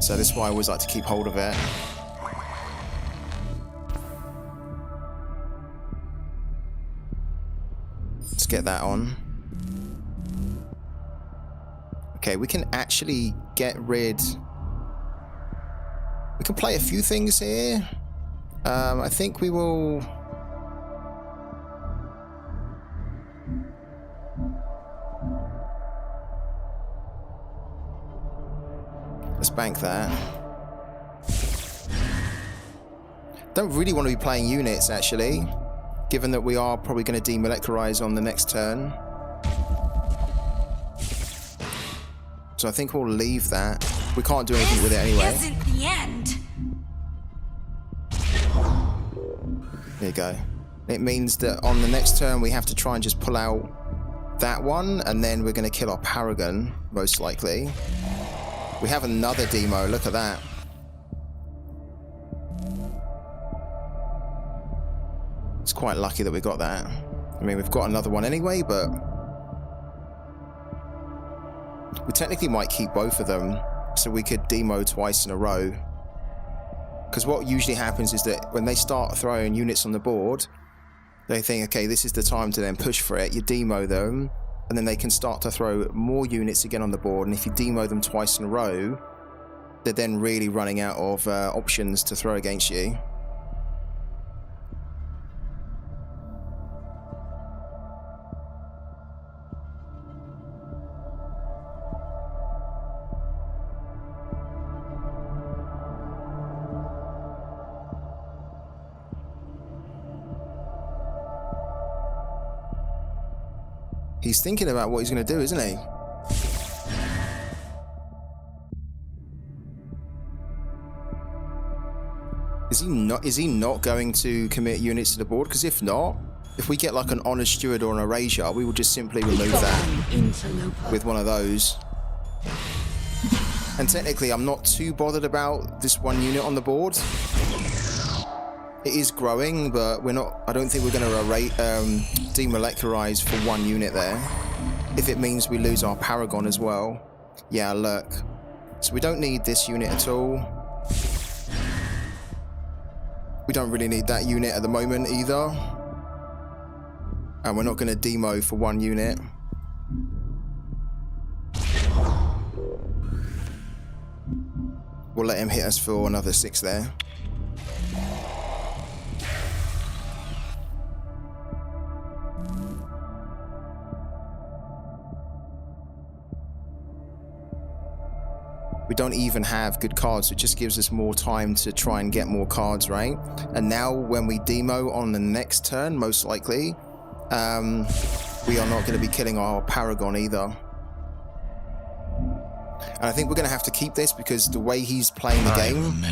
So that's why I always like to keep hold of it. Let's get that on. Okay, we can actually get rid... We can play a few things here. I think we will... Let's bank that. Don't really want to be playing units, actually, given that we are probably going to demolecularize on the next turn. So I think we'll leave that. We can't do anything with it anyway. This isn't the end. There you go. It means that on the next turn we have to try and just pull out that one, and then we're going to kill our Paragon, most likely. We have another demo, look at that. It's quite lucky that we got that. I mean, we've got another one anyway, but... we technically might keep both of them, so we could demo twice in a row. Because what usually happens is that when they start throwing units on the board, they think, okay, this is the time to then push for it. You demo them, and then they can start to throw more units again on the board. And if you demo them twice in a row, they're then really running out of options to throw against you. He's thinking about what he's going to do, isn't he? Is he not going to commit units to the board? Because if not, if we get like an Honoured Steward or an Erasure, we will just simply remove that with one of those. And technically, I'm not too bothered about this one unit on the board. It is growing, but we're not. I don't think we're going to demolecularize for one unit there. If it means we lose our Paragon as well. Yeah, look. So we don't need this unit at all. We don't really need that unit at the moment either. And we're not going to demo for one unit. We'll let him hit us for another 6 there. We don't even have good cards. It just gives us more time to try and get more cards, right? And now when we demo on the next turn, most likely, we are not going to be killing our Paragon either. And I think we're going to have to keep this because the way he's playing the game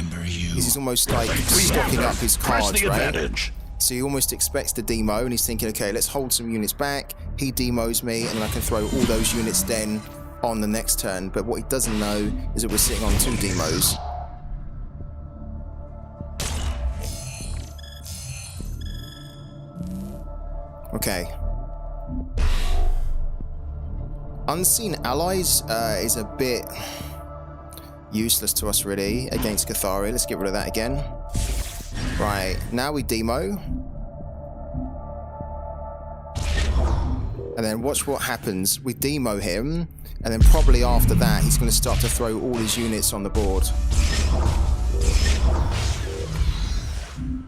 is he's almost like stocking up his cards, right? So he almost expects the demo and he's thinking, okay, let's hold some units back. He demos me and then I can throw all those units then on the next turn. But what he doesn't know is that we're sitting on 2 demos. Okay. Unseen Allies is a bit useless to us really against Cathari. Let's get rid of that again. Right, now we demo. And then watch what happens. We demo him, and then probably after that he's going to start to throw all his units on the board.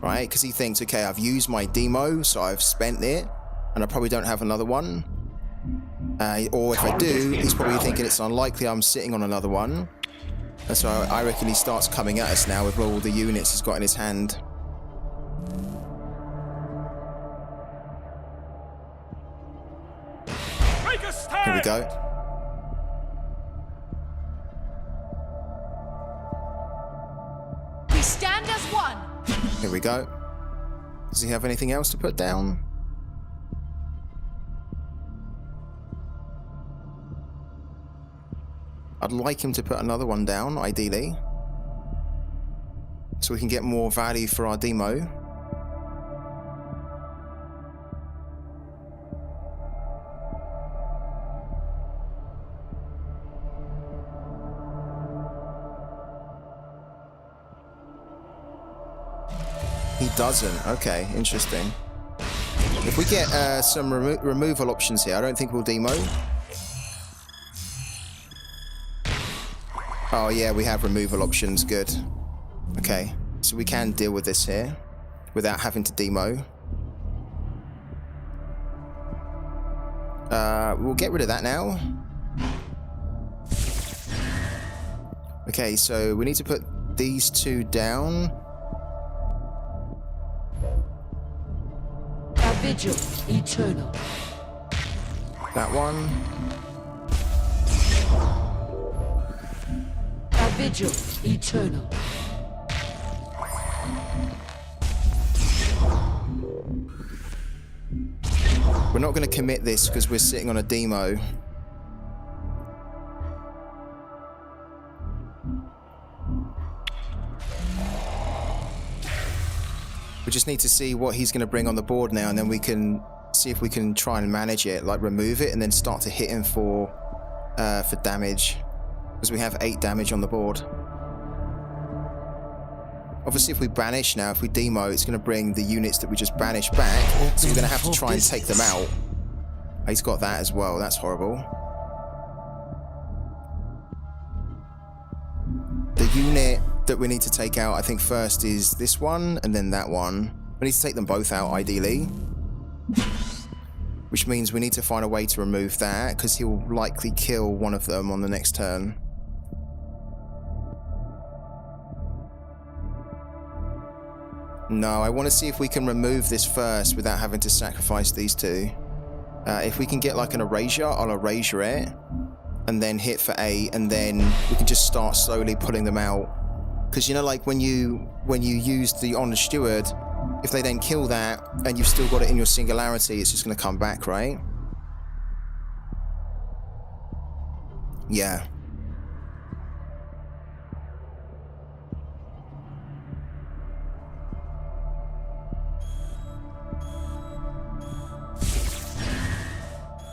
Right, because he thinks, okay, I've used my demo, so I've spent it, and I probably don't have another one. Or if I do, he's probably thinking it's unlikely I'm sitting on another one. That's why I reckon he starts coming at us now with all the units he's got in his hand. Make a stand! Here we go. We stand as one. Here we go. Does he have anything else to put down? I'd like him to put another one down, ideally, so we can get more value for our demo. He doesn't. Okay, interesting. If we get some removal options here, I don't think we'll demo. Oh yeah, we have removal options. Good. Okay, so we can deal with this here without having to demo. We'll get rid of that now. Okay, so we need to put these two down. A vigil eternal. That one. A vigil eternal. We're not going to commit this because we're sitting on a demo. We just need to see what he's going to bring on the board now, and then we can see if we can try and manage it, like remove it and then start to hit him for damage, because we have 8 damage on the board. Obviously, if we banish now, if we demo, it's going to bring the units that we just banished back, so we're going to have to try and take them out. He's got that as well. That's horrible. The unit that we need to take out, I think, first is this one, and then that one. We need to take them both out, ideally. Which means we need to find a way to remove that, because he'll likely kill one of them on the next turn. No, I want to see if we can remove this first without having to sacrifice these two. If we can get like an erasure, I'll erasure it, and then hit for 8, and then we can just start slowly pulling them out. Because, you know, like when you use the Honored Steward, if they then kill that and you've still got it in your singularity, it's just going to come back, right? Yeah.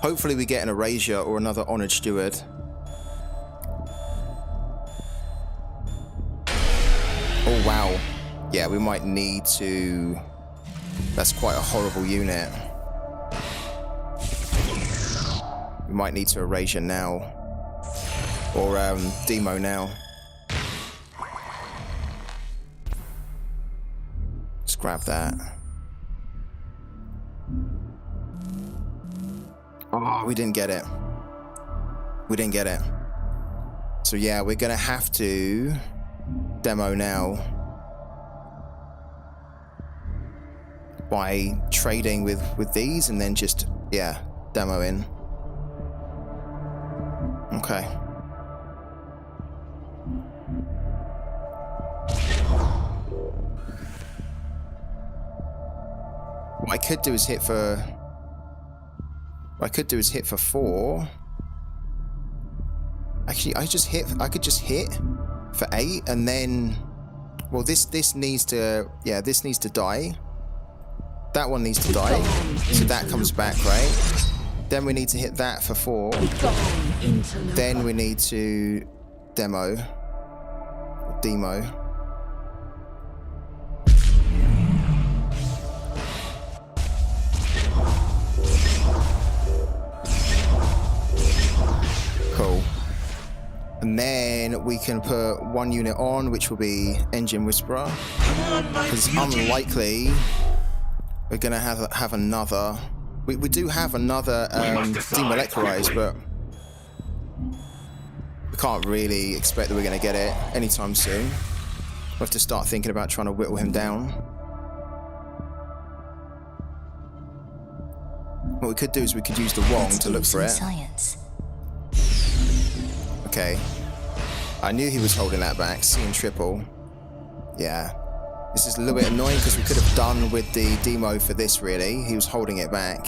Hopefully we get an erasure or another Honored Steward. Oh wow. Yeah, we might need to... That's quite a horrible unit. We might need to erasure now. Or demo now. Let's grab that. Oh, we didn't get it. We didn't get it. So yeah, we're gonna have to demo now by trading with these, and then just, yeah, demo in. Okay. What I could do is hit for... What I could do is hit for 4. Actually, I could just hit for 8, and then, well, this needs to, yeah, this needs to die. That one needs to die, so that comes back, right? Then we need to hit that for 4. Then we need to demo. Cool. And then we can put 1 unit on, which will be Engine Whisperer. Because it's unlikely we're going to have another... We do have another Demolecterize, but We can't really expect that we're going to get it anytime soon. We'll have to start thinking about trying to whittle him down. What we could do is we could use the wong to look for it. Science. Okay. I knew he was holding that back. C and triple. Yeah. This is a little bit annoying because we could have done with the demo for this, really. He was holding it back.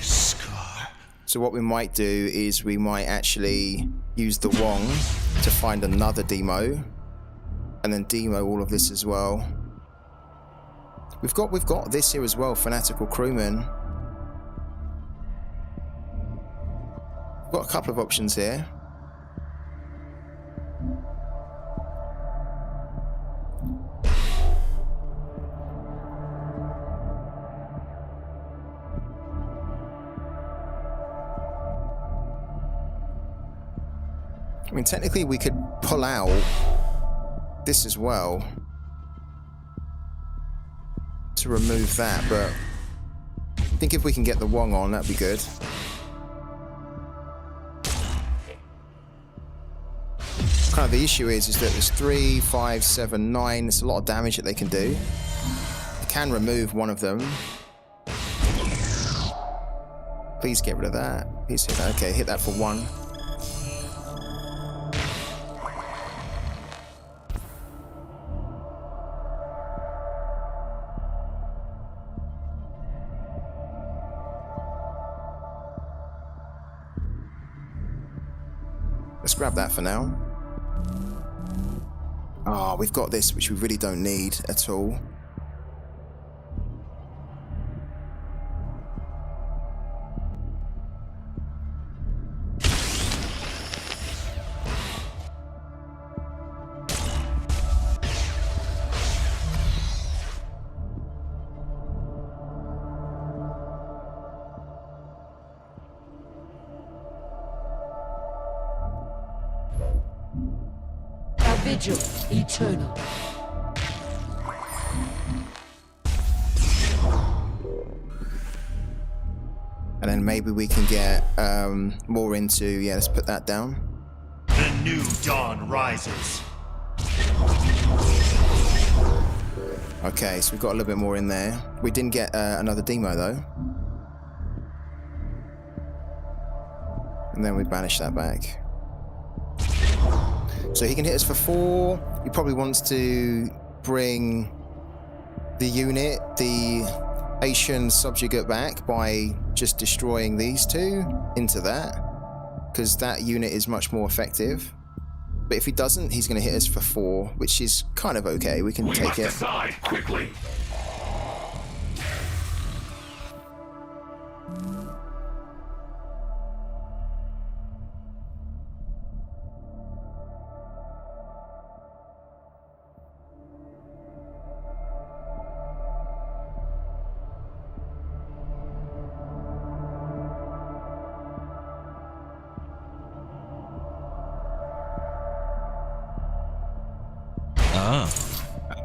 Scar. So what we might do is we might actually use the wong to find another demo. And then demo all of this as well. We've got this here as well, Fanatical Crewman. We've got a couple of options here. I mean, technically we could pull out this as well to remove that, but I think if we can get the wong on, that'd be good. Kind of the issue is that there's 3, 5, 7, 9. There's a lot of damage that they can do. I can remove one of them. Please get rid of that. Please hit that. Okay, hit that for 1. Let's grab that for now. Ah, we've got this, which we really don't need at all. Vigil eternal. And then maybe we can get more into, yeah, let's put that down. The new dawn rises. Okay, so we've got a little bit more in there. We didn't get another demo though. And then we banish that back. So he can hit us for 4. He probably wants to bring the unit, the Asian subjugate, back by just destroying these two into that, because that unit is much more effective. But if he doesn't, he's going to hit us for 4, which is kind of okay. We can take it. Decide quickly.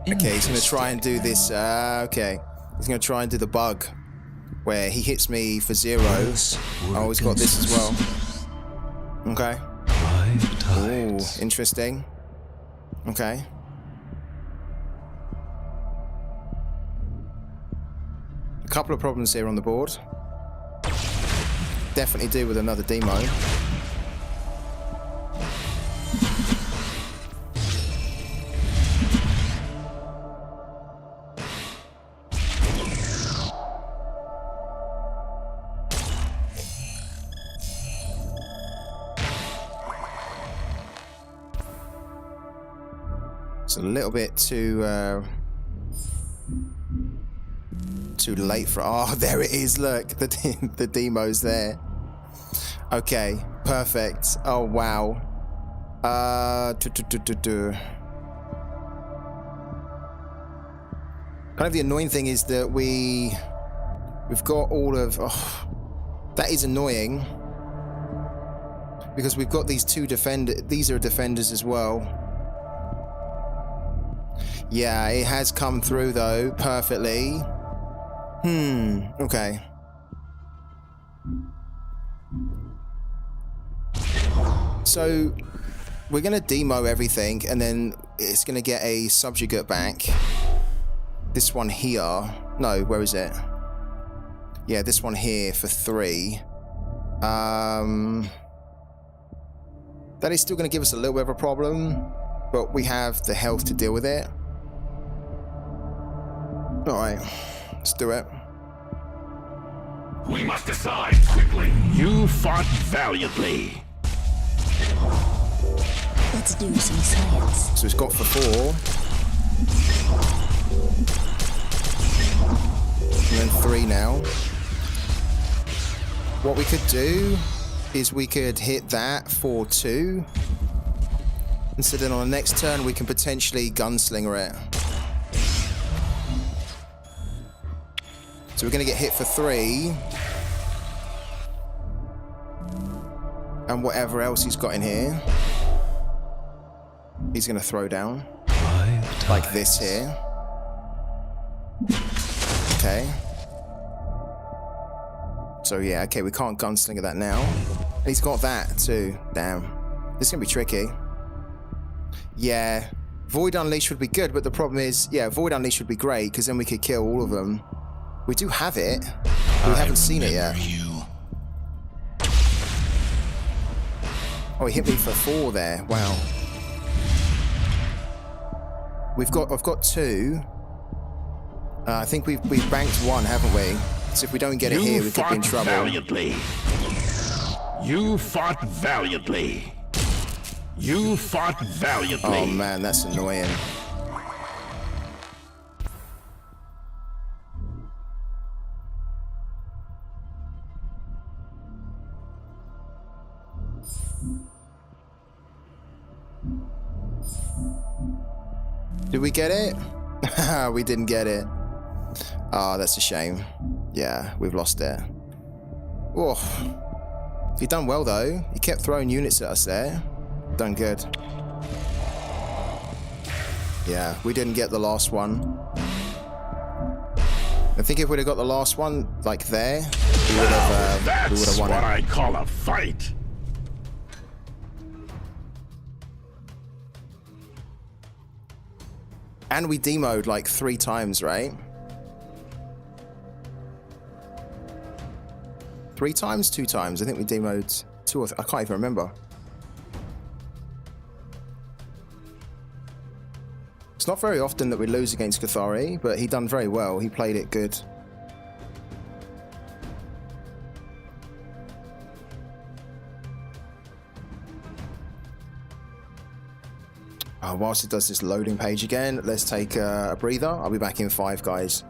Okay, he's going to try and do this. Okay, he's going to try and do the bug where he hits me for 0. Oh, he's got this as well. Okay. Ooh, interesting. Okay. A couple of problems here on the board. Definitely do with another demo. A little bit too late for. Oh, there it is. Look, the demo's there. Okay, perfect. Oh wow. Kind of the annoying thing is that we've got all of. Oh, that is annoying because we've got these 2 defenders. These are defenders as well. Yeah, it has come through though, perfectly. Okay. So we're going to demo everything, and then it's going to get a subjugate back. This one here. No, where is it? Yeah, this one here for 3. That is still going to give us a little bit of a problem, but we have the health to deal with it. Alright, let's do it. We must decide quickly. You fought valiantly. Let's do some science. So it's got for 4. And then 3 now. What we could do is we could hit that for 2. And so then on the next turn we can potentially gunslinger it. So we're going to get hit for 3. And whatever else he's got in here, he's going to throw down. Like this here. Okay. So yeah, okay, we can't gunslinger that now. And he's got that too. Damn. This is going to be tricky. Yeah. Void Unleash would be good, but the problem is, yeah, Void Unleash would be great, because then we could kill all of them. We do have it, but we haven't seen it yet. Oh, he hit me for 4 there. Wow. I've got 2. I think we've banked 1, haven't we? So if we don't get it here, we could be in trouble. Valiantly. You fought valiantly. You fought valiantly. Oh man, that's annoying. Did we get it? We didn't get it. Oh, that's a shame. Yeah, we've lost it. Oh, you done well though. You kept throwing units at us there. Done good. Yeah, we didn't get the last one. I think if we'd have got the last one, like there, we would have won it. That's what I call a fight. And we demoed like 3 times, right? 3 times? 2 times? I think we demoed 2 or I can't even remember. It's not very often that we lose against Cathari, but he done very well. He played it good. Whilst it does this loading page again, let's take a breather. I'll be back in 5, guys.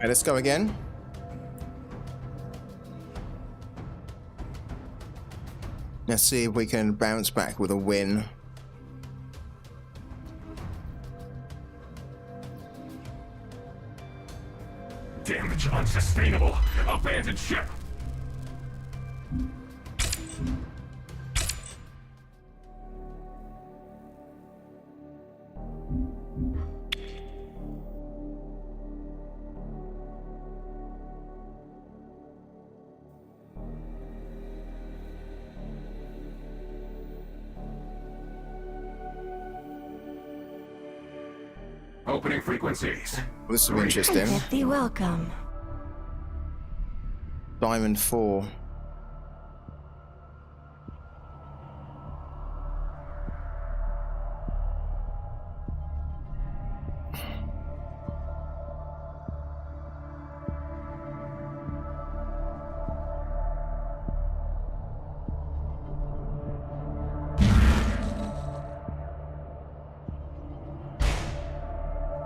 Okay, let's go again. Let's see if we can bounce back with a win. Damage unsustainable. Abandoned ship. Opening frequencies. This will be interesting. Be welcome. Diamond 4.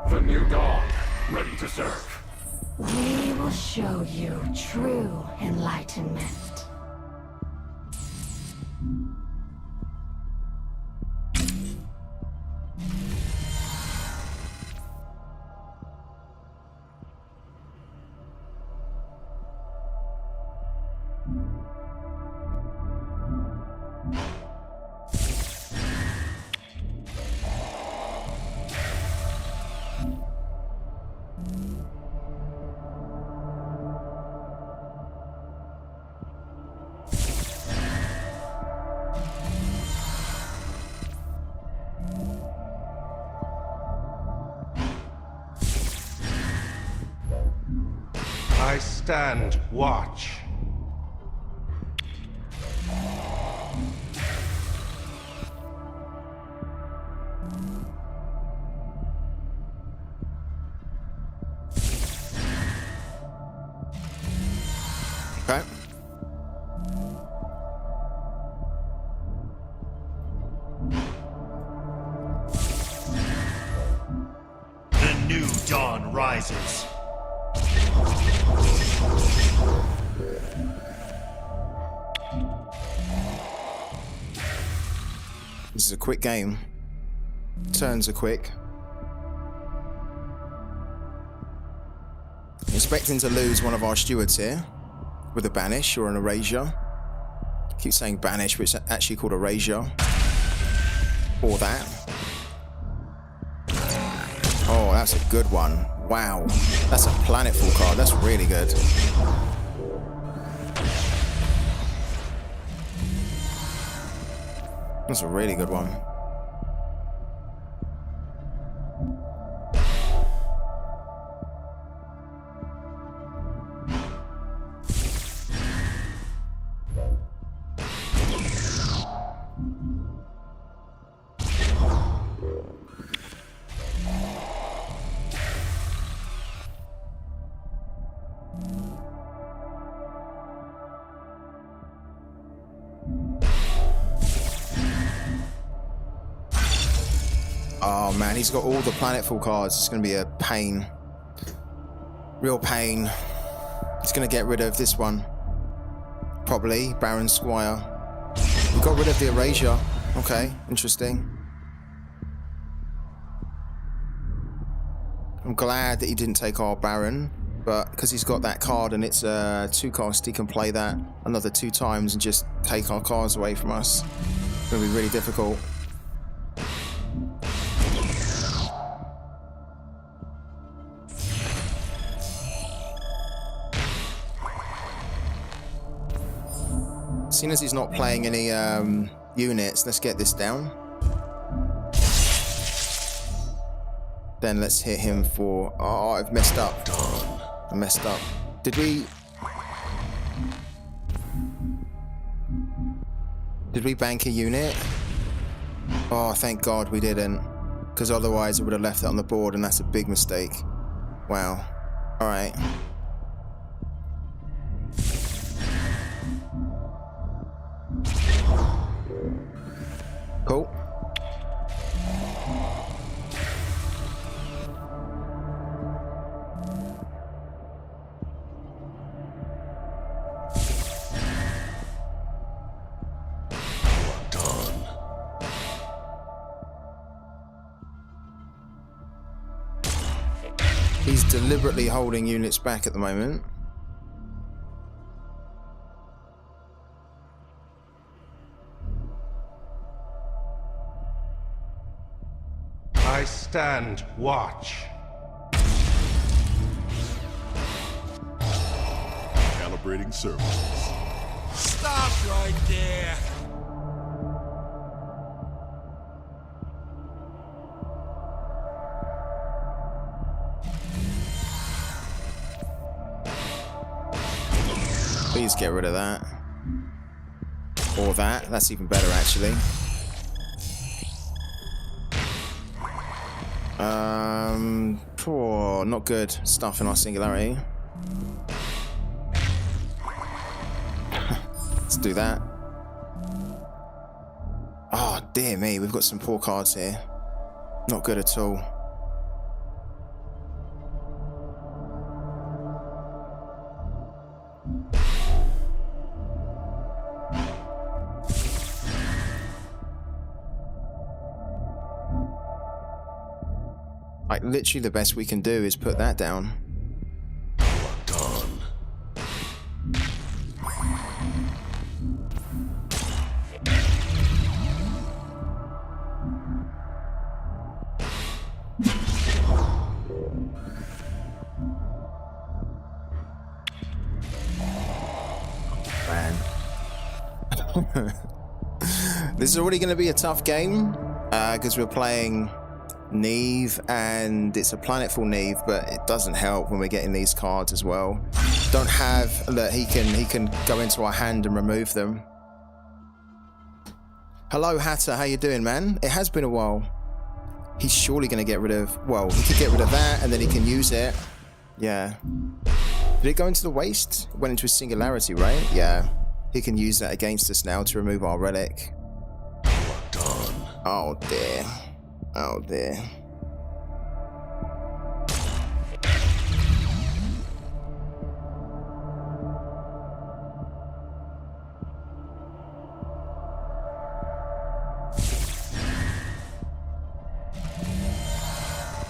The new dawn, ready to serve. We will show you true enlightenment. I stand watch. Okay. The new dawn rises. This is a quick game. Turns are quick. Expecting to lose one of our stewards here with a banish or an erasure. Keep saying banish, but it's actually called erasure. Or that. Oh, that's a good one. Wow. That's a planetful card. That's really good. That's a really good one. Oh man, he's got all the planetful cards. It's going to be a pain. Real pain. He's going to get rid of this one. Probably. Baron Squire. He got rid of the erasure. Okay, interesting. I'm glad that he didn't take our Baron. But because he's got that card and it's 2 cost, he can play that another 2 times and just take our cards away from us. It's going to be really difficult. Seeing as he's not playing any units, let's get this down. Then let's hit him for... Oh, I've messed up. I messed up. Did we bank a unit? Oh, thank God we didn't. Because otherwise it would have left it on the board and that's a big mistake. Wow. Alright. Cool. He's deliberately holding units back at the moment. I stand watch. Calibrating services. Stop right there. Please get rid of that. Or that. That's even better, actually. Poor, not good stuff in our singularity. Let's do that. Oh, dear me. We've got some poor cards here. Not good at all. Like, literally the best we can do is put that down. Done. Man. This is already going to be a tough game because we're playing Neve and it's a planetful Neve, but it doesn't help when we're getting these cards as well. Don't have, look, he can go into our hand and remove them. Hello Hatter, how you doing, man? It has been a while. He's surely going to get rid of, well, he could get rid of that and then he can use it. Yeah. Did it go into the waste? It went into a singularity, right? Yeah. He can use that against us now to remove our relic. Done. Oh dear. Oh dear.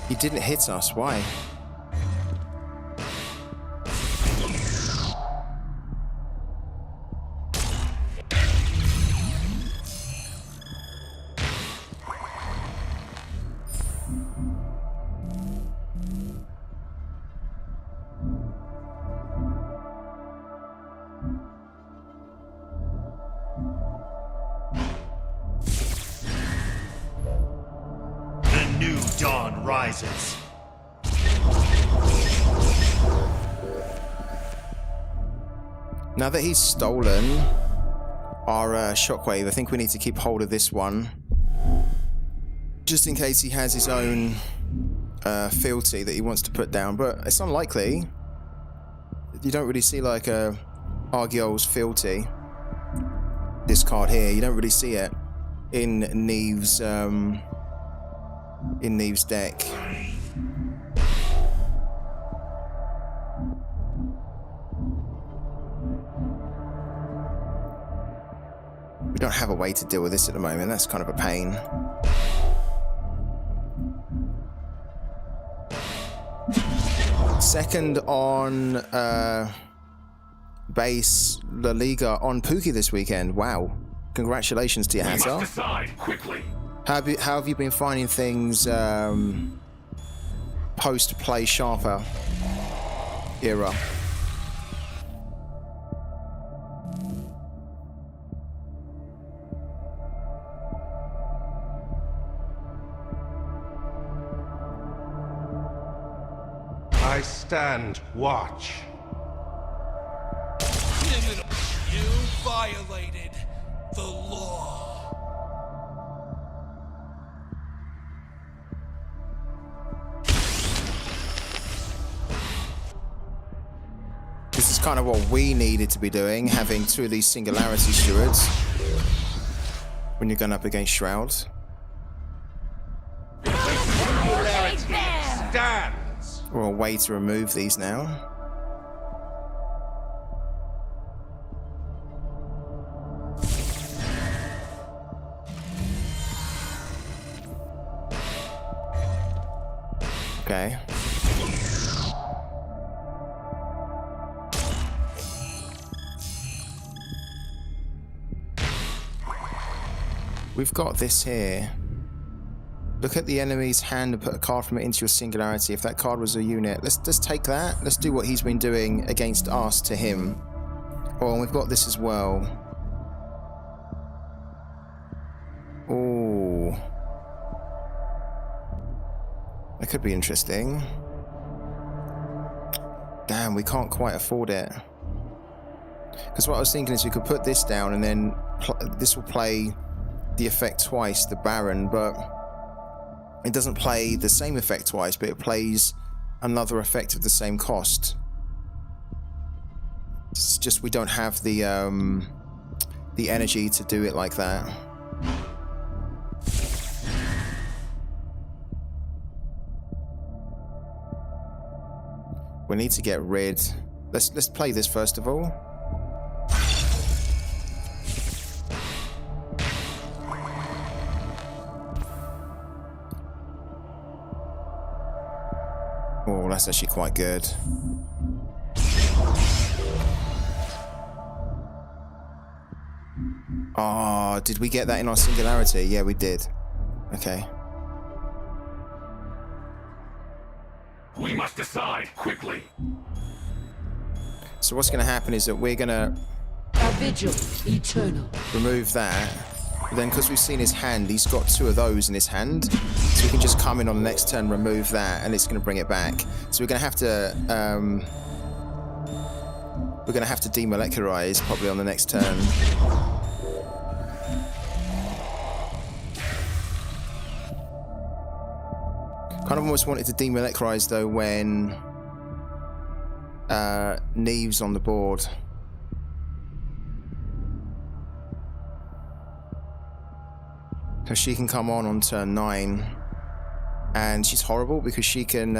He didn't hit us, why? Dawn rises. Now that he's stolen our shockwave, I think we need to keep hold of this one. Just in case he has his own fealty that he wants to put down, but it's unlikely. You don't really see like a Argyol's fealty. This card here, you don't really see it in Neve's deck. We don't have a way to deal with this at the moment. That's kind of a pain. Second on base La Liga on Pooky this weekend. Wow. Congratulations to you, Hatter. We must decide quickly. How have you been finding things post-play Sharper era? I stand watch. You violated the law. This is kind of what we needed to be doing, having two of these singularity stewards when you're going up against Shrouds. Stands. Or a way to remove these now. Okay. We've got this here. Look at the enemy's hand and put a card from it into your singularity. If that card was a unit, let's just take that. Let's do what he's been doing against us to him. Oh, and we've got this as well. Oh. That could be interesting. Damn, we can't quite afford it. Because what I was thinking is we could put this down and then this will play the effect twice, the Baron, but it doesn't play the same effect twice, but it plays another effect of the same cost. It's just we don't have the energy to do it like that. We need to get rid. Let's play this first of all. Oh, that's actually quite good. Oh, did we get that in our singularity? Yeah, we did. Okay. We must decide quickly. So what's going to happen is that we're going to A vigil eternal. remove that. But then because we've seen his hand, he's got two of those in his hand. So we can just come in on the next turn, remove that, and it's going to bring it back. So we're going to have to demolecularize probably on the next turn. Kind of almost wanted to demolecularize though when Neve's on the board. Because she can come on turn 9. And she's horrible because she can,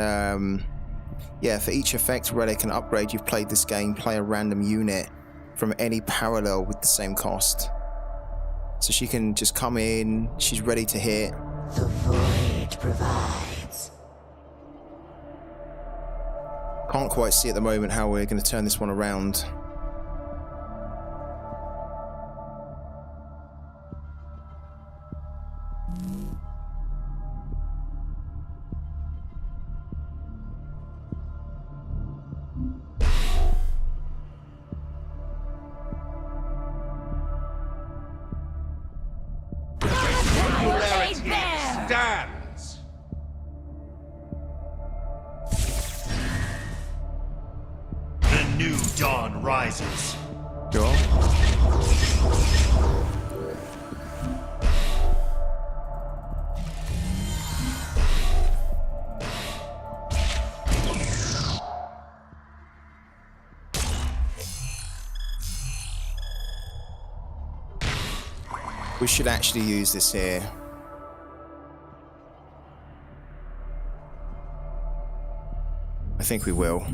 yeah, for each effect, relic, and upgrade you've played this game, play a random unit from any parallel with the same cost. So she can just come in, she's ready to hit. The void provides. Can't quite see at the moment how we're going to turn this one around. Stands. The new dawn rises. Sure. We should actually use this here. I think we will.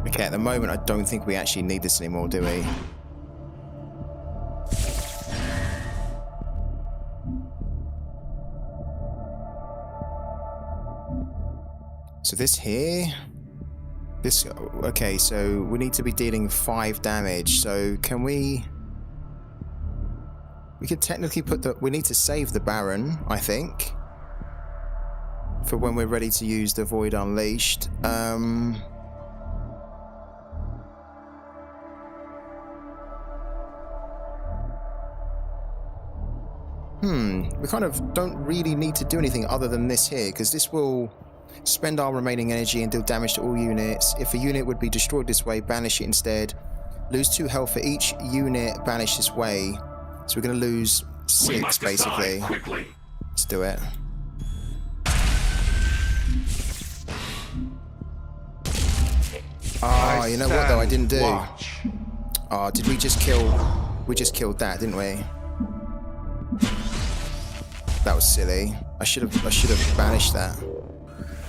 Okay, at the moment I don't think we actually need this anymore, do we? So this here, this, okay, so we need to be dealing 5 damage. So can we could technically we need to save the Baron, I think, for when we're ready to use the Void Unleashed. We kind of don't really need to do anything other than this here, because this will spend our remaining energy and deal damage to all units. If a unit would be destroyed this way, banish it instead. Lose 2 health for each unit banished this way. So we're going to lose 6 basically. Quickly. Let's do it. Ah, you know what though I didn't do? Ah, did we just kill... We just killed that, didn't we? That was silly. I should have banished that.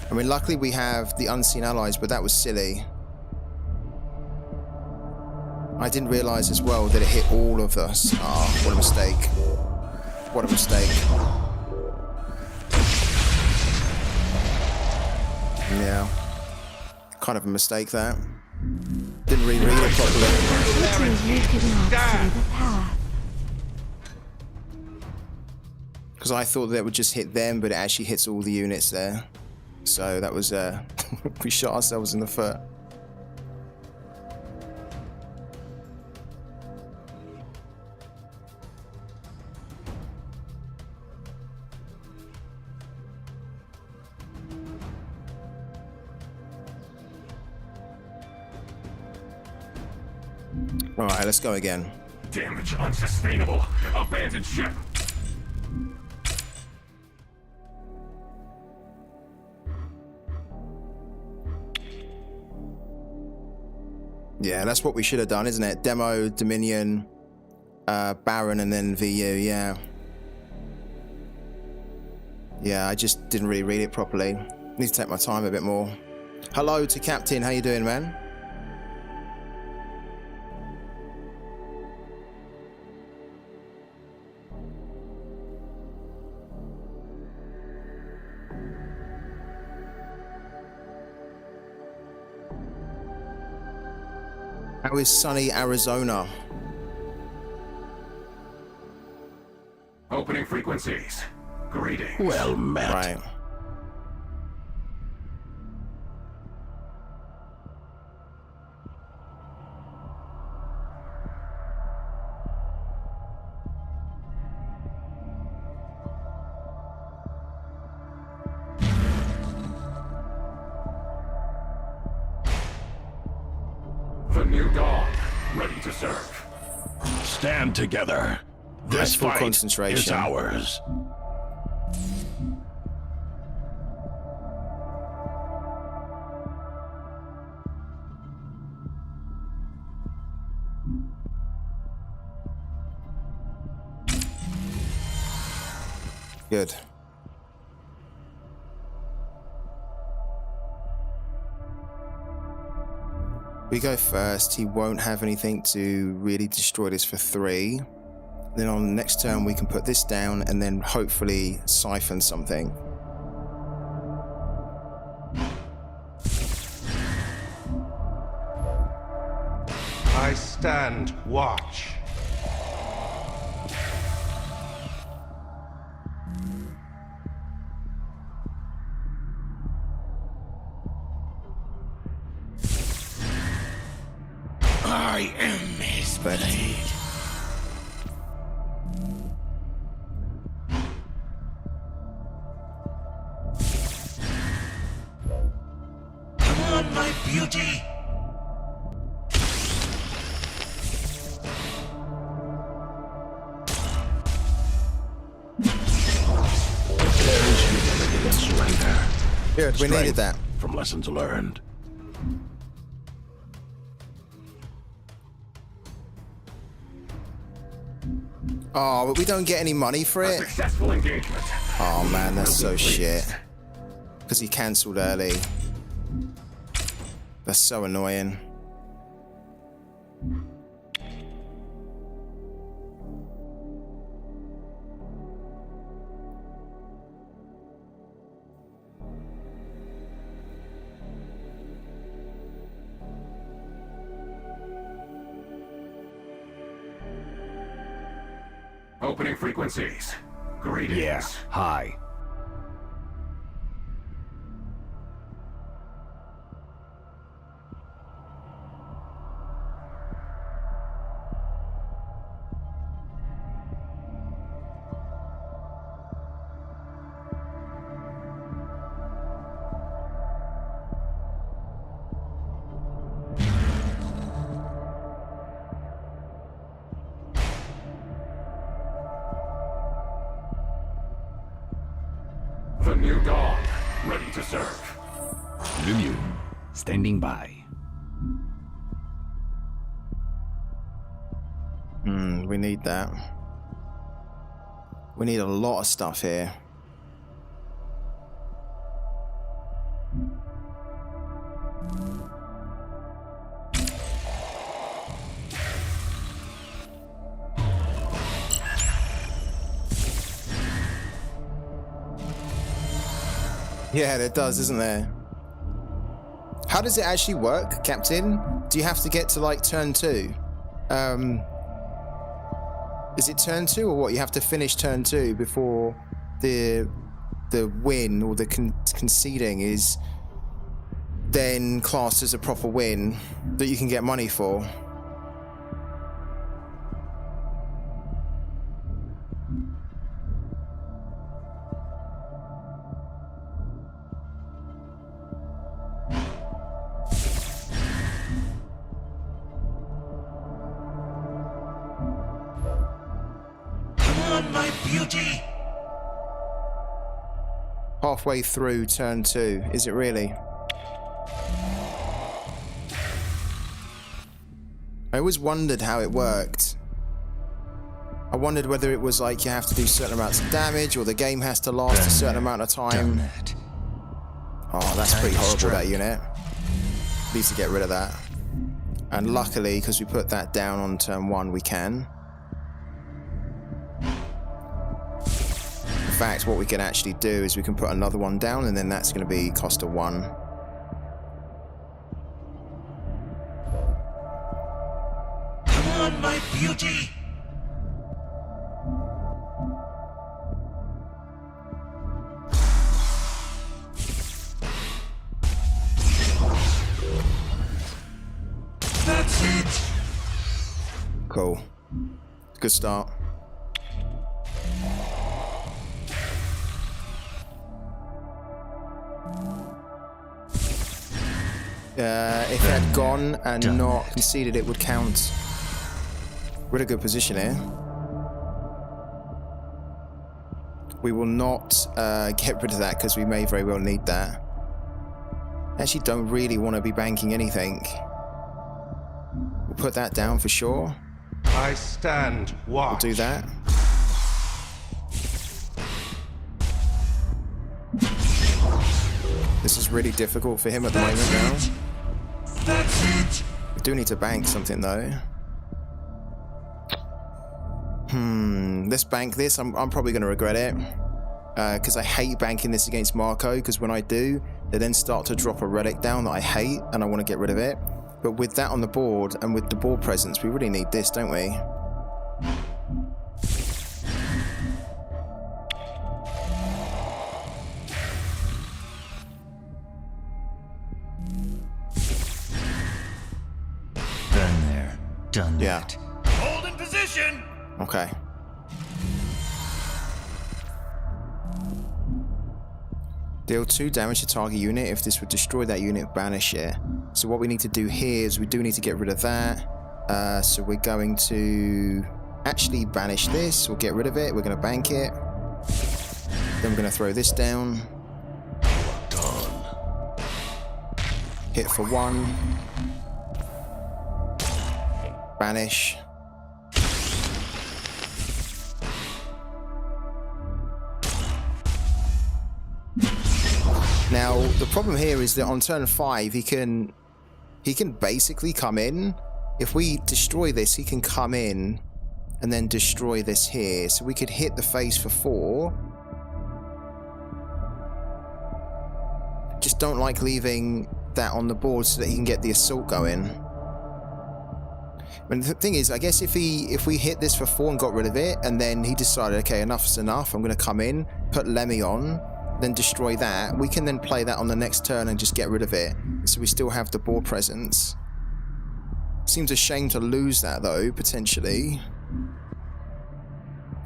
I mean, luckily we have the unseen allies, but that was silly. I didn't realize as well that it hit all of us. Ah, what a mistake. What a mistake. Yeah. Kind of a mistake that. Didn't really read it properly. You could not see the path. Because I thought that would just hit them, but it actually hits all the units there. So that was, we shot ourselves in the foot. All right, let's go again. Damage unsustainable. Abandoned ship. Yeah, that's what we should have done, isn't it? Demo, Dominion, Baron, and then VU, yeah. Yeah, I just didn't really read it properly. Need to take my time a bit more. Hello to Captain, how you doing, man? How is sunny Arizona? Opening frequencies. Greetings. Well met. Right. The new dawn. Ready to serve. Stand together. This full fight concentration. is ours. Good. We go first. He won't have anything to really destroy this for 3. Then on the next turn we can put this down and then hopefully siphon something. I stand watch. I am his blade. Come on, my beauty. There's humility and surrender. Good, we needed Strength that. from lessons learned. Oh, but we don't get any money for A it. successful engagement. Oh man, that's so shit. Because he cancelled early. That's so annoying. Opening frequencies. Greetings. Yeah, hi. The new dawn. Ready to serve. Lulu, standing by. We need that. We need a lot of stuff here. Yeah, there does, isn't there? How does it actually work, Captain? Do you have to get to like turn 2? Is it turn 2 or what? You have to finish turn 2 before the win or the conceding is then classed as a proper win that you can get money for. My beauty! Halfway through turn 2, is it really? I always wondered how it worked. I wondered whether it was like you have to do certain amounts of damage or the game has to last a certain amount of time. Oh, that's pretty horrible, that unit. Needs to get rid of that. And luckily, because we put that down on turn 1, we can. In fact, what we can actually do is we can put another one down and then that's going to be cost of 1. Come on, my beauty! That's it! Cool. Good start. If it had gone and not conceded, it would count. We're in a good position here. We will not get rid of that because we may very well need that. Actually, don't really want to be banking anything. We'll put that down for sure. I stand watch. We'll do that. This is really difficult for him at the moment now. That's it! We do need to bank something though. Let's bank this. I'm probably going to regret it. Because I hate banking this against Marco, because when I do, they then start to drop a relic down that I hate, and I want to get rid of it. But with that on the board, and with the board presence, we really need this, don't we? Been there, done Yeah. that. Hold in position! Okay. Deal 2 damage to target unit. If this would destroy that unit, banish it. So what we need to do here is we do need to get rid of that. So we're going to actually banish this or get rid of it. We're going to bank it. Then we're going to throw this down. Hit for 1. Banish. Now, the problem here is that on turn 5, he can basically come in. If we destroy this, he can come in and then destroy this here. So we could hit the face for 4. Just don't like leaving that on the board so that he can get the assault going. But the thing is, I guess if we hit this for 4 and got rid of it, and then he decided, okay, enough's enough, I'm going to come in, put Lemmy on, then destroy that, we can then play that on the next turn and just get rid of it. So we still have the board presence. Seems a shame to lose that though, potentially.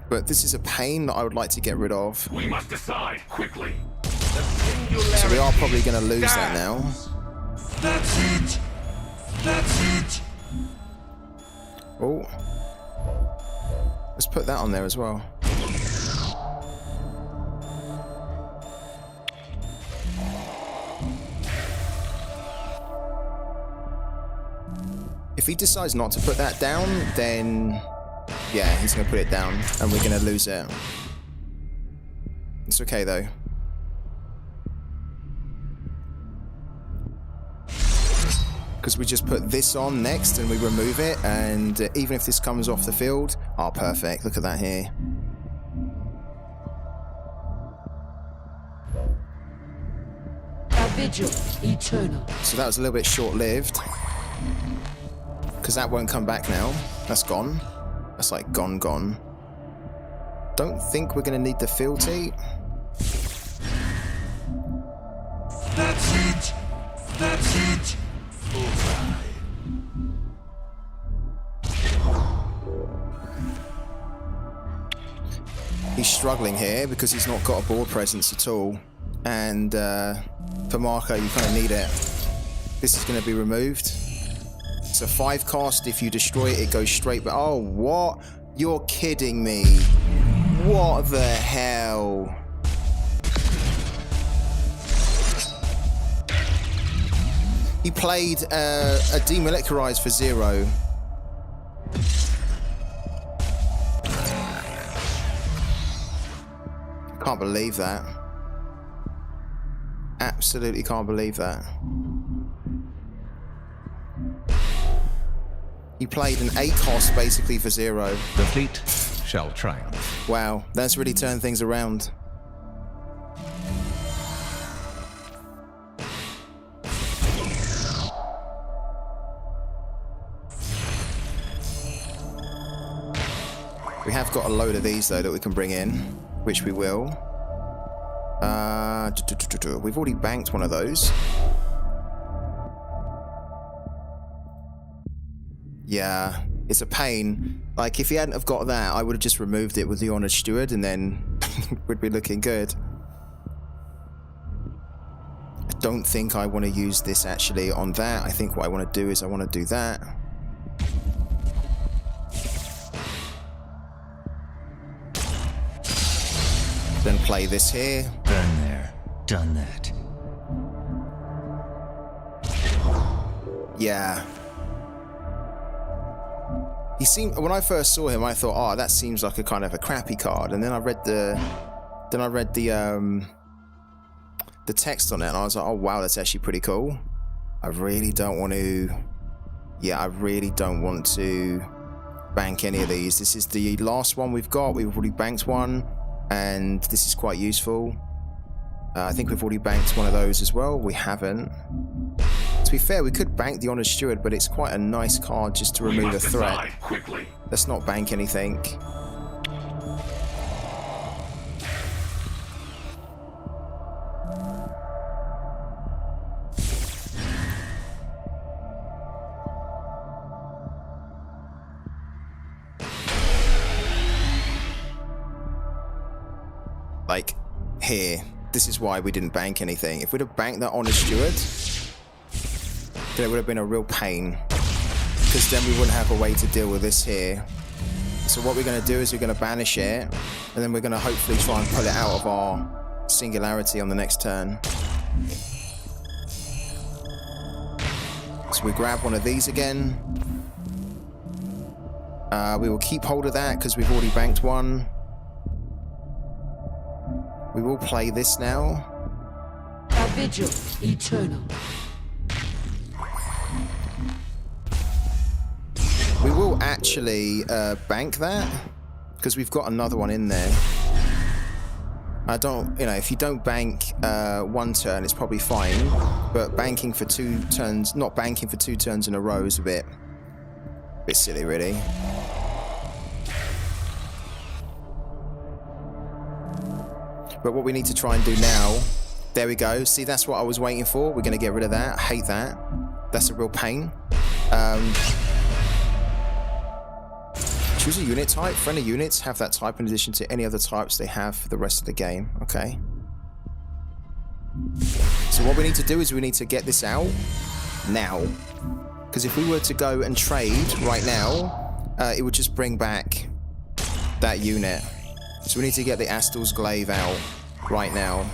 But this is a pain that I would like to get rid of. We must decide quickly. So we are probably going to lose that now. That's it! That's it! Oh. Let's put that on there as well. If he decides not to put that down, then yeah, he's going to put it down and we're going to lose it. It's okay though. Because we just put this on next and we remove it, and even if this comes off the field, oh perfect, look at that here. vigil eternal. So that was a little bit short-lived. Because that won't come back now. That's gone. That's like gone. Don't think we're going to need the fealty. That's it! That's it! He's struggling here because he's not got a board presence at all. And for Marco, you kind of need it. This is going to be removed. It's a 5 cost. If you destroy it, it goes straight. But oh, what? You're kidding me. What the hell? He played a demilitarize for 0. Can't believe that. Absolutely can't believe that. He played an 8 cost basically for 0. The fleet shall triumph. Wow, that's really turned things around. We have got a load of these though that we can bring in, which we will. We've already banked one of those. Yeah, it's a pain. Like, if he hadn't have got that, I would have just removed it with the Honored Steward and then we'd be looking good. I don't think I want to use this actually on that. I think what I want to do is I want to do that. Then play this here. Been there, done that. Yeah. He seemed, when I first saw him, I thought, oh, that seems like a kind of a crappy card. And then I read the text on it, and I was like, oh wow, that's actually pretty cool. I really don't want to bank any of these. This is the last one we've got. We've already banked one, and this is quite useful. I think we've already banked one of those as well. We haven't. To be fair, we could bank the Honored Steward, but it's quite a nice card just to remove a threat. Let's not bank anything. Like, here. This is why we didn't bank anything. If we'd have banked that Honored Steward, then it would have been a real pain, because then we wouldn't have a way to deal with this here. So what we're going to do is we're going to banish it, and then we're going to hopefully try and pull it out of our singularity on the next turn. So we grab one of these again. We will keep hold of that because we've already banked one. We will play this now. A vigil eternal. We will actually bank that because we've got another one in there. I don't, if you don't bank 1 turn, it's probably fine. But banking for 2 turns, not banking for 2 turns in a row is a bit silly, really. But what we need to try and do now, there we go. See, that's what I was waiting for. We're going to get rid of that. I hate that. That's a real pain. Choose a unit type. Friendly units have that type in addition to any other types they have for the rest of the game. Okay. So what we need to do is we need to get this out now. Because if we were to go and trade right now, it would just bring back that unit. So we need to get the Astal's Glaive out right now.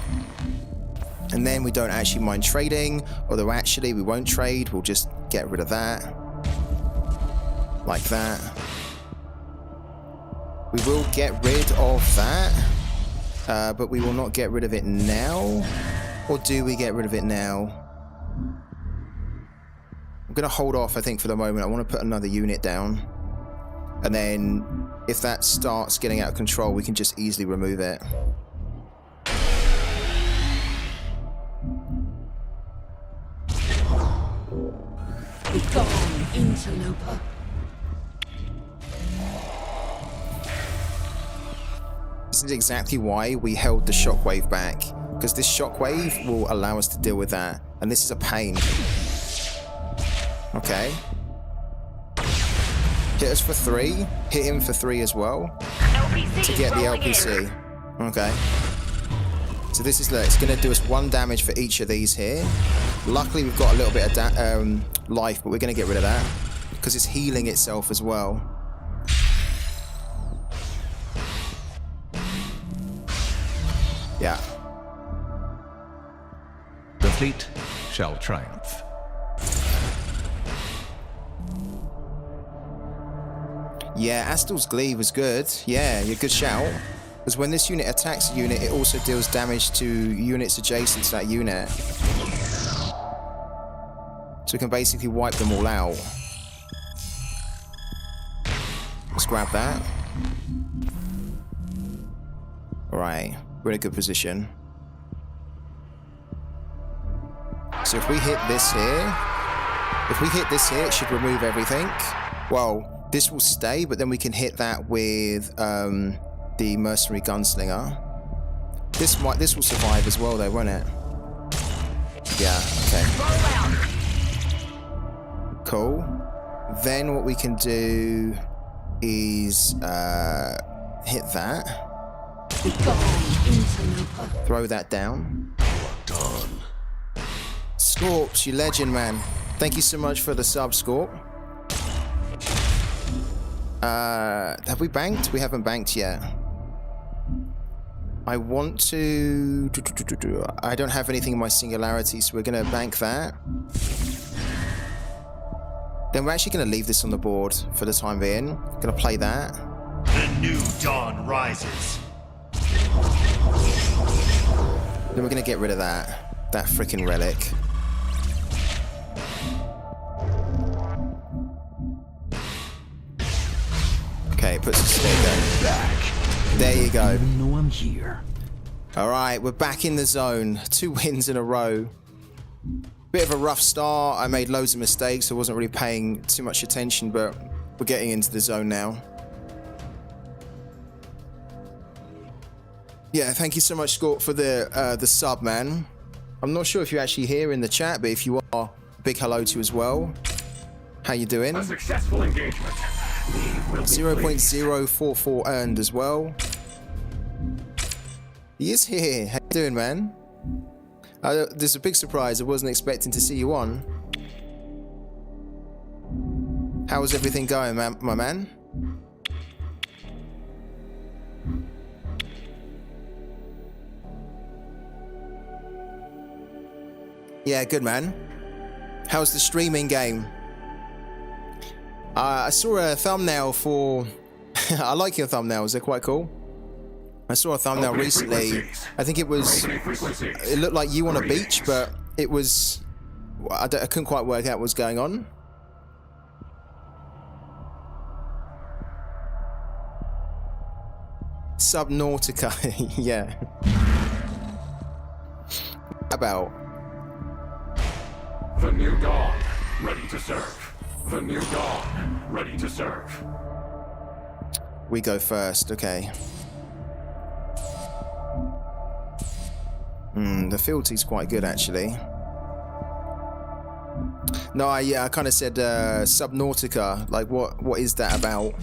And then we don't actually mind trading, although actually we won't trade, we'll just get rid of that. Like that. We will get rid of that, but we will not get rid of it now. Or do we get rid of it now? I'm going to hold off, I think, for the moment. I want to put another unit down. And then, if that starts getting out of control, we can just easily remove it. interloper. This is exactly why we held the shockwave back, because this shockwave will allow us to deal with that, and this is a pain. Okay. Hit us for 3. Hit him for 3 as well to get the LPC. Okay. So this is, look, it's going to do us 1 damage for each of these here. Luckily, we've got a little bit of life, but we're going to get rid of that because it's healing itself as well. Yeah. The fleet shall triumph. Yeah, Astel's Glee was good. Yeah, you're a good shout. Because when this unit attacks a unit, it also deals damage to units adjacent to that unit. So we can basically wipe them all out. Let's grab that. Alright, we're in a good position. So if we hit this here, it should remove everything. Well, this will stay, but then we can hit that with the mercenary gunslinger. This will survive as well, though, won't it? Yeah. Okay. Cool. Then what we can do is hit that. Throw that down. Done. Scorps, you legend, man. Thank you so much for the sub, Scorp. Have we banked? We haven't banked yet. I want to... I don't have anything in my singularity, so we're going to bank that. Then we're actually going to leave this on the board for the time being. Going to play that. The new dawn rises. Then we're going to get rid of that. That freaking relic. Okay, it puts us back. There you go. Even though I'm here. Alright, we're back in the zone. 2 wins in a row. Bit of a rough start. I made loads of mistakes. I wasn't really paying too much attention, but we're getting into the zone now. Yeah, thank you so much, Scott, for the sub, man. I'm not sure if you're actually here in the chat, but if you are, big hello to you as well. How you doing? A successful engagement. 0.044 earned as well. He is here. How you doing, man? There's a big surprise. I wasn't expecting to see you on. How's everything going, my man? Yeah, good, man. How's the streaming game? I saw a thumbnail for... I like your thumbnails, they're quite cool. I saw a thumbnail recently. I think it was... It looked like you on a beach, but it was... I couldn't quite work out what was going on. Subnautica, yeah. About... The new dawn, ready to serve. The new dawn, ready to serve. We go first, okay. The fealty's quite good, actually. No, I kind of said Subnautica. Like, what is that about?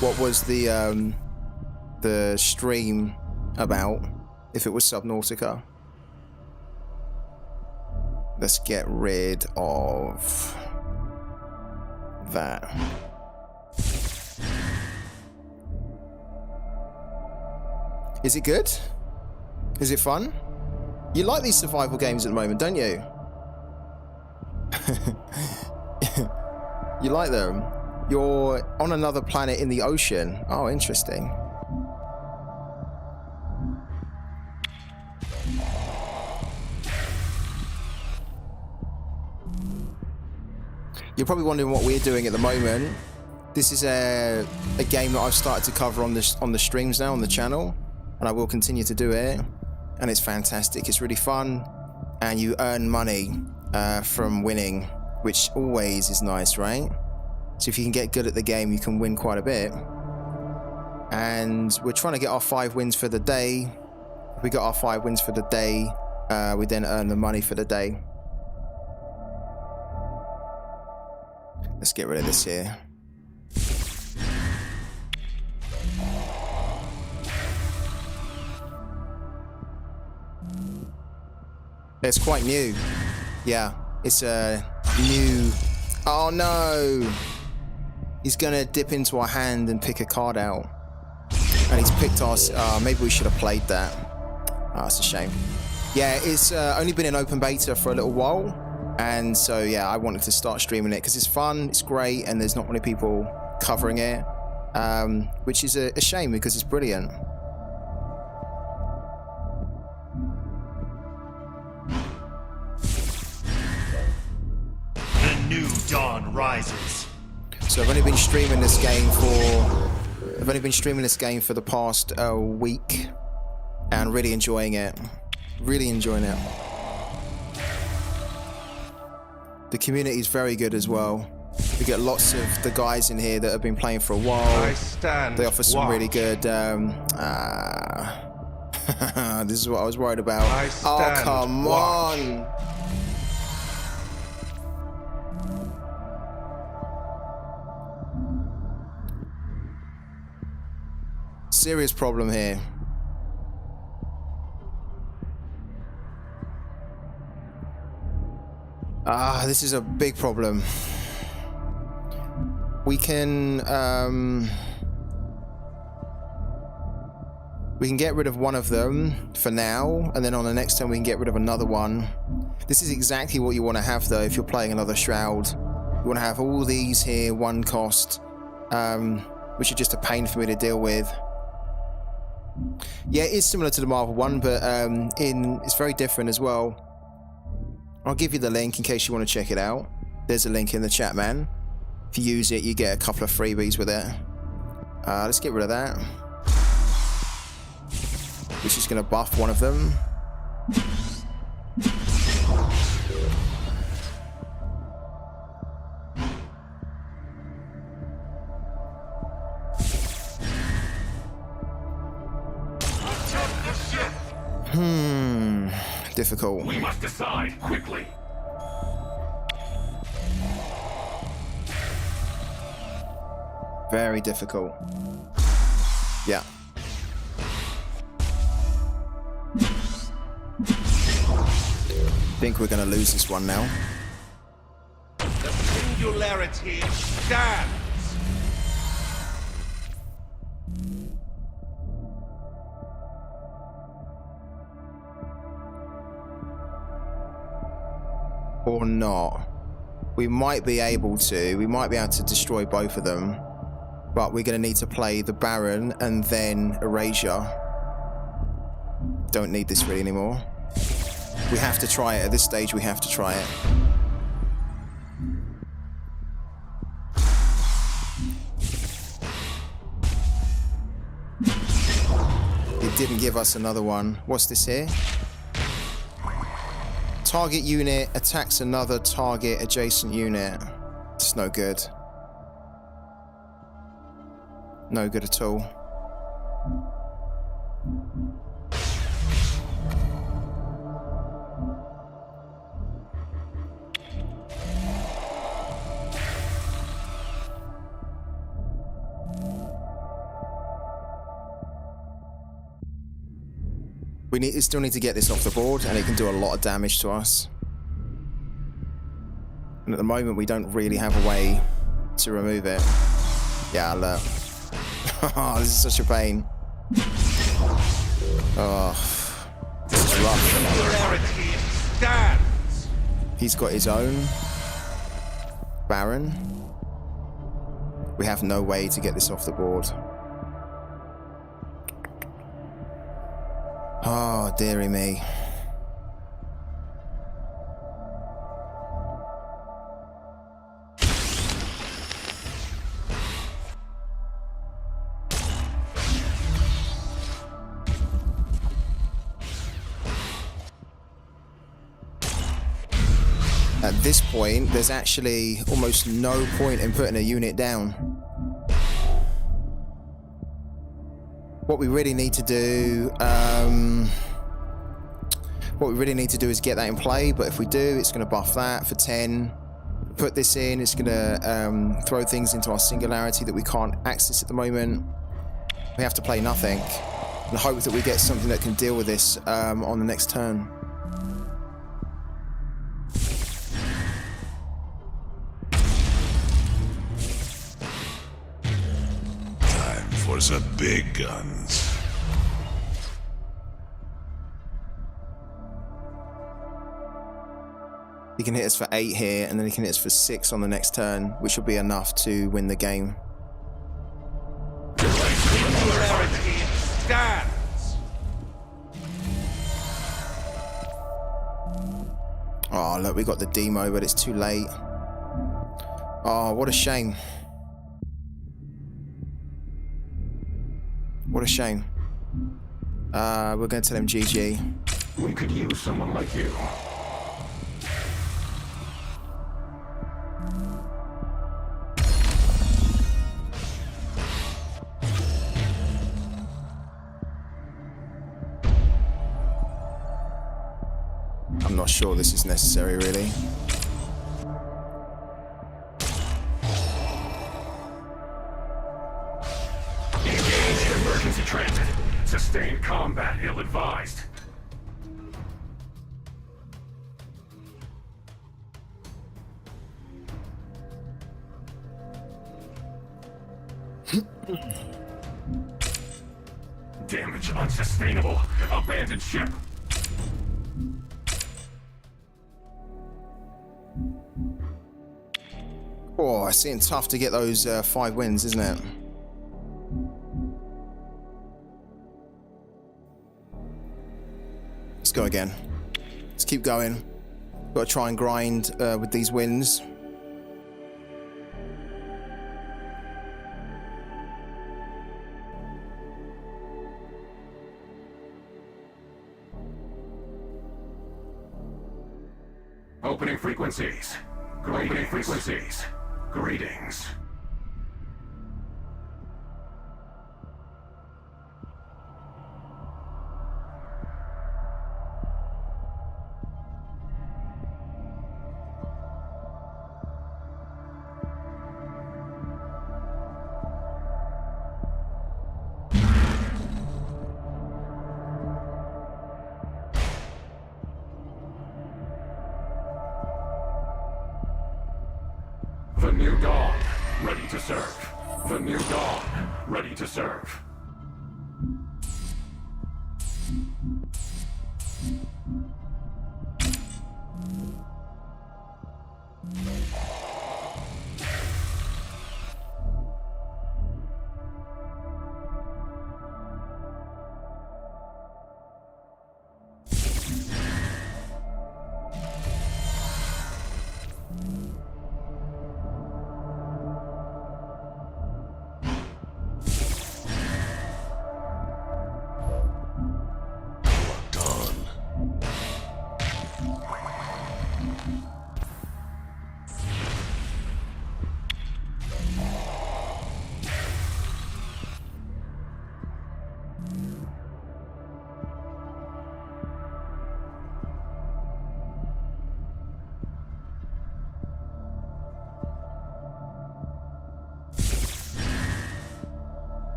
What was the stream about? If it was Subnautica. Let's get rid of that. Is it good? Is it fun? You like these survival games at the moment, don't you? You like them? You're on another planet in the ocean. Oh, interesting. You're probably wondering what we're doing at the moment. This is a game that I've started to cover on the streams now on the channel, and I will continue to do it. And it's fantastic. It's really fun, and you earn money from winning which always is nice, right? So if you can get good at the game, you can win quite a bit. And we're trying to get our 5 wins for the day. If we got our 5 wins for the day, we then earn the money for the day. Let's get rid of this here. It's quite new. Yeah, it's a new... Oh no! He's gonna dip into our hand and pick a card out. And he's picked us. Maybe we should have played that. Oh, that's a shame. Yeah, it's only been in open beta for a little while. And so, yeah, I wanted to start streaming it because it's fun, it's great, and there's not many people covering it. Which is a shame because it's brilliant. The new dawn rises. So I've only been streaming this game for... the past week, and really enjoying it. Really enjoying it. The community is very good as well. We get lots of the guys in here that have been playing for a while. They offer some really good. This is what I was worried about. Oh, come on! Serious problem here. This is a big problem. We can get rid of one of them for now, and then on the next turn we can get rid of another one. This is exactly what you want to have though if you're playing another Shroud. You want to have all these here, 1 cost, which are just a pain for me to deal with. Yeah, it is similar to the Marvel one, but it's very different as well. I'll give you the link in case you want to check it out. There's a link in the chat, man. If you use it, you get a couple of freebies with it. Let's get rid of that. Which is going to buff one of them. Difficult. We must decide quickly. Very difficult. Yeah. Think we're going to lose this one now. The singularity stands. Or not. We might be able to destroy both of them, but we're going to need to play the Baron and then Erasure. Don't need this really anymore. We have to try it at this stage. We have to try it. It didn't give us another one. What's this here? Target unit attacks another target adjacent unit. It's no good. No good at all. We still need to get this off the board, and it can do a lot of damage to us. And at the moment, we don't really have a way to remove it. Yeah, look. Oh, this is such a pain. Oh, this is rough. He's got his own Baron. We have no way to get this off the board. Oh, dearie me. At this point, there's actually almost no point in putting a unit down. What we really need to do, is get that in play. But if we do, it's going to buff that for 10. Put this in, it's going to throw things into our singularity that we can't access at the moment. We have to play nothing and hope that we get something that can deal with this on the next turn. Time for the big guns. He can hit us for 8 here, and then he can hit us for 6 on the next turn, which will be enough to win the game. Stands. Oh, look, we got the demo, but it's too late. Oh, what a shame. What a shame. We're going to tell him GG. We could use someone like you. I'm not sure this is necessary, really. Engage emergency transit. Sustained combat ill-advised. Damage unsustainable. Abandoned ship. Oh, it's getting tough to get those 5 wins, isn't it? Let's go again. Let's keep going. Got to try and grind with these wins. Opening frequencies. Opening frequencies. Greetings. The new dawn, ready to serve. The new dawn, ready to serve.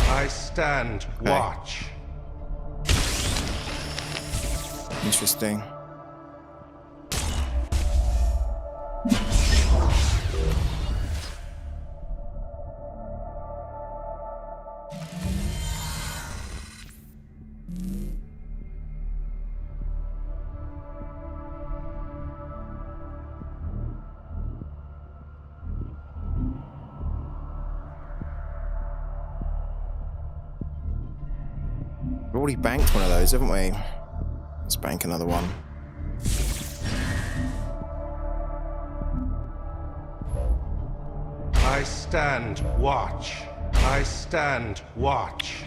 I stand watch. Interesting. We've already banked one of those, haven't we? Let's bank another one. I stand watch. I stand watch.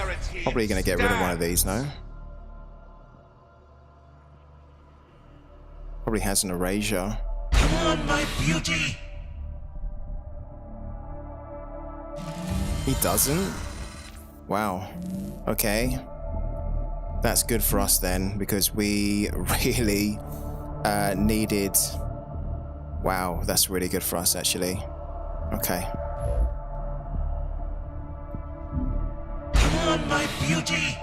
Singularity. Probably going to get rid of one of these, no? Probably has an erasure. Come on, my beauty. He doesn't? Wow. Okay. That's good for us then, because we really needed... Wow, that's really good for us, actually. Okay. Come on, my beauty.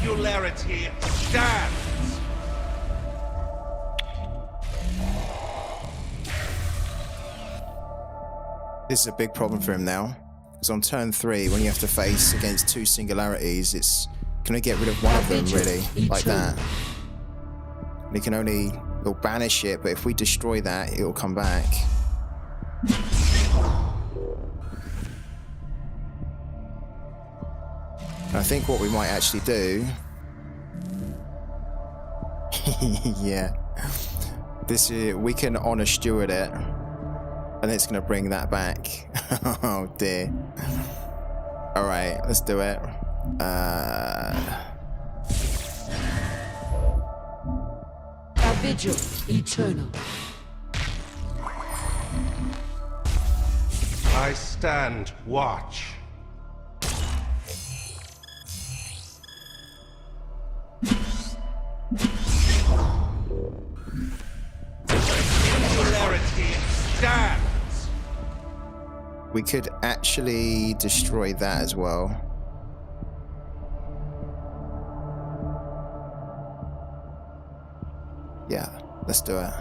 Singularity stands. This is a big problem for him now. Because on turn 3, when you have to face against 2 singularities, it's going to get rid of one of them, really. Like that. And he can only... He'll banish it, but if we destroy that, it'll come back. I think what we might actually do... yeah. This is, we can honor steward it. And it's going to bring that back. Oh dear. Alright, let's do it. A vigil eternal. I stand watch. Singularity stands. We could actually destroy that as well. Yeah, let's do it.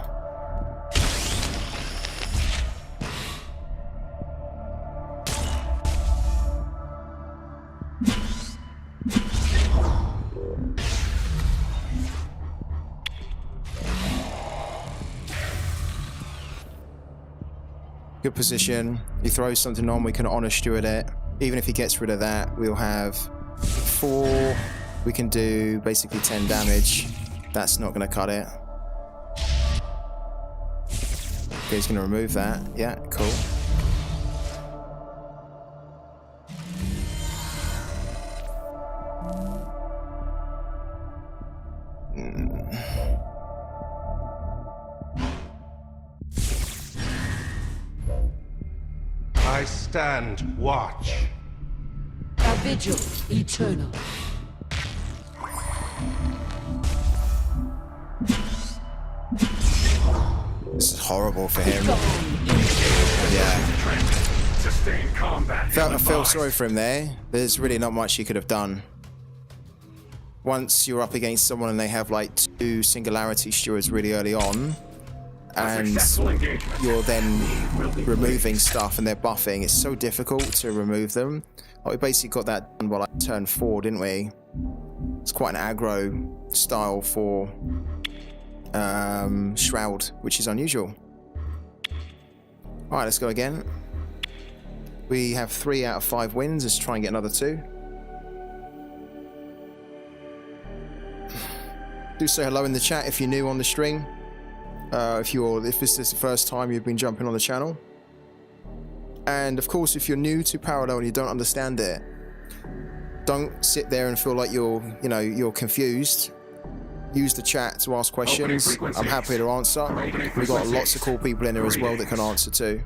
Good position. He throws something on, we can honor steward it. Even if he gets rid of that, we'll have 4. We can do basically 10 damage. That's not going to cut it. Okay, he's going to remove that. Yeah, cool. I stand watch. A vigil eternal. This is horrible for him. Yeah. Sustain combat. I feel sorry for him there. There's really not much he could have done. Once you're up against someone and they have like 2 singularity stewards really early on, and you're then removing stuff and they're buffing, it's so difficult to remove them. Like, we basically got that done by like turn 4, didn't we? It's quite an aggro style for Shroud, which is unusual. Alright, let's go again. We have 3 out of 5 wins. Let's try and get another 2. Do say hello in the chat if you're new on the stream. If this is the first time you've been jumping on the channel. And of course, if you're new to Parallel and you don't understand it, don't sit there and feel like you're confused. Use the chat to ask questions. I'm happy to answer. We've got lots of cool people in there as well that can answer too.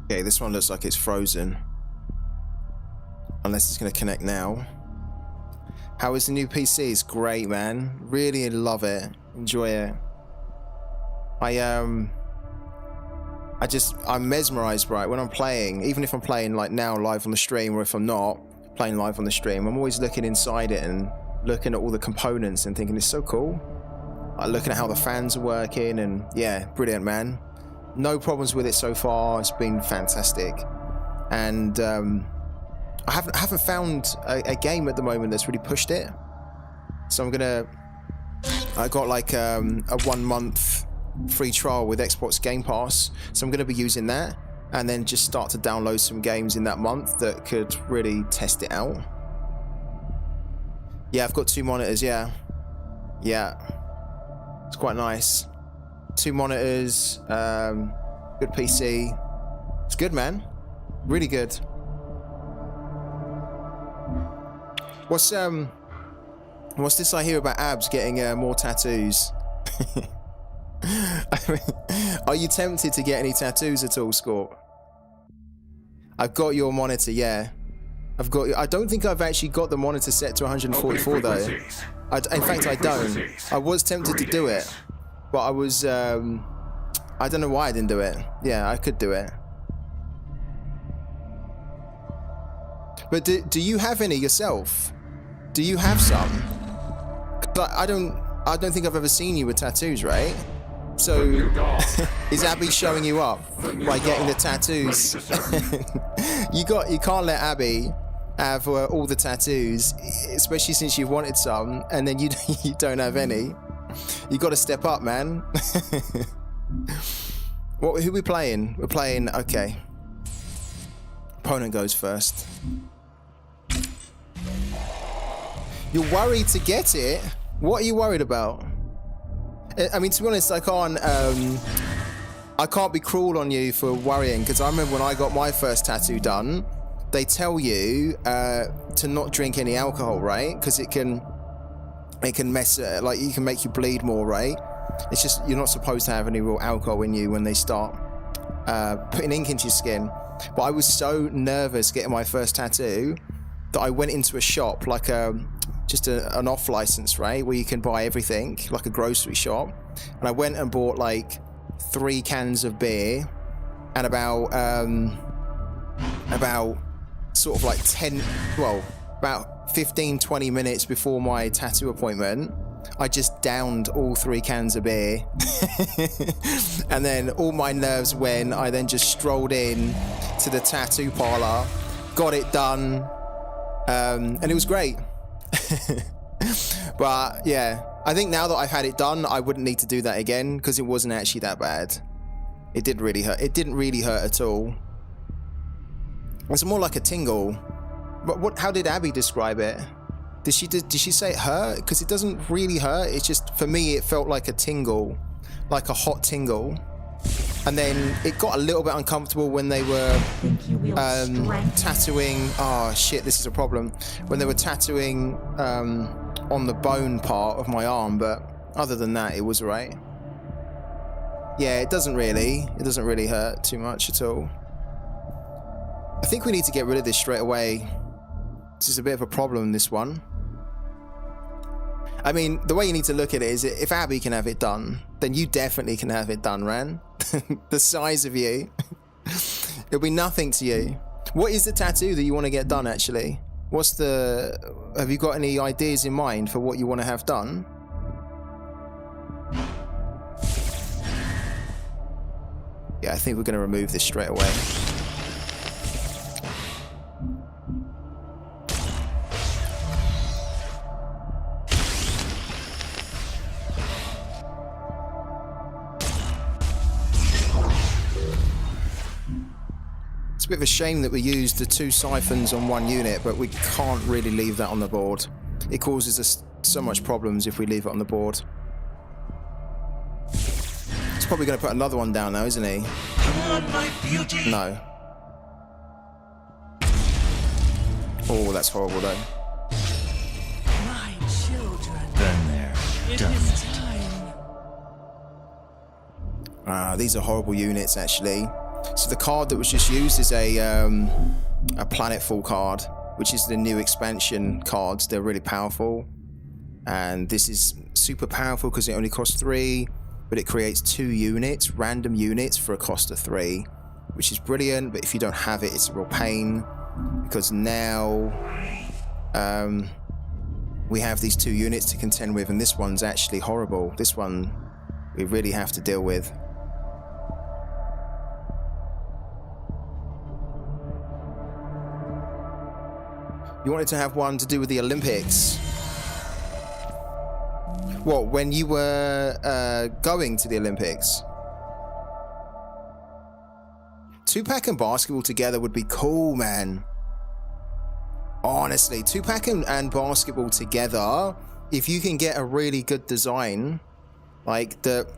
Okay, this one looks like it's frozen. Unless it's going to connect now. How is the new PC? It's great, man. Really love it. Enjoy it. I'm mesmerized by it when I'm playing. Even if I'm playing like now live on the stream, or if I'm not playing live on the stream, I'm always looking inside it and looking at all the components and thinking it's so cool. Like looking at how the fans are working, and yeah, brilliant, man. No problems with it so far. It's been fantastic. And I haven't found a game at the moment that's really pushed it. So I got like a 1 month free trial with Xbox Game Pass. So I'm gonna be using that and then just start to download some games in that month that could really test it out. Yeah, I've got 2 monitors, yeah. It's quite nice. 2 monitors, good PC. It's good, man. Really good. What's this I hear about Abs getting more tattoos? I mean, are you tempted to get any tattoos at all, Scorp? I've got your monitor, yeah. I don't think I've actually got the monitor set to 144 though. In fact, I don't. I was tempted to do it, but I was, I don't know why I didn't do it. Yeah, I could do it. But do you have any yourself? Do you have some? But I don't think I've ever seen you with tattoos, right? So is Abby showing you up by getting the tattoos? You can't let Abby have all the tattoos, especially since you wanted some, and then you don't have any. You got to step up, man. Who we playing? We're playing. Okay. Opponent goes first. You're worried to get it? What are you worried about? I mean, to be honest, I can't be cruel on you for worrying, because I remember when I got my first tattoo done, they tell you to not drink any alcohol, right? Because it can mess, like you can make you bleed more, right? It's just you're not supposed to have any real alcohol in you when they start putting ink into your skin. But I was so nervous getting my first tattoo that I went into a shop, like just an off license, right, where you can buy everything, like a grocery shop, and I went and bought like 3 cans of beer, and about sort of like about 15-20 minutes before my tattoo appointment, I just downed all 3 cans of beer. And then all my nerves went. I then just strolled in to the tattoo parlor, got it done, and it was great. But yeah, I think now that I've had it done, I wouldn't need to do that again, because it wasn't actually that bad. It didn't really hurt. It didn't really hurt at all. It's more like a tingle. But how did Abby describe it? Did she say it hurt? Because it doesn't really hurt. It's just, for me, it felt like a tingle, like a hot tingle. And then it got a little bit uncomfortable when they were tattooing. Oh shit, this is a problem. When they were tattooing on the bone part of my arm, but other than that, it was right. Yeah, it doesn't really hurt too much at all. I think we need to get rid of this straight away. This is a bit of a problem, this one. I mean, the way you need to look at it is, if Abby can have it done, then you definitely can have it done, Ran. The size of you. It'll be nothing to you. What is the tattoo that you want to get done, actually? Have you got any ideas in mind for what you want to have done? Yeah, I think we're going to remove this straight away. It's a bit of a shame that we used the 2 siphons on 1 unit, but we can't really leave that on the board. It causes us so much problems if we leave it on the board. He's probably going to put another one down now, isn't he? Come on, my beauty. No. Oh, that's horrible though. My children. Then there. It Done. is time. These are horrible units, actually. So the card that was just used is a planetfall card. which is the new expansion cards. They're really powerful. And this is super powerful because it only costs 3, but it creates 2 units, random units for a cost of 3, which is brilliant. But if you don't have it, it's a real pain, because now we have these 2 units to contend with, and this one's actually horrible. This one we really have to deal with. You wanted to have one to do with the Olympics. What, when you were going to the Olympics? 2-pack and basketball together would be cool, man. Honestly, 2-pack and basketball together, if you can get a really good design, like, that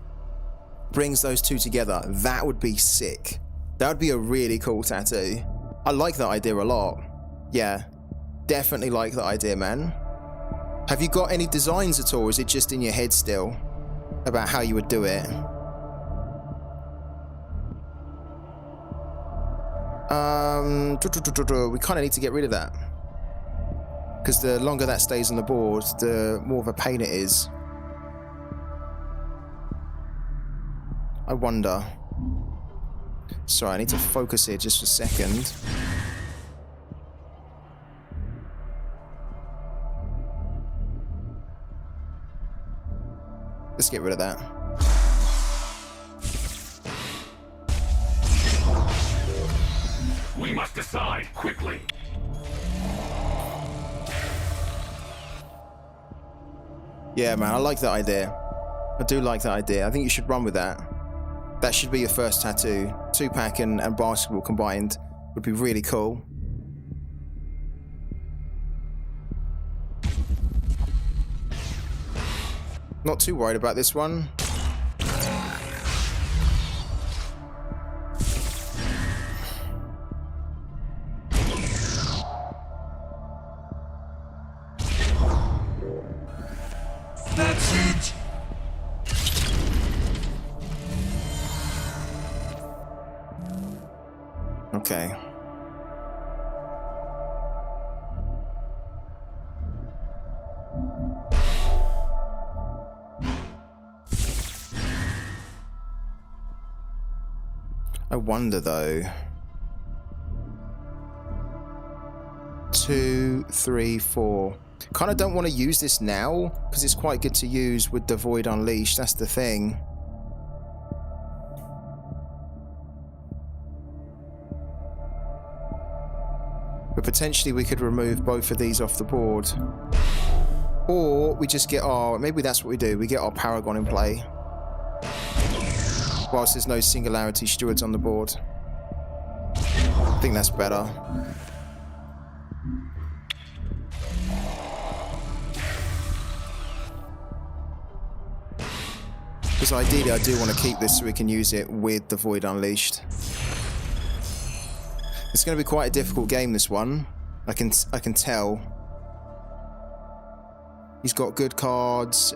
brings those 2 together, that would be sick. That would be a really cool tattoo. I like that idea a lot. Yeah, definitely like that idea, man. Have you got any designs at all, or is it just in your head still about how you would do it? We kind of need to get rid of that, because the longer that stays on the board, the more of a pain it is. I wonder. Sorry, I need to focus here just for a second. Let's get rid of that. We must decide quickly. Yeah, man, I like that idea. I do like that idea. I think you should run with that. That should be your first tattoo. 2-pack and basketball combined would be really cool. Not too worried about this one. That's it! Okay. I wonder though. 2, 3, 4. Kind of don't want to use this now because it's quite good to use with the Void Unleashed. That's the thing. But potentially we could remove both of these off the board. Or we just get our... Maybe that's what we do. We get our Paragon in play. Whilst there's no Singularity Stewards on the board. I think that's better. Because ideally I do want to keep this so we can use it with the Void Unleashed. It's going to be quite a difficult game, this one. I can tell. He's got good cards.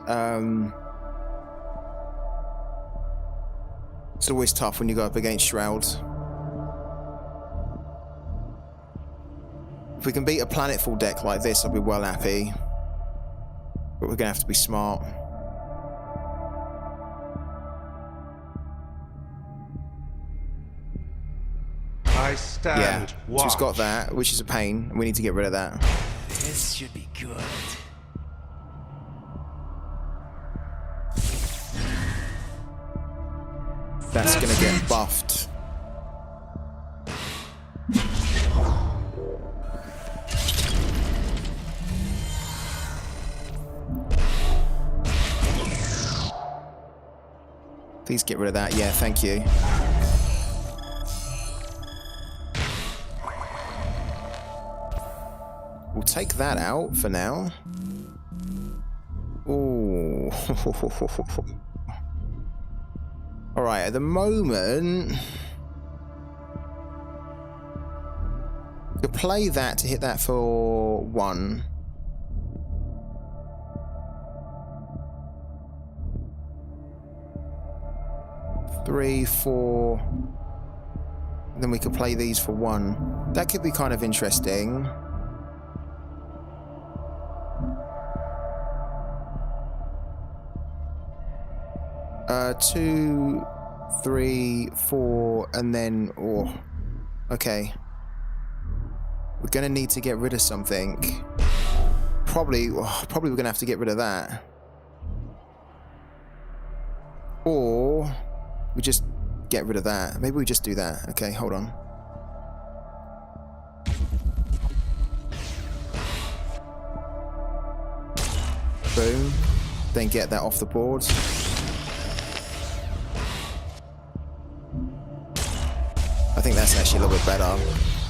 It's always tough when you go up against Shroud. If we can beat a planetful deck like this, I'll be well happy. But we're going to have to be smart. I stand. Yeah, so he's got that, which is a pain, and we need to get rid of that. This should be good. That's gonna get buffed. Please get rid of that. Yeah, thank you. We'll take that out for now. Ooh. Alright, at the moment... You could play that to hit that for 1. Three, 4. Then we could play these for 1. That could be kind of interesting. 2, 3, 4, and then... Oh, okay. We're going to need to get rid of something. Probably we're going to have to get rid of that. Or we just get rid of that. Maybe we just do that. Okay, hold on. Boom. Then get that off the board. I think that's actually a little bit better.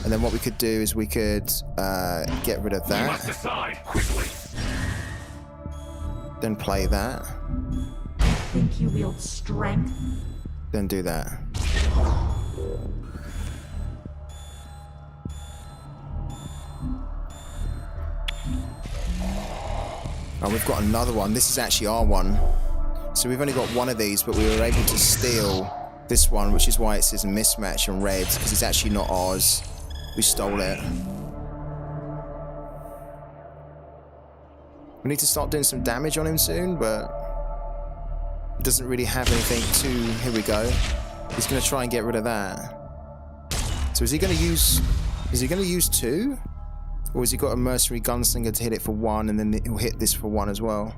And then what we could do is we could get rid of that. Must decide quickly. Then play that. Think you wield strength? Then do that. Oh, we've got another one. This is actually our one. So we've only got one of these, but we were able to steal this one, which is why it says mismatch in red, because it's actually not ours. We stole it. We need to start doing some damage on him soon, but it doesn't really have anything to... Here we go. He's going to try and get rid of that. So is he going to use... Is he going to use 2? Or has he got a mercenary gunslinger to hit it for 1, and then he'll hit this for 1 as well?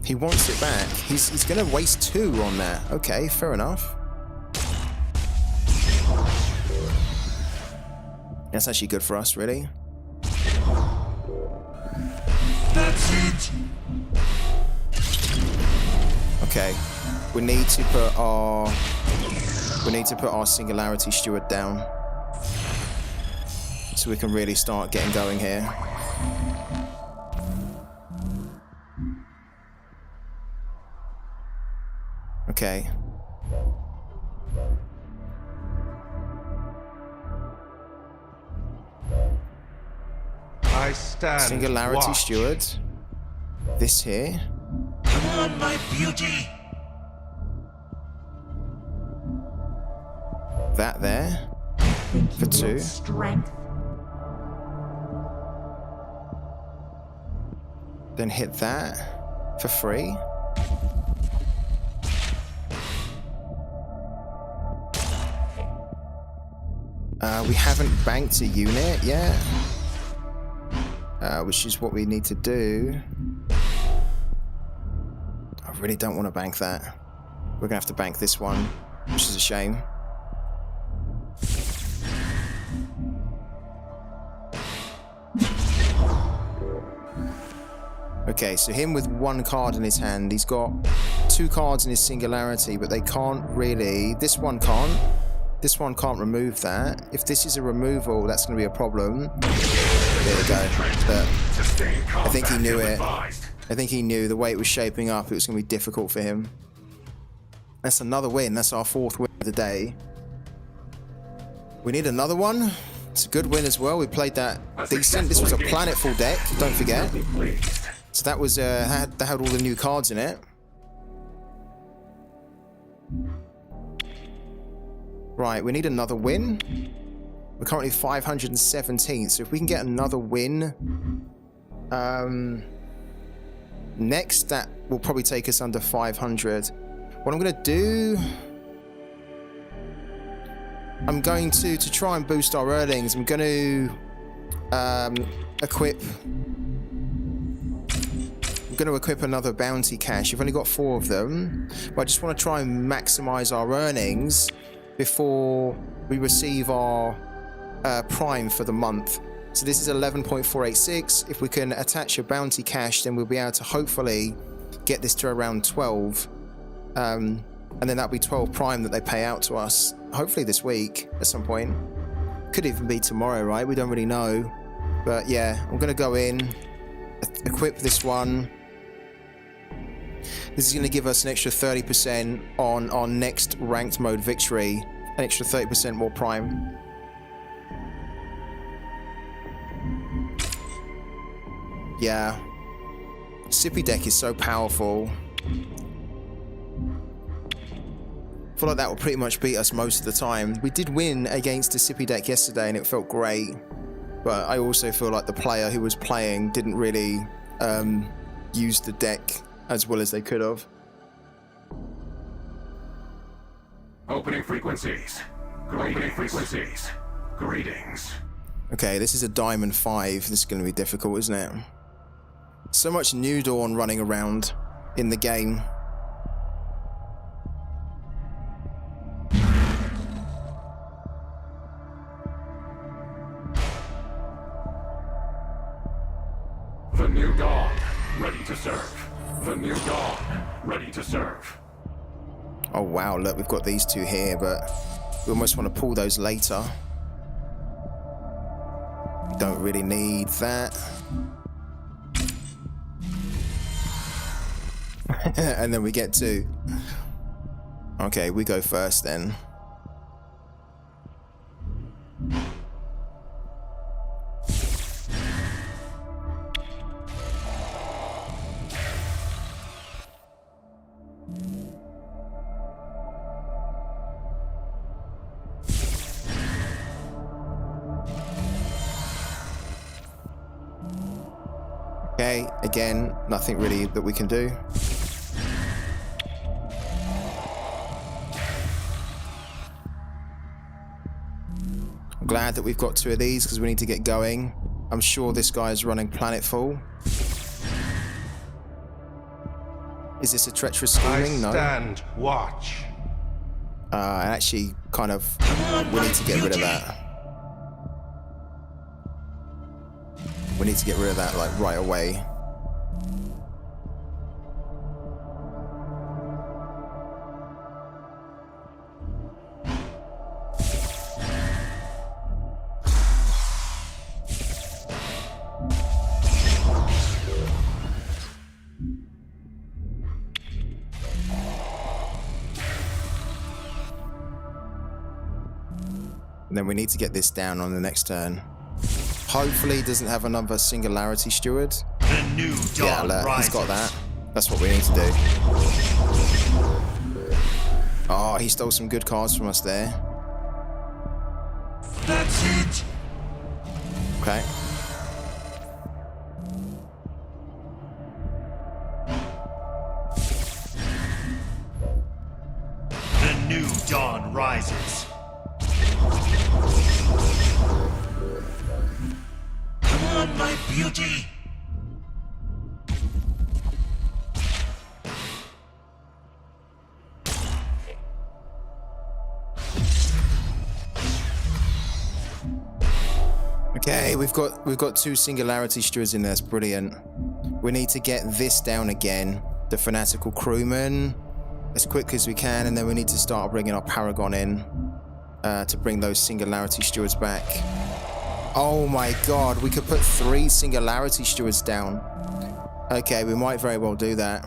He wants it back. He's going to waste 2 on that. Okay, fair enough. That's actually good for us, really. That's it. Okay, we need to put our Singularity Steward down, so we can really start getting going here. Okay. I stand. Singularity watch. Steward. This here. Come on, my beauty. That there. Think For you 2. wield strength? Then hit that for 3. We haven't banked a unit yet, which is what we need to do. I really don't want to bank that. We're gonna have to bank this one, which is a shame. Okay, so him with 1 card in his hand, he's got 2 cards in his Singularity, but they can't really... This one can't remove that. If this is a removal, that's going to be a problem. There we go. But I think he knew it. I think he knew the way it was shaping up, it was going to be difficult for him. That's another win. That's our 4th win of the day. We need another one. It's a good win as well. We played that decent. This was a planetful deck, don't forget. So that was that had all the new cards in it. Right, we need another win. We're currently 517th, so if we can get another win next, that will probably take us under 500. What I'm going to do... I'm going to try and boost our earnings, I'm going to equip... I'm going to equip another bounty cache. We've only got 4 of them, but I just want to try and maximize our earnings before we receive our prime for the month. So this is 11.486. If we can attach a bounty cache, then we'll be able to hopefully get this to around 12. And then that'll be 12 prime that they pay out to us, hopefully this week at some point. Could even be tomorrow, right? We don't really know. But yeah, I'm going to go in, equip this one. This is going to give us an extra 30% on our next ranked mode victory, an extra 30% more prime. Yeah, Sippy deck is so powerful. I feel like that will pretty much beat us most of the time. We did win against the Sippy deck yesterday and it felt great, but I also feel like the player who was playing didn't really use the deck as well as they could have. Opening frequencies. Opening frequencies. Greetings. Okay, this is a Diamond 5. This is going to be difficult, isn't it? So much New Dawn running around in the game. The New Dawn, ready to serve. The New Dawn, ready to serve. Oh wow, look, we've got these two here, but we almost want to pull those later. We don't really need that. And then we get two. Okay, we go first then. Okay, again, nothing really that we can do. I'm glad that we've got two of these because we need to get going. I'm sure this guy is running planetful. Is this a treacherous scheming? No. Stand watch. Actually, kind of, we need to get rid of that. We need to get rid of that, like, right away. And then we need to get this down on the next turn. Hopefully he doesn't have another Singularity Steward. The New Dawn Yeah, look, he's rises. got that. That's what we need to do. Oh, he stole some good cards from us there. That's it. Okay. The New Dawn rises. Come on, my beauty. Okay, we've got two Singularity Stewards in there. It's brilliant. We need to get this down again. The Fanatical Crewman as quick as we can, and then we need to start bringing our Paragon in to bring those Singularity Stewards back. Oh my god, we could put 3 Singularity Stewards down. Okay, we might very well do that.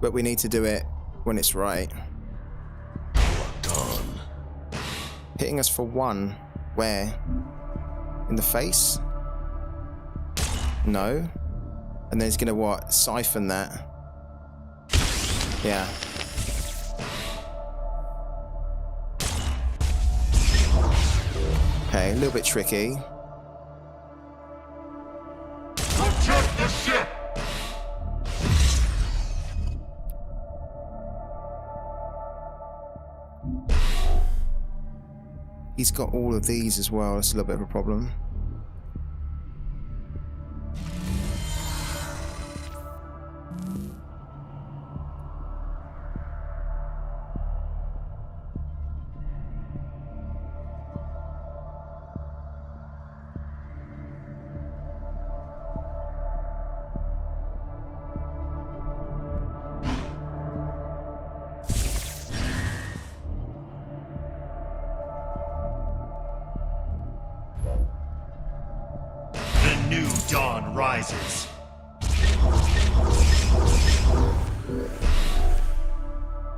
But we need to do it when it's right. Hitting us for 1. Where? In the face? No. And then he's gonna what? Siphon that. Yeah. Okay, a little bit tricky. Protect the ship! He's got all of these as well. That's a little bit of a problem. The New Dawn rises.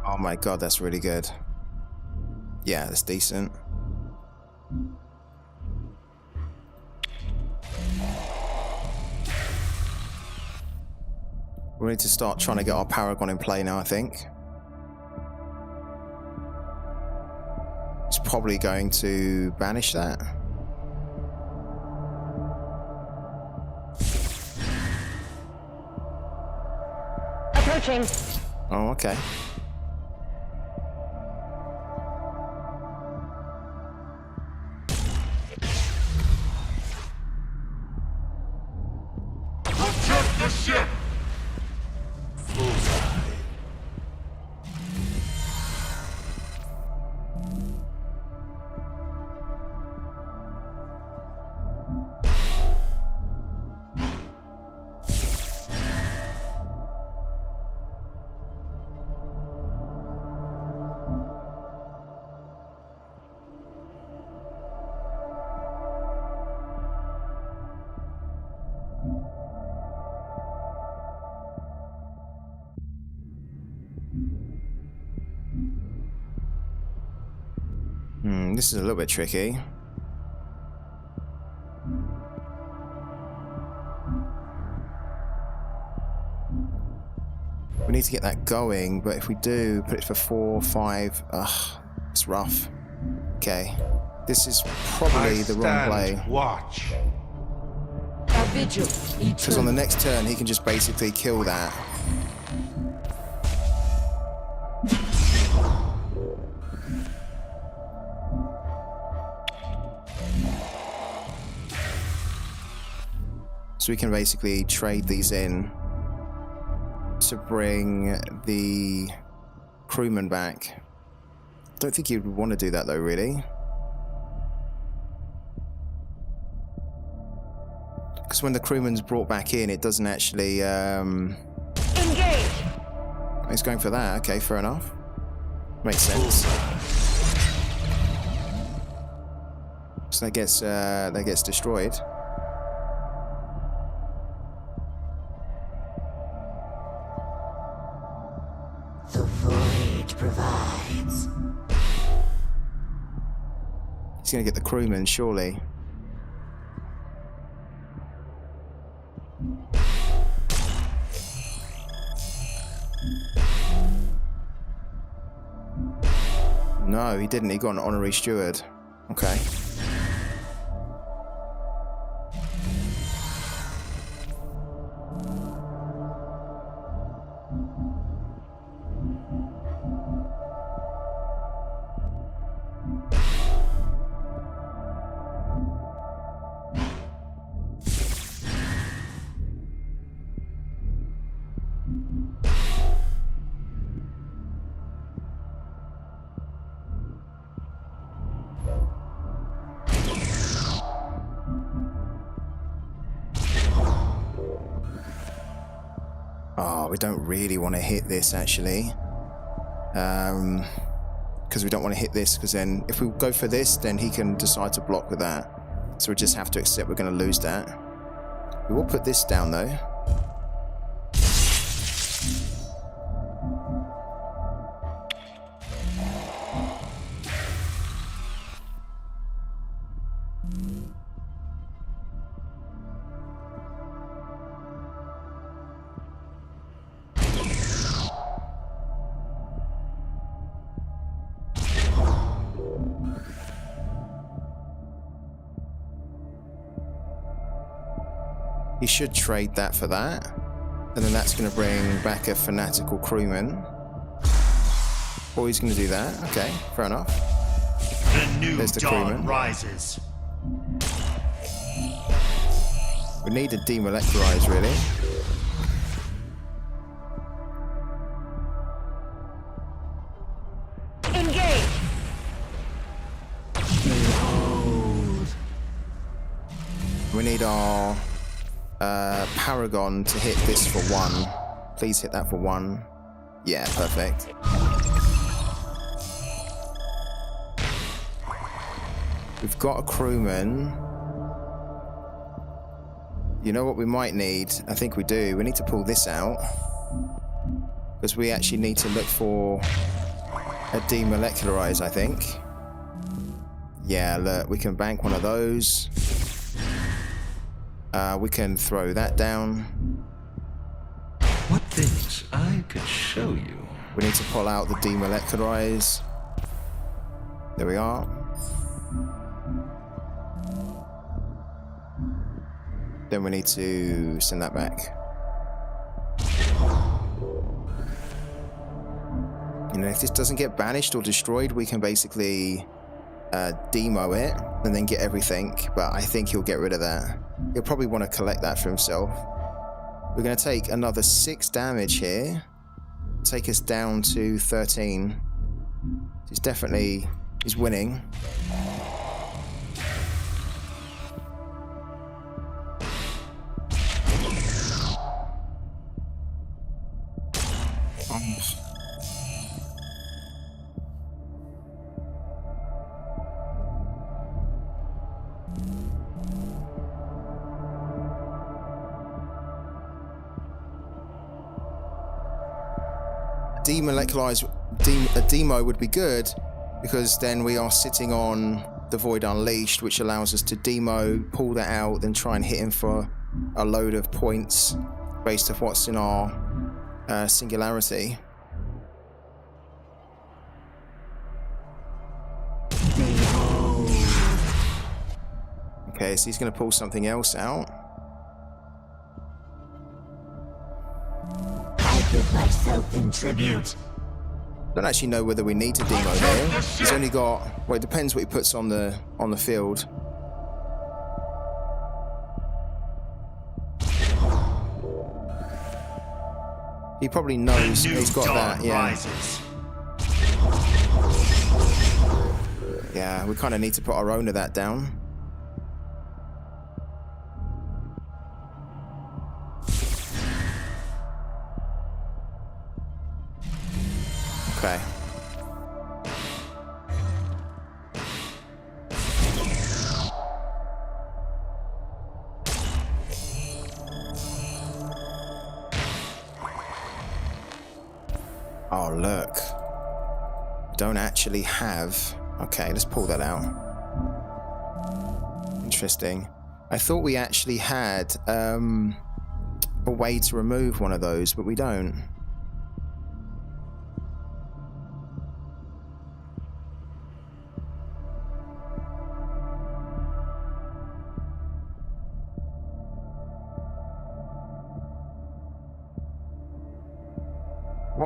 Oh my god, that's really good. Yeah, that's decent. We need to start trying to get our Paragon in play now, I think. He's probably going to banish that. Attaching. Oh, okay. Protect the ship! This is a little bit tricky. We need to get that going, but if we do, put it for 4, 5, it's rough. Okay. This is probably the wrong play. Watch. A vigil. Because on the next turn, he can just basically kill that. So we can basically trade these in to bring the crewman back. Don't think you'd want to do that though, really. Because when the crewman's brought back in, it doesn't actually... Engage! He's going for that. Okay, fair enough. Makes sense. So that gets destroyed. The void provides. He's gonna get the crewman, surely. No, he didn't. He got an honorary steward. Okay. Oh, we don't really want to hit this, actually. Because we don't want to hit this, because then if we go for this, then he can decide to block with that. So we just have to accept we're going to lose that. We will put this down, though. He should trade that for that. And then that's going to bring back a fanatical crewman. Or he's going to do that. Okay, fair enough. The new There's the dawn crewman. rises. We need a demolectarize, really. Engage! We need our Paragon to hit this for 1. Please hit that for 1. Yeah, perfect. We've got a crewman. You know what we might need? I think we do. We need to pull this out. Because we actually need to look for a demolecularize, I think. Yeah, look, we can bank one of those. We can throw that down. What things I could show you. We need to pull out the demolecularize. There we are. Then we need to send that back. And if this doesn't get banished or destroyed, we can basically demo it and then get everything. But I think he'll get rid of that. He'll probably want to collect that for himself. We're going to take another 6 damage here. Take us down to 13. He's winning. A demo would be good because then we are sitting on the Void Unleashed, which allows us to demo, pull that out, then try and hit him for a load of points based off what's in our singularity. Okay, so he's going to pull something else out. I give myself in tribute. Don't actually know whether we need to demo here. He's only got, well, it depends what he puts on the field. He probably knows he's got that, yeah. Rises. Yeah, we kind of need to put our own of that down. Okay. Oh, look. Don't actually have... Okay, let's pull that out. Interesting. I thought we actually had a way to remove one of those, but we don't.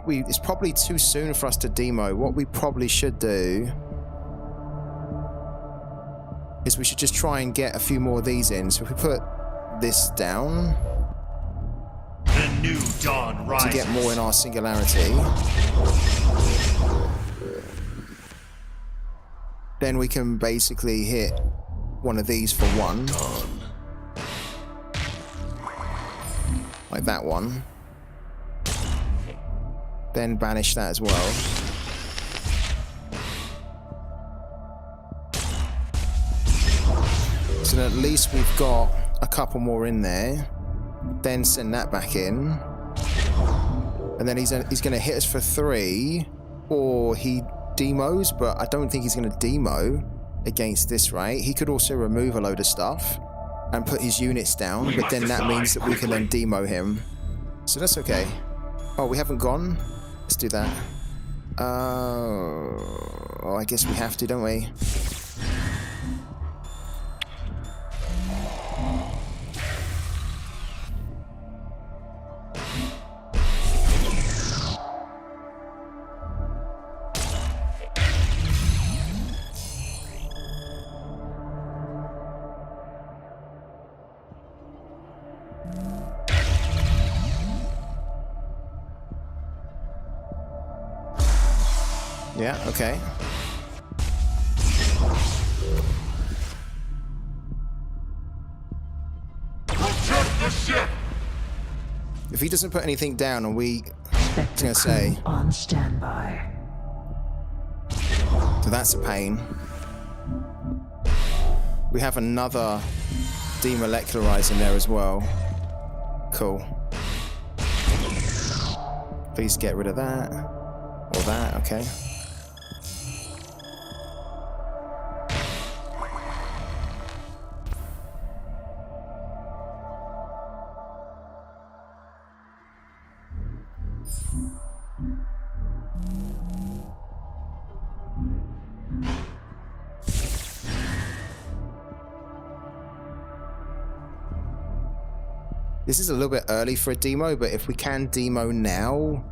It's probably too soon for us to demo. What we probably should do is we should just try and get a few more of these in. So if we put this down The new dawn rises. to get more in our singularity, then we can basically hit one of these for 1. Like that one. Then banish that as well. So at least we've got a couple more in there. Then send that back in. And then he's going to hit us for 3. Or he demos, but I don't think he's going to demo against this, right? He could also remove a load of stuff and put his units down, but then that means that we can then demo him. So that's okay. Oh, we haven't gone? Let's do that. Oh, I guess we have to, don't we? Yeah, okay. If he doesn't put anything down and I was gonna say, On standby. so that's a pain. We have another demolecularize in there as well. Cool. Please get rid of that. Or that, okay. This is a little bit early for a demo, but if we can demo now,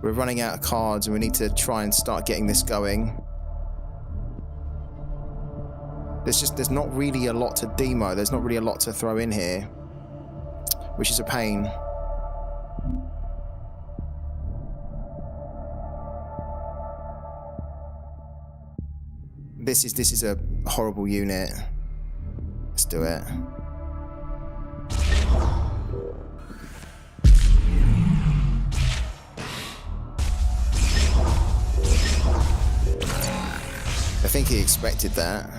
We're running out of cards and we need to try and start getting this going. There's not really a lot to demo. There's not really a lot to throw in here, which is a pain. This is a horrible unit. Let's do it. I think he expected that.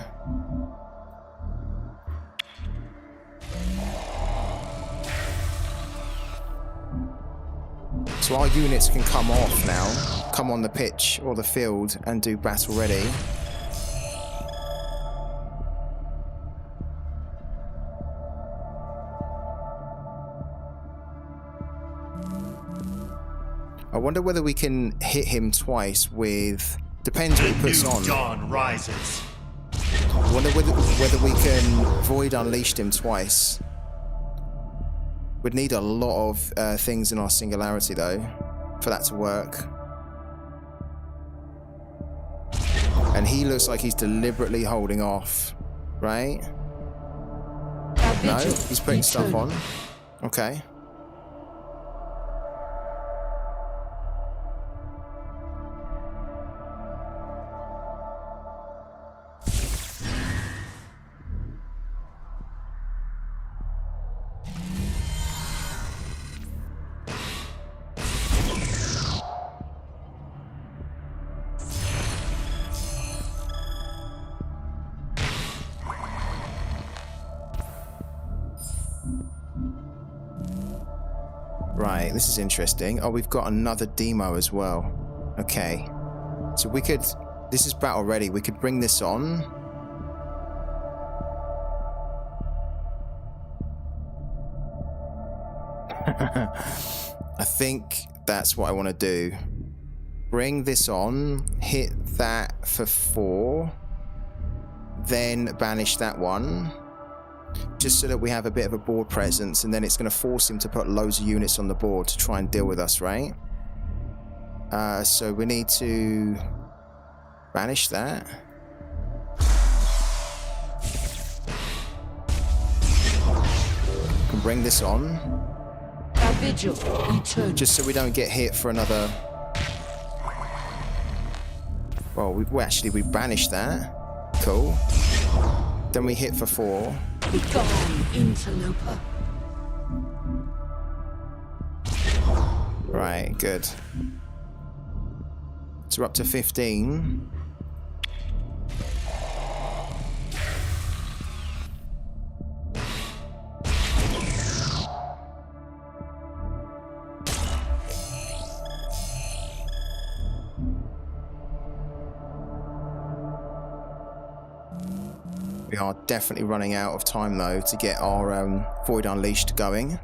So our units can come off now, come on the pitch or the field and do battle ready. I wonder whether we can hit him twice with... Depends what he puts on. Dawn rises. I wonder whether we can Void Unleashed him twice. We'd need a lot of things in our Singularity, though, for that to work. And he looks like he's deliberately holding off, right? No, he's putting stuff on. Okay. Right, this is interesting. Oh, we've got another demo as well. Okay. So we could... This is battle ready. We could bring this on. I think that's what I want to do. Bring this on, hit that for 4, then banish that one. Just so that we have a bit of a board presence, and then it's going to force him to put loads of units on the board to try and deal with us, right? So we need to banish that. Can bring this on. Just so we don't get hit for another... Well, we banished that. Cool. Then we hit for 4. Be gone, interloper. Right, good. So we're up to 15. We are definitely running out of time, though, to get our Void Unleashed going.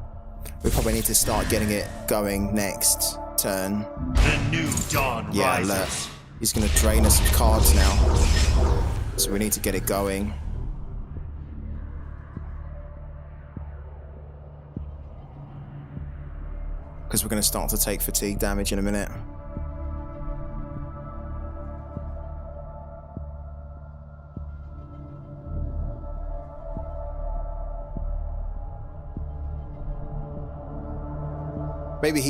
We probably need to start getting it going next turn. The new dawn rises. Look. He's going to drain us of cards now. So we need to get it going. Because we're going to start to take fatigue damage in a minute. Maybe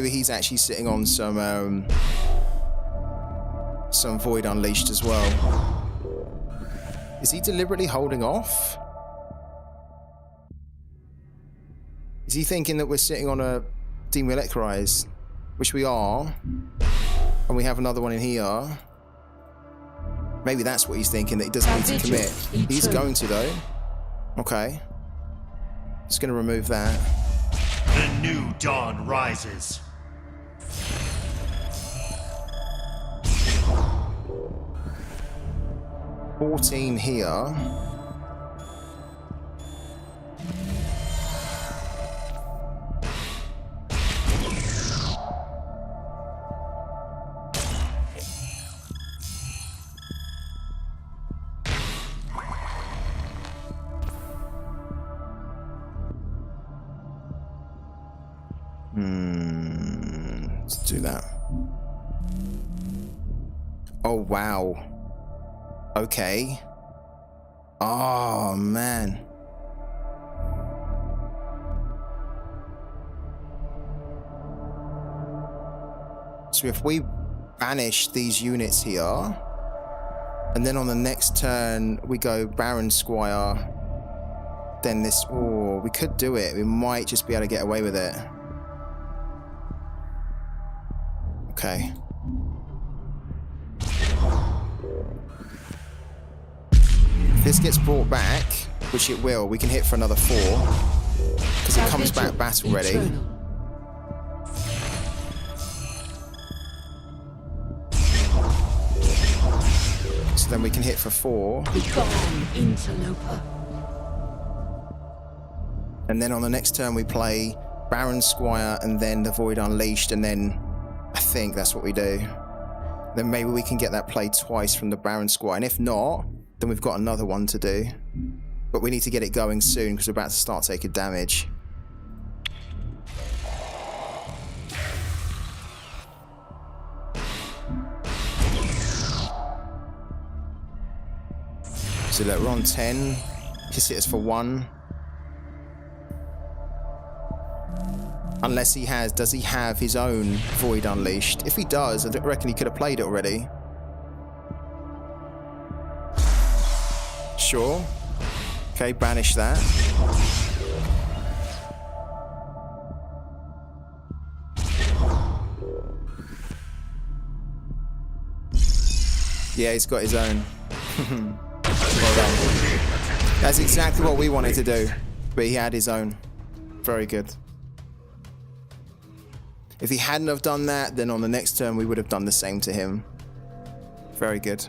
he's actually sitting on some Void Unleashed as well. Is he deliberately holding off? Is he thinking that we're sitting on a Demolectrize? Which we are. And we have another one in here. Maybe that's what he's thinking, that he doesn't need to commit. He's going to, though. Okay. Just going to remove that. The new dawn rises. $14 here. do that. Oh, wow. Okay. Oh, man. So if we banish these units here, and then on the next turn we go Baron Squire, then this, oh, we could do it. We might just be able to get away with it. Okay. If this gets brought back, which it will, we can hit for another 4, because it comes back battle ready. So then we can hit for 4. Begone, interloper. And then on the next turn we play Baron Squire and then the Void Unleashed, and then I think that's what we do. Then maybe we can get that play twice from the Baron Squire, and if not, then we've got another one to do. But we need to get it going soon because we're about to start taking damage. So look, we're on 10. Just hit us for 1. Unless he has, does he have his own Void Unleashed? If he does, I reckon he could have played it already. Sure. Okay, banish that. Yeah, he's got his own. Well done. That's exactly what we wanted to do, but he had his own. Very good. If he hadn't have done that, then on the next turn we would have done the same to him. Very good.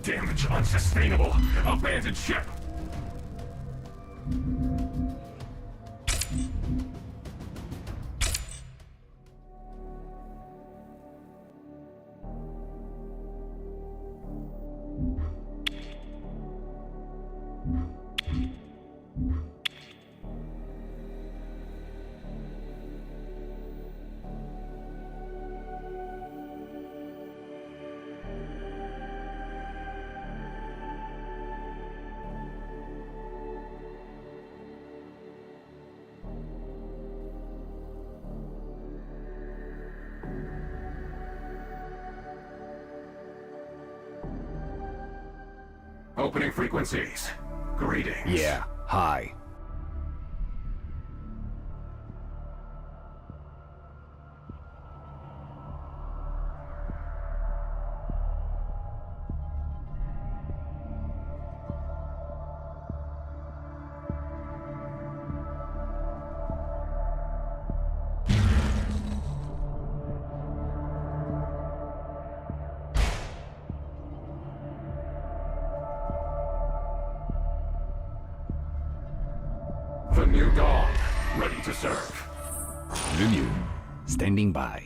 Damage unsustainable. Abandoned ship. Opening frequencies. Greetings. Yeah, hi. The new dawn. Ready to serve. Review. Standing by.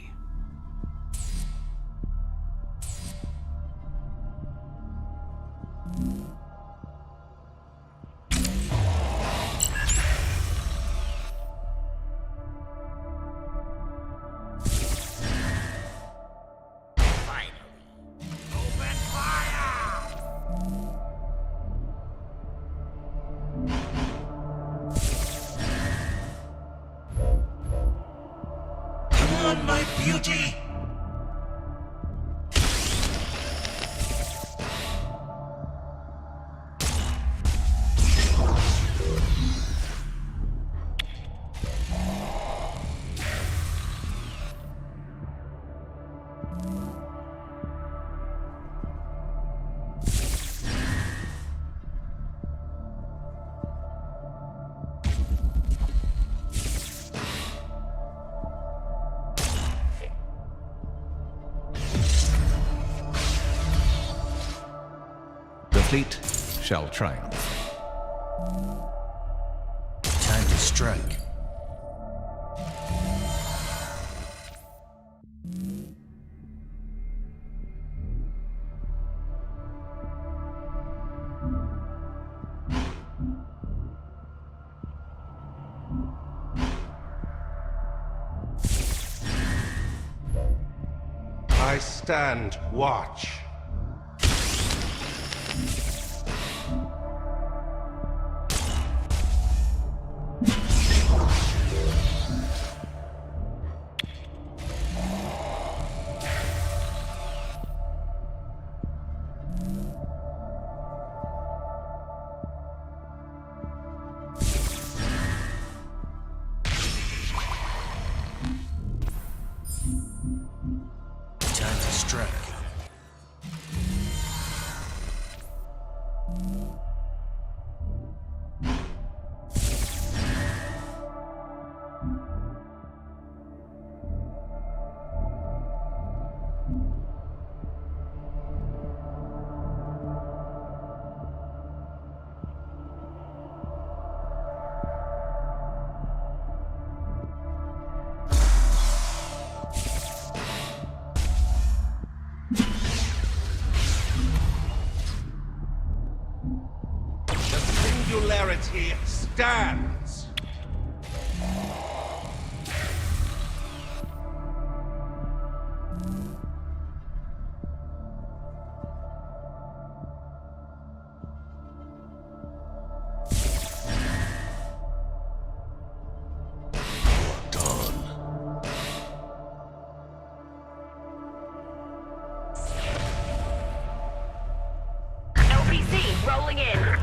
Come on, my beauty! The fleet shall triumph. Time to strike. I stand watch. Time to strike. The singularity stands. LPC rolling in.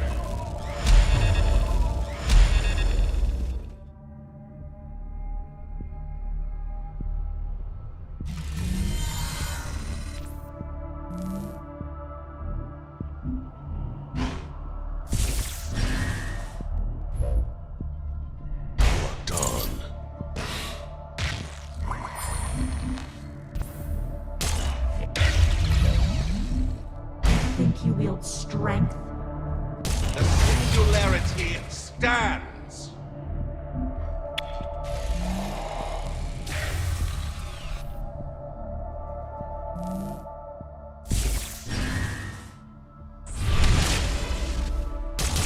wields strength. The singularity stands.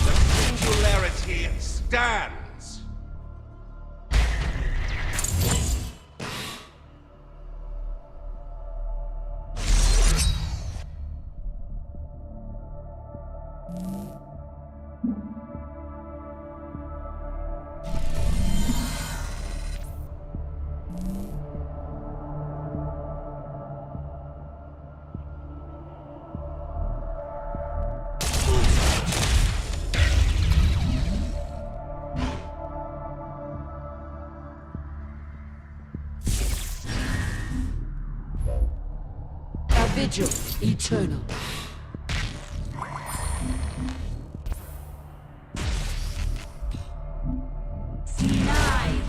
The singularity stands. A vigil eternal. Denied.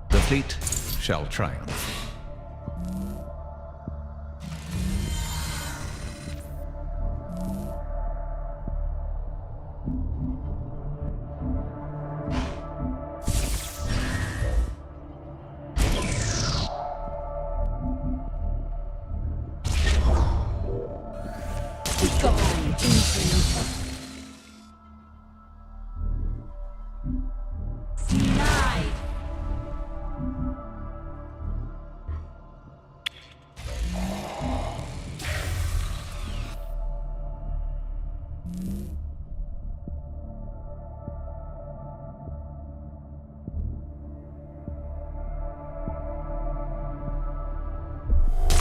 The fleet shall triumph. Begone, interloper. Denied.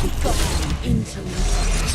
Begone, interloper.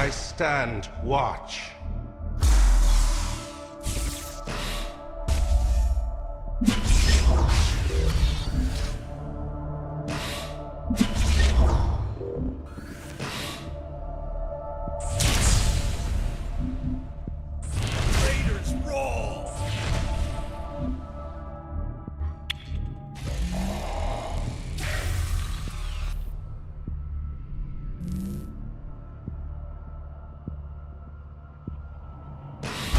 I stand watch. Raiders roll!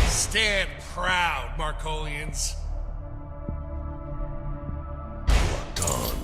Stand proud, Markolians. Locked on.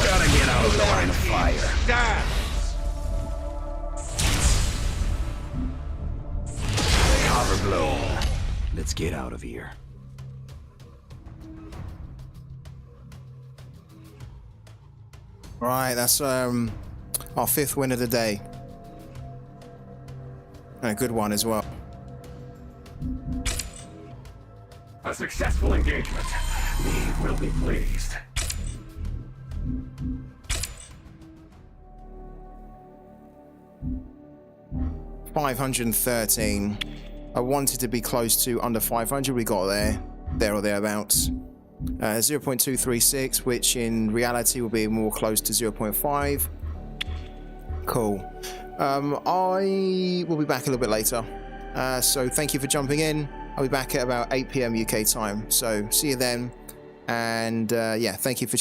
Gotta get out of the line of fire. Stands. Cover blown. Let's get out of here. Right, that's our 5th win of the day. And a good one as well. A successful engagement. We will be pleased. $513. I wanted to be close to under 500. We got there or thereabouts. 0.236, which in reality will be more close to 0.5. Cool. I will be back a little bit later. So thank you for jumping in. I'll be back at about 8 PM UK time. So see you then. And yeah, thank you for tuning in.